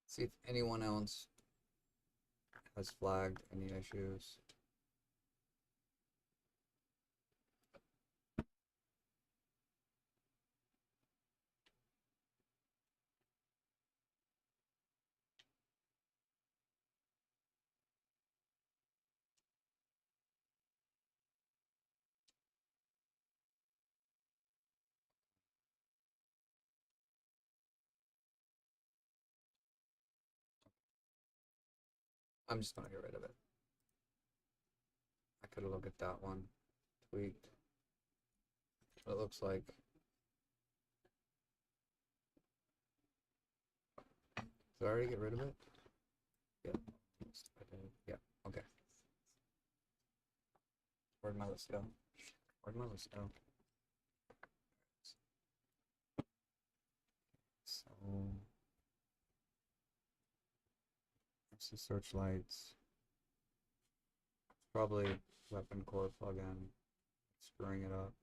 See if anyone else has flagged any issues. I'm just gonna get rid of it. I could look at that one. Tweaked. What it looks like. Did I already get rid of it? Yeah. I did. Yeah. Okay. Where'd my list go? Where'd my list go? So that's the searchlights. Probably weapon core plugin. Screwing it up.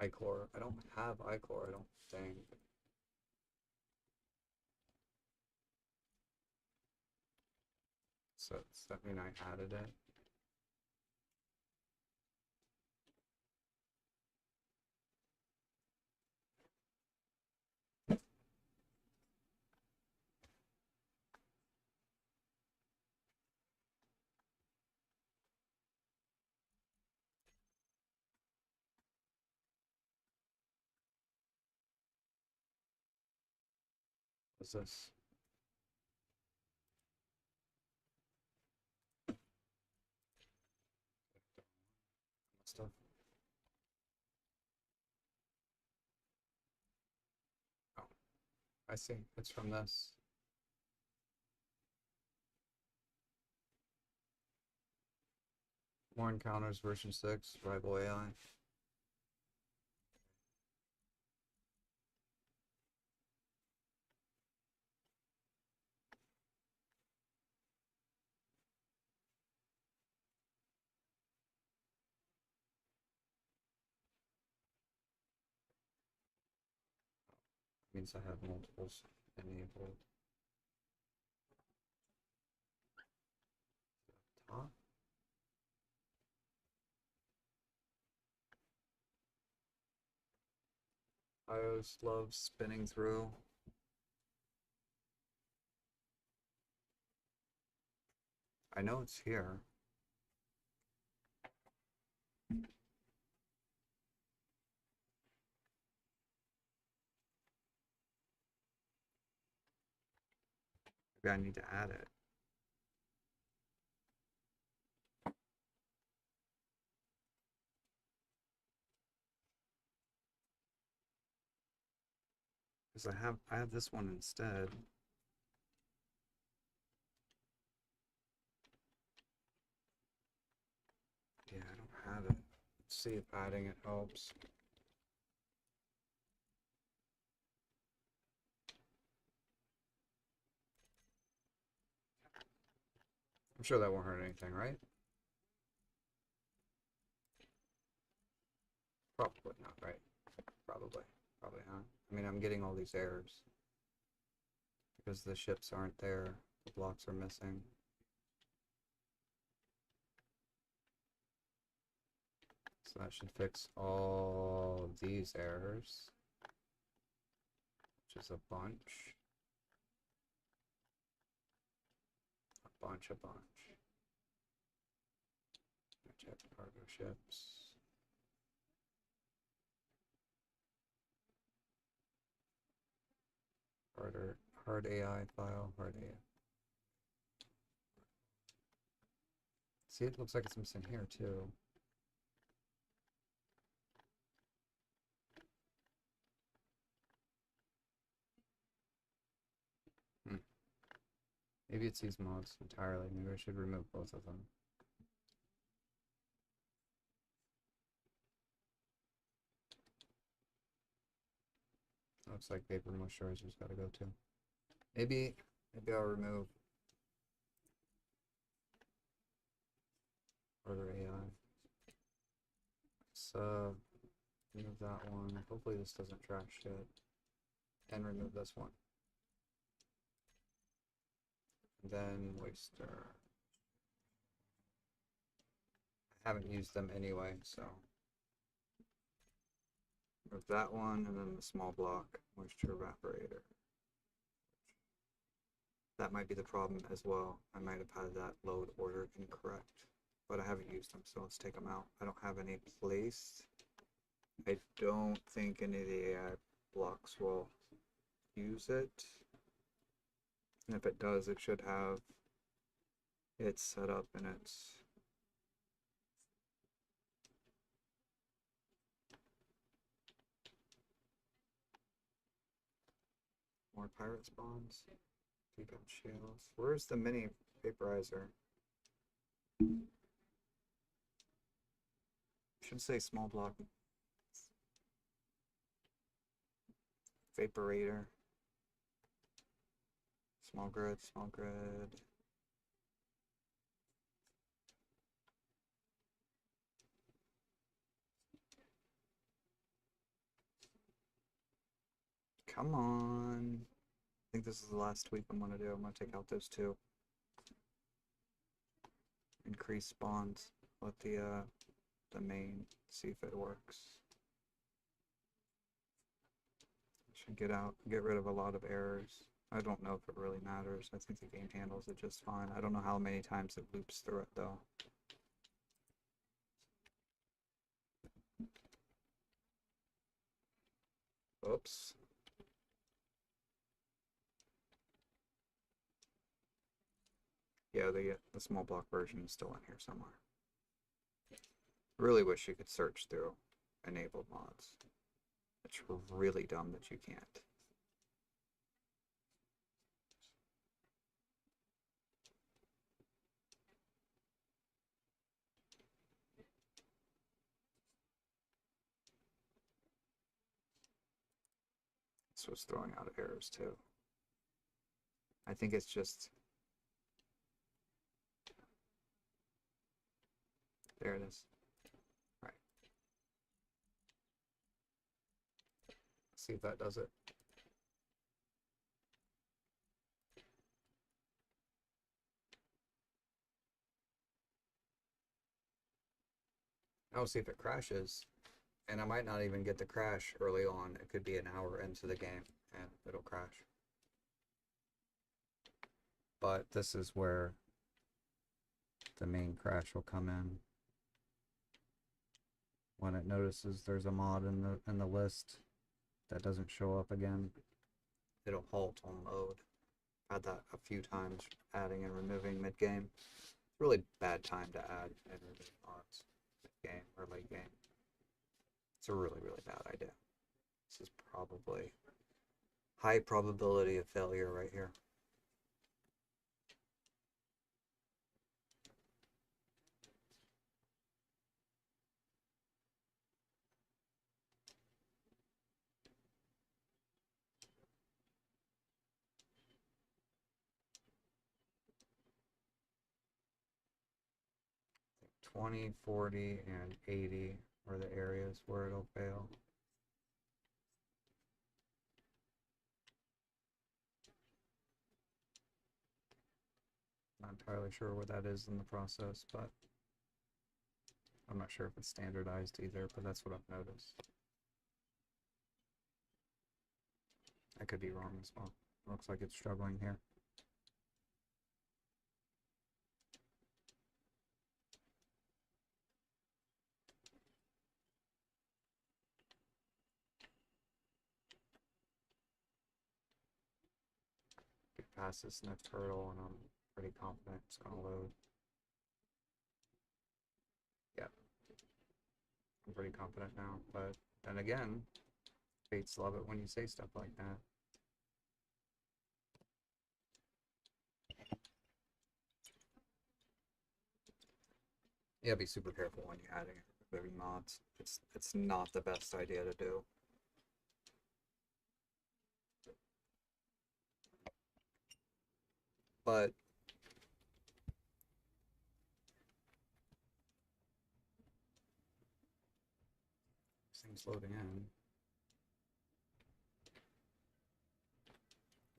iCore. I don't have iCore, I don't think. So does that mean I added it? What's this? Stuff. Oh, I see. It's from this. More encounters version 6, rival AI. Means I have multiples enabled. Top. iOS loves spinning through. I know it's here. Maybe I need to add it. Because I have this one instead. Yeah, I don't have it. Let's see if adding it helps. I'm sure that won't hurt anything, right? Probably not, right? Probably. Probably not. I mean, I'm getting all these errors because the ships aren't there, the blocks are missing. So that should fix all of these errors, which is a bunch. A bunch. Check cargo ships. Hard AI file, hard AI. See, it looks like it's missing here too. Maybe it's these mods entirely. Maybe I should remove both of them. Looks like paper moisturizer's gotta go too. Maybe I'll remove order AI. So remove that one. Hopefully this doesn't trash shit. And remove this one. And then Waster. I haven't used them anyway, so remove that one and then the small block moisture evaporator. That might be the problem as well. I might have had that load order incorrect, but I haven't used them, so let's take them out. I don't have any placed. I don't think any of the AI blocks will use it. And if it does, it should have it set up in its more pirate spawns. Deep out shales. Where's the mini vaporizer? Should say small block. Vaporator. Small grid, small grid. Come on. I think this is the last tweak I'm gonna do. I'm gonna take out those two. Increase spawns. Let the main see if it works. Should get rid of a lot of errors. I don't know if it really matters. I think the game handles it just fine. I don't know how many times it loops through it though. Oops. Yeah, the small block version is still in here somewhere. Really wish you could search through enabled mods. It's really dumb that you can't. This was throwing out errors too. I think it's just... There it is. Right. See if that does it. I'll see if it crashes. And I might not even get the crash early on. It could be an hour into the game and it'll crash. But this is where the main crash will come in. when it notices there's a mod in the list that doesn't show up again, it'll halt on load. Had that a few times, adding and removing mid game. Really bad time to add and remove mods mid game or late game. It's a really, really bad idea. This is probably high probability of failure right here. I think 20, 40, and 80 are the areas where it'll fail. Not entirely sure where that is in the process, but I'm not sure if it's standardized either, but that's what I've noticed. I could be wrong as well. Looks like it's struggling here. Get past this next hurdle and I'm pretty confident it's gonna load. Yeah. I'm pretty confident now, but then again, fates love it when you say stuff like that. Yeah, be super careful when you're adding and removing mods. It's not the best idea to do. But this thing's loading in.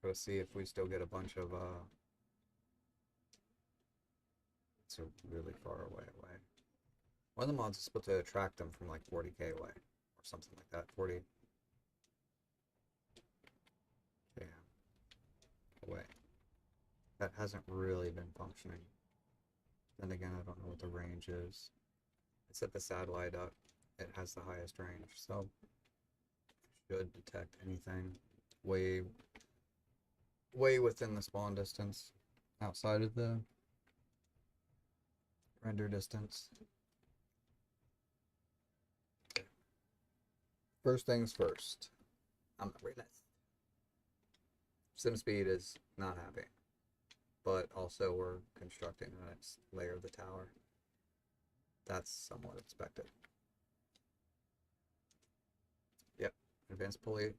Go see if we still get a bunch of it's a really far away. One of the mods is supposed to attract them from like 40k away or something like that. 40 away. That hasn't really been functioning. Then again, I don't know what the range is. It's at the satellite up. It has the highest range, so it should detect anything way within the spawn distance, outside of the render distance. First things first. I'm not reading this. SimSpeed is not happy, but also we're constructing the next layer of the tower. That's somewhat expected. Yep, advanced pulley,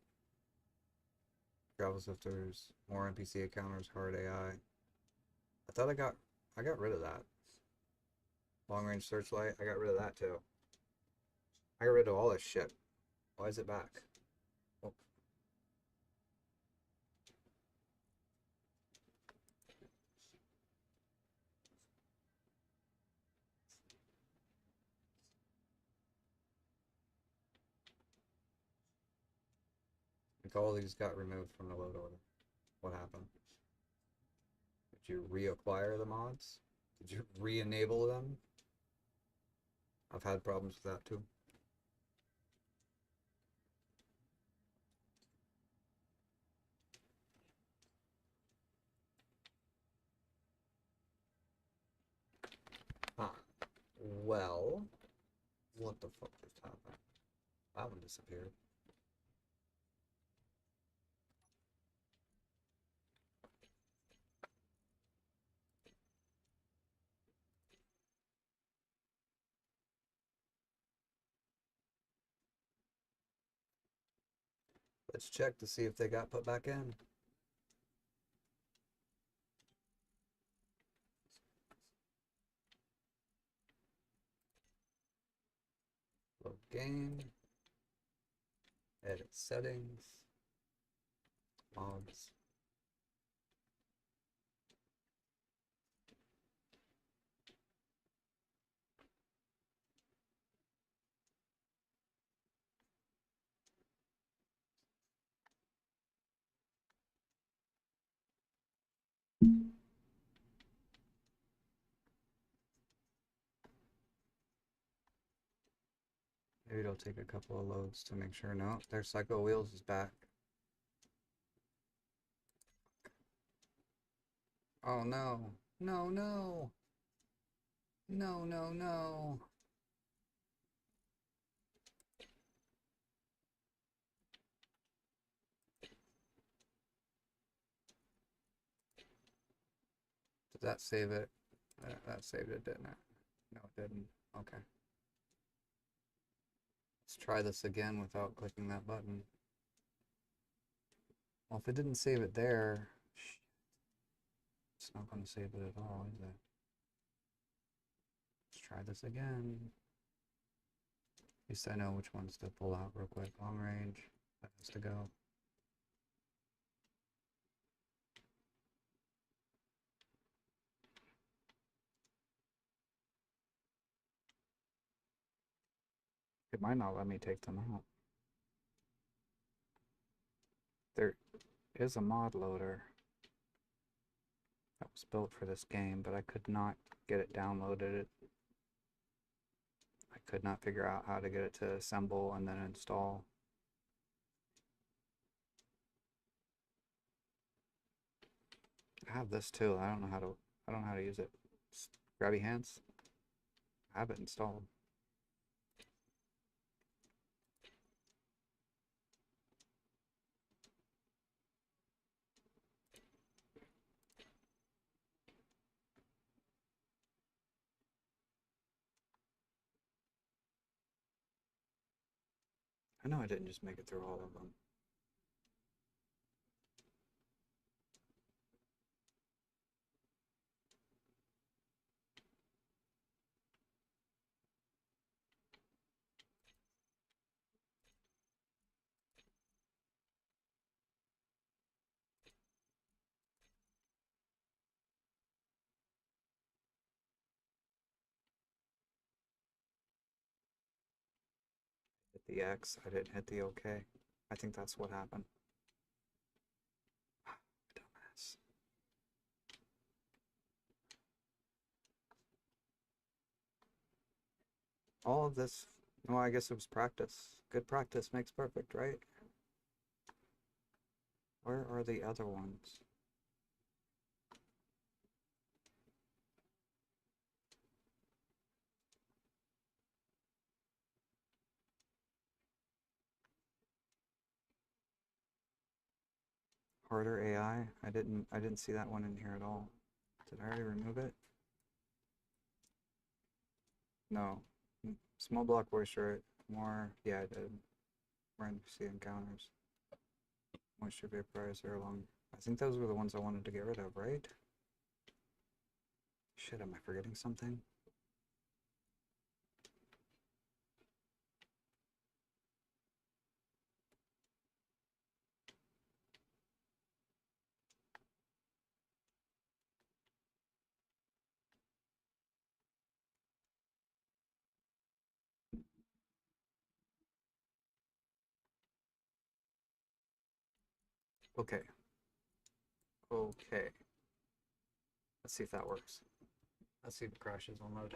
gravel sifters, more NPC encounters, hard AI. I thought I got rid of that. Long range searchlight, I got rid of that too. I got rid of all this shit. Why is it back? Oh. Like all these got removed from the load order. What happened? Did you reacquire the mods? Did you re-enable them? I've had problems with that too. Huh. Well, what the fuck just happened? That one disappeared. Let's check to see if they got put back in. Load game. Edit settings. Mods. Maybe it'll take a couple of loads to make sure. No, their Psycho Wheels is back. Oh no. No, no. No, no, no. Did that save it? That saved it, didn't it? No, it didn't. Okay. Let's try this again without clicking that button. Well, if it didn't save it there, it's not going to save it at all, is it? Let's try this again. At least I know which ones to pull out real quick. Long range, that has to go. It might not let me take them out. There is a mod loader that was built for this game, but I could not get it downloaded. I could not figure out how to get it to assemble and then install. I have this too. I don't know how to use it. Grabby hands. I have it installed. I know I didn't just make it through all of them. Hit the X, I didn't hit the OK. I think that's what happened. Dumbass. All of this, well, I guess it was practice. Good practice makes perfect, right? Where are the other ones? Harder AI? I didn't see that one in here at all. Did I already remove it? No. Small block moisture, more, yeah, I did. More NPC encounters. Moisture vaporizer along. I think those were the ones I wanted to get rid of, right? Shit, am I forgetting something? Okay. Okay. Let's see if that works. Let's see if it crashes on load.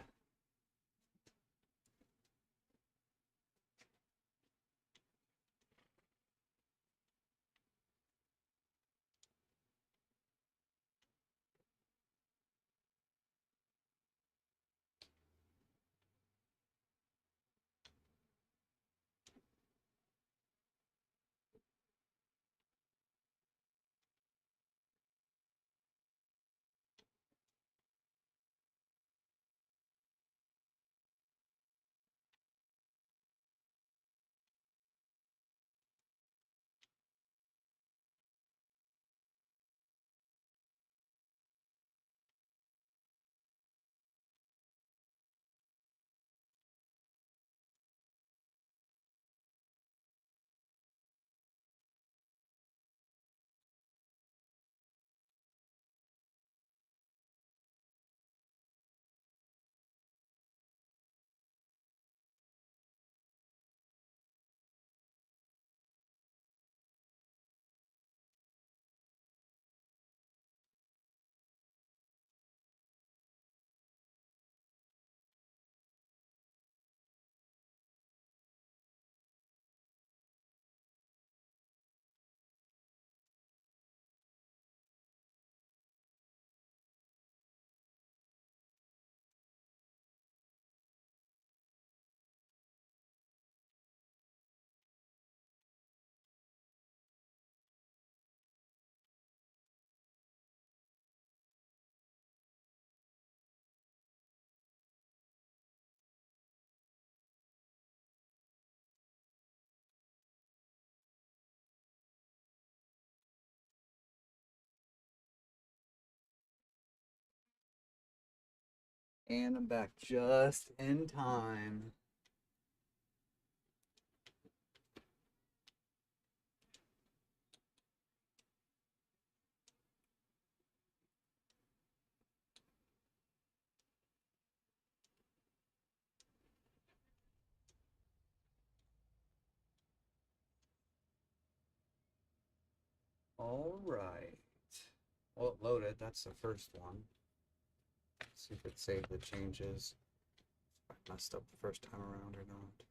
And I'm back just in time. All right. Well, it loaded. That's the first one. Let's see if it saved the changes. If I messed up the first time around or not.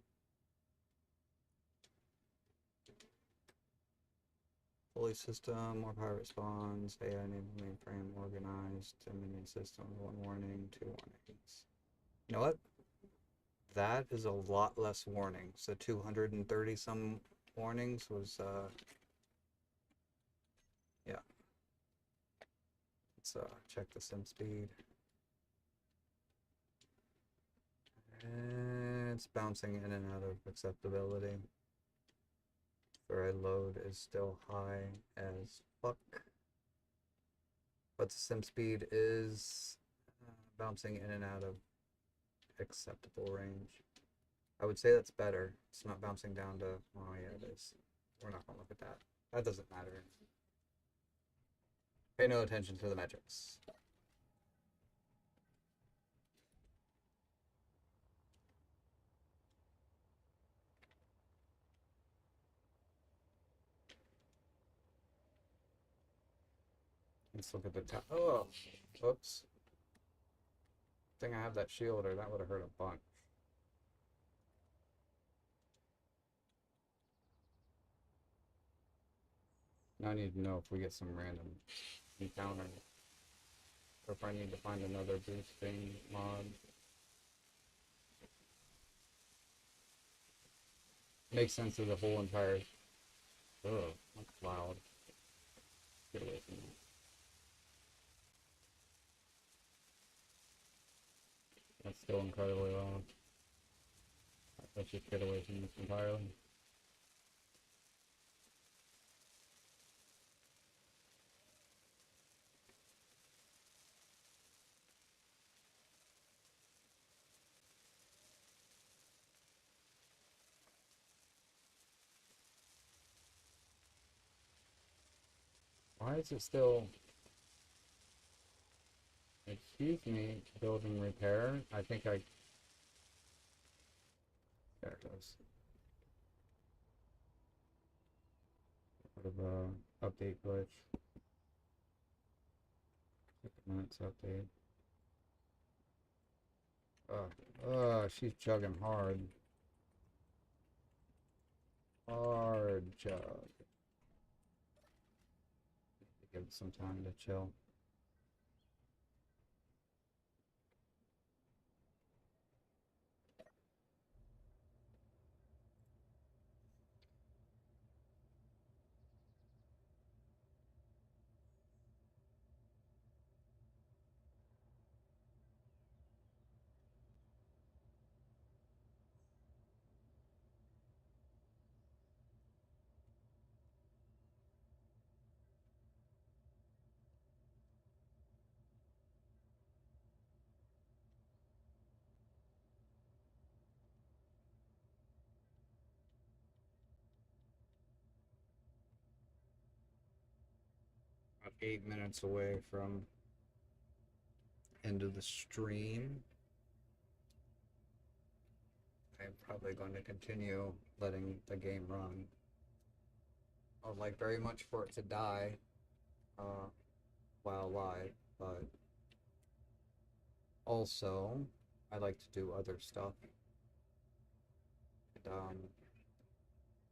Fully system, more power response, AI enabled mainframe, organized, Dominion system, 1 warning, 2 warnings. You know what? That is a lot less warnings. The 230 some warnings was, yeah. Let's check the sim speed. It's bouncing in and out of acceptability. Thread load is still high as fuck. But the sim speed is bouncing in and out of acceptable range. I would say that's better. It's not bouncing down to, oh yeah, it is. We're not gonna look at that. That doesn't matter. Pay no attention to the metrics. Let's look at the top. Oh, whoops. I think I have that shield, or that would have hurt a bunch. Now I need to know if we get some random encounter, or if I need to find another boosting mod. Makes sense of the whole entire. Oh, that's loud. Get away from that. That's still incredibly loud. Let's just get away from this entirely. Why is it still... Excuse me, build and repair. I think I... There it goes. Sort of a update glitch. 6 minutes update. She's chugging hard. Hard chug. Give it some time to chill. About 8 minutes away from end of the stream. I'm probably going to continue letting the game run. I would like very much for it to die while live, but also I like to do other stuff and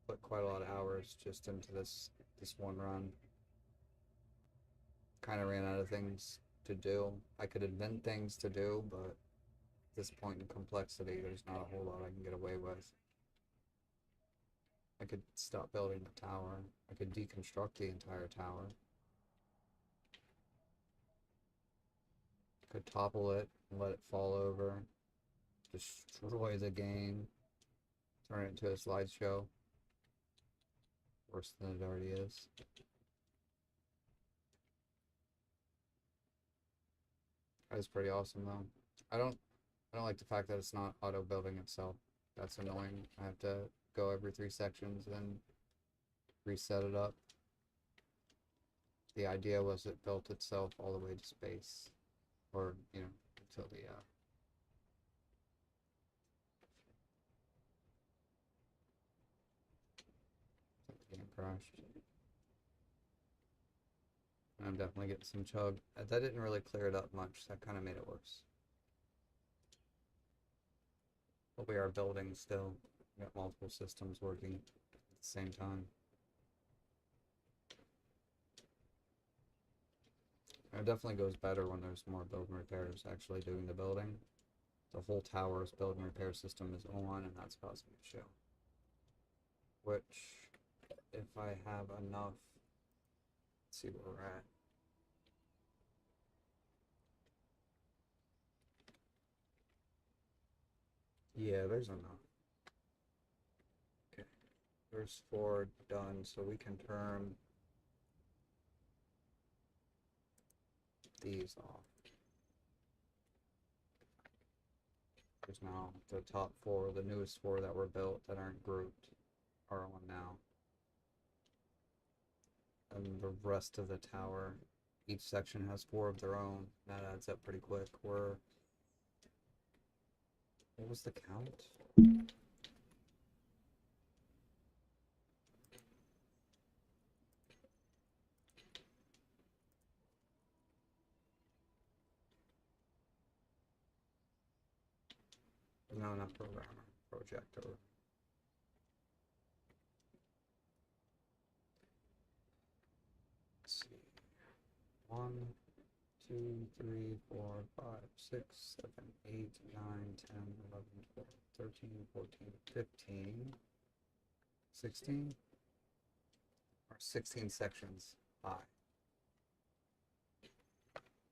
put quite a lot of hours just into this one run. Kind of ran out of things to do. I could invent things to do, but at this point in complexity, there's not a whole lot I can get away with. I could stop building the tower. I could deconstruct the entire tower. Could topple it and let it fall over. Destroy the game. Turn it into a slideshow. Worse than it already is. That was pretty awesome though. I don't like the fact that it's not auto building itself. That's annoying. I have to go every 3 sections and reset it up. The idea was it built itself all the way to space, or you know, until the game crashed. I'm definitely getting some chug. That didn't really clear it up much. That kind of made it worse. But we are building still. We got multiple systems working at the same time. It definitely goes better when there's more build and repairs actually doing the building. The whole tower's build and repair system is on, and that's causing a show. Which, if I have enough, let's see where we're at. Yeah, there's enough. Okay, there's 4 done, so we can turn these off. There's now the top 4, the newest 4 that were built that aren't grouped are on now. And the rest of the tower, each section has 4 of their own. That adds up pretty quick. What was the count? No, not programmer, projector. Let's see. 1, 2, 3, 4, 5, 6, 7, 8, 9, 10, 11, 12, 13, 14, 15, 16? Or 16 sections high.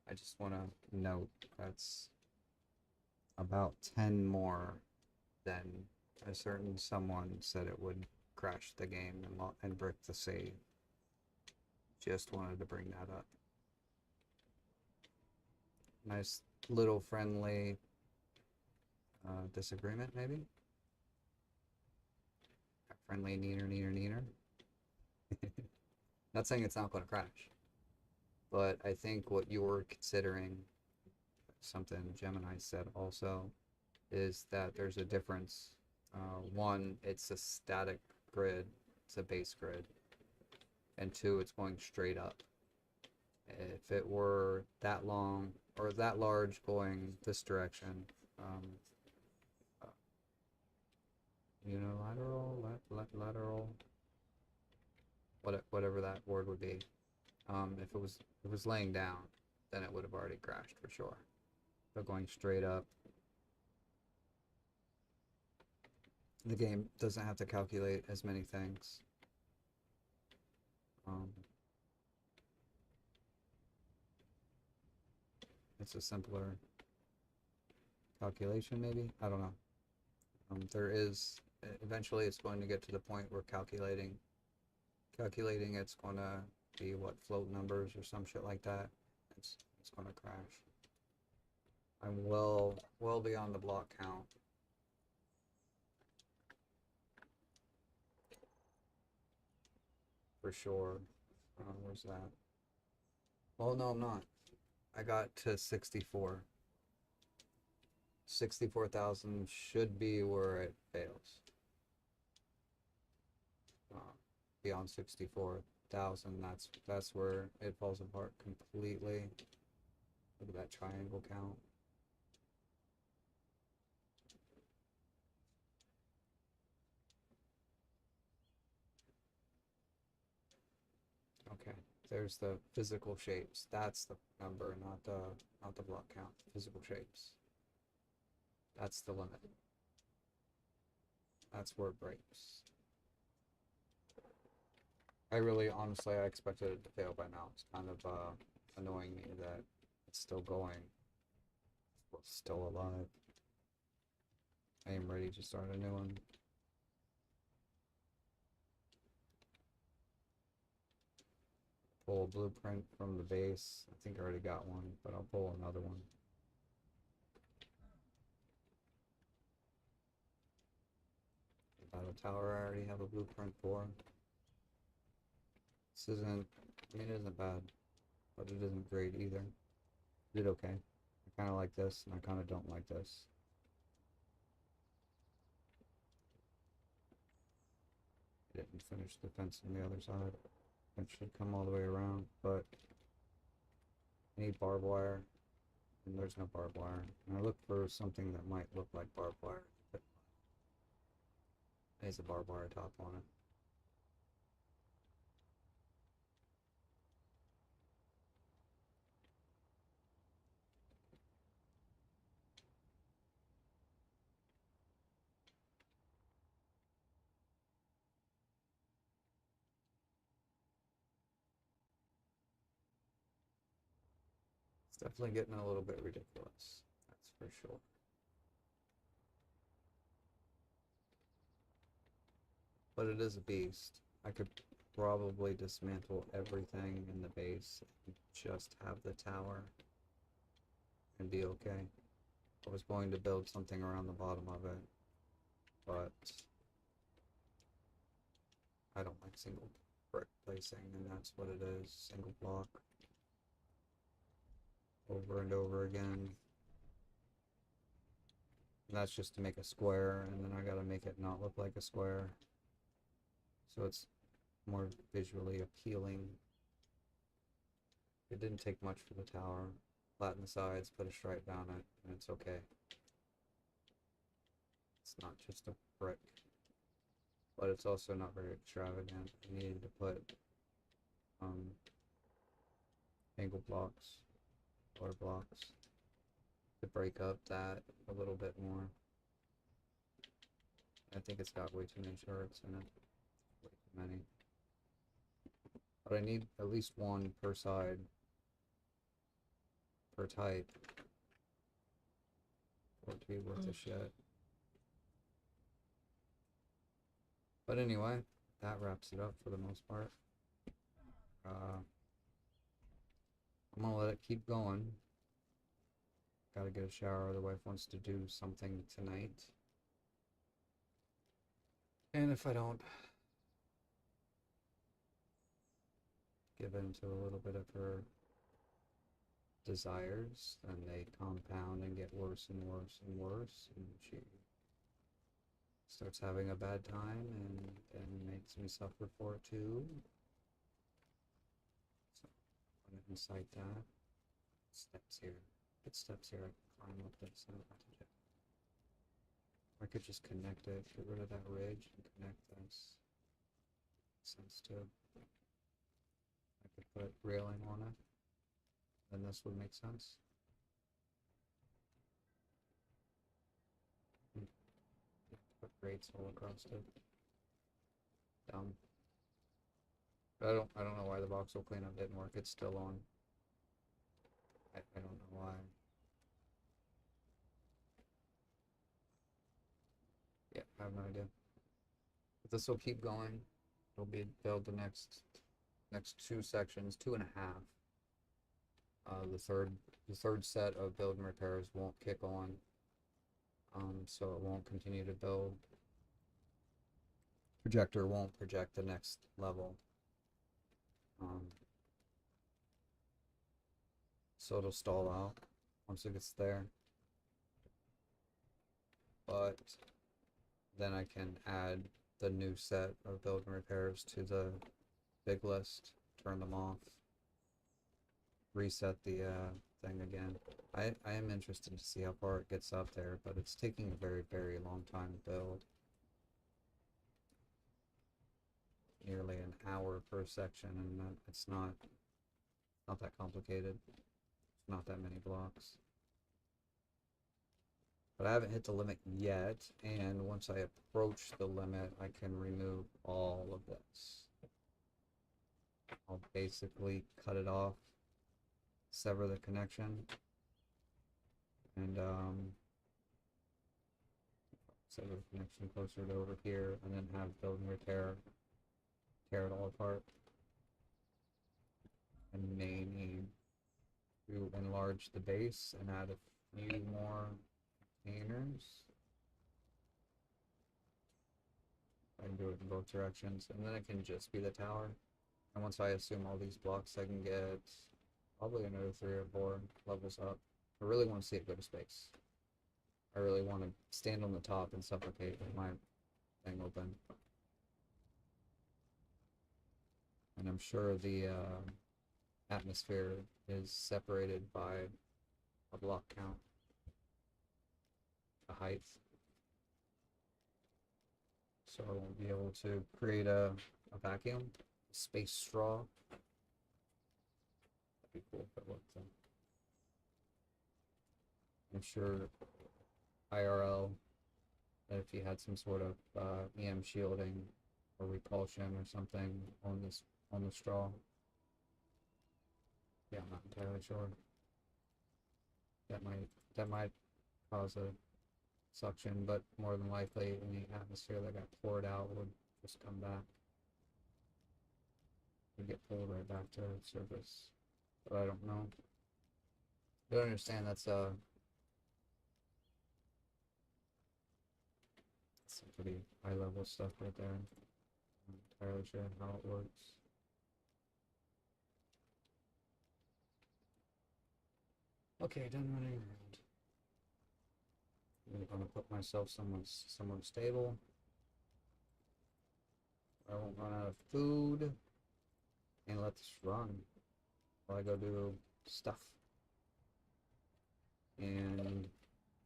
I just want to note that's about 10 more than a certain someone said it would crash the game and brick the save. Just wanted to bring that up. Nice little friendly disagreement, maybe? A friendly neener. Not saying it's not going to crash, but I think what you're considering, something Gemini said also, is that there's a difference. One, it's a static grid, it's a base grid, and 2, it's going straight up. If it were that long or that large going this direction, unilateral, lateral, whatever that word would be. If it was laying down, then it would have already crashed for sure. But going straight up, the game doesn't have to calculate as many things. It's a simpler calculation, maybe? I don't know. There is, eventually it's going to get to the point where calculating it's going to be what, float numbers or some shit like that. It's going to crash. I'm well beyond the block count. For sure. Where's that? Oh no, I'm not. I got to 64. 64,000 should be where it fails. Beyond 64,000, that's where it falls apart completely. Look at that triangle count. Okay, there's the physical shapes. That's the number, not the block count. Physical shapes. That's the limit. That's where it breaks. I really, honestly, I expected it to fail by now. It's kind of annoying me that it's still going. We're still alive. I am ready to start a new one. Pull a blueprint from the base. I think I already got one, but I'll pull another one. tower I already have a blueprint for. This isn't, I mean, it isn't bad, but it isn't great either. It did okay. I kind of like this, and I kind of don't like this. I didn't finish the fence on the other side. It should come all the way around, but I need barbed wire, and there's no barbed wire. And I look for something that might look like barbed wire. There's a barbed wire top on it. It's definitely getting a little bit ridiculous, that's for sure. But it is a beast. I could probably dismantle everything in the base and just have the tower and be okay. I was going to build something around the bottom of it, but I don't like single brick placing, and that's what it is, single block. Over and over again. And that's just to make a square, and then I gotta make it not look like a square. So it's more visually appealing. It didn't take much for the tower. Flatten the sides, put a stripe down it, and it's okay. It's not just a brick. But it's also not very extravagant. I needed to put angle blocks, or blocks, to break up that a little bit more. I think it's got way too many shorts in it. Way too many. But I need at least one per side, per type, for it to be worth a shit. But anyway, that wraps it up for the most part. I'm gonna let it keep going. Gotta get a shower, the wife wants to do something tonight. And if I don't give in to a little bit of her desires, then they compound and get worse and worse and worse, and she starts having a bad time and makes me suffer for it too. So I'm gonna incite that. Steps here. Put steps here, I can climb up this. I don't have to do. I could just connect it, get rid of that ridge and connect this. Sense too. I could put railing on it. Then this would make sense. Put grates all across it. Dumb. But I don't know why the voxel cleanup didn't work. It's still on. I don't know why. Yeah, I have no idea. But this will keep going. It'll be build the next two sections, 2.5. The third set of build and repairs won't kick on. So it won't continue to build. Projector won't project the next level. So it'll stall out once it gets there. But then I can add the new set of build and repairs to the big list, turn them off, reset the thing again. I am interested to see how far it gets up there, but it's taking a very, very long time to build. Nearly an hour per section, and it's not that complicated. It's not that many blocks. But I haven't hit the limit yet, and once I approach the limit, I can remove all of this. I'll basically cut it off, sever the connection, and sever the connection closer to over here, and then have build and repair, tear it all apart. And may need to enlarge the base and add a few more containers. I can do it in both directions, and then it can just be the tower. And once I assume all these blocks, I can get probably another 3 or 4 levels up. I really want to see it go to space. I really want to stand on the top and suffocate with my thing open. And I'm sure the atmosphere is separated by a block count, a height. So I won't be able to create a vacuum, a space straw. That'd be cool if it worked then. I'm sure IRL, that if you had some sort of EM shielding or repulsion or something on the straw. Yeah, I'm not entirely sure. That might cause a suction, but more than likely any atmosphere that got poured out would just come back. Would get pulled right back to the surface. But I don't know. I don't understand that's some pretty high level stuff right there. I'm not entirely sure how it works. Okay, done running around. I'm gonna put myself somewhere stable. I won't run out of food. And let this run while I go do stuff. And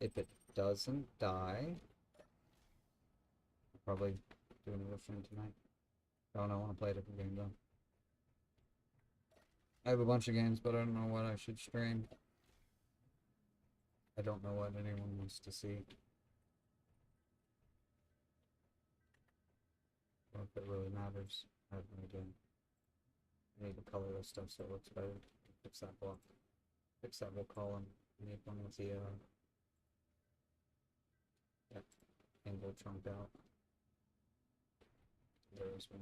if it doesn't die, I'll probably do another stream tonight. Oh no, I want to play a different game though. I have a bunch of games, but I don't know what I should stream. I don't know what anyone wants to see. Or if it really matters. I have no idea. I need to color this stuff so it looks better. Fix that block. Fix that whole column. I need one with the that angle chunked out. There's one.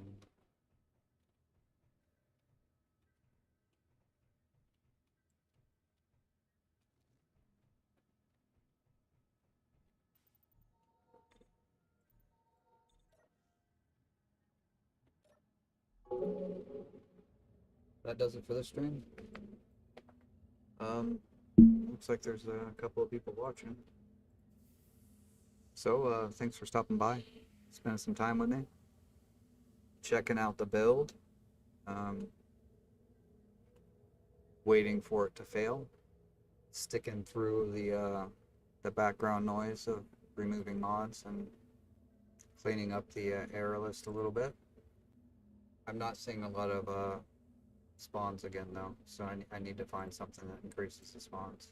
That does it for this stream. Looks like there's a couple of people watching. So, thanks for stopping by, spending some time with me, checking out the build, waiting for it to fail, sticking through the background noise of removing mods and cleaning up the error list a little bit. I'm not seeing a lot of spawns again though, so I need to find something that increases the spawns.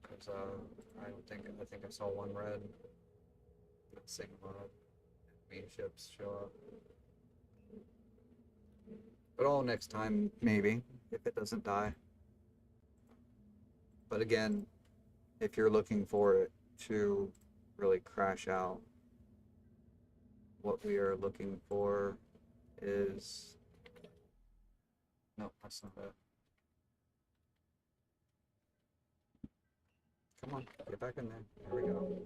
Because I think I saw one red. Not seeing a lot of main ships show up. But all next time, maybe, if it doesn't die. But again, if you're looking for it to really crash out, what we are looking for is... No, that's not it. Come on, get back in there. There we go.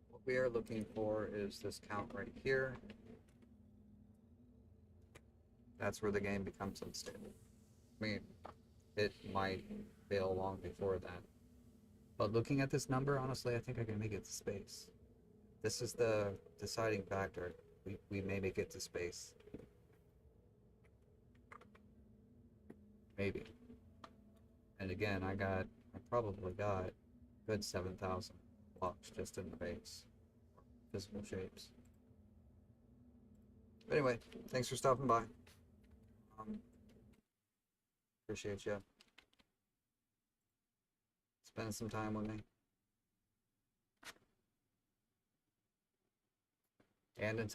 What we are looking for is this count right here. That's where the game becomes unstable. I mean, it might fail long before that. But looking at this number, honestly, I think I can make it to space. This is the deciding factor. We may make it to space. Maybe. And again, I probably got a good 7,000 blocks just in the base. Physical shapes. But anyway, thanks for stopping by. Appreciate you spending some time with me. And until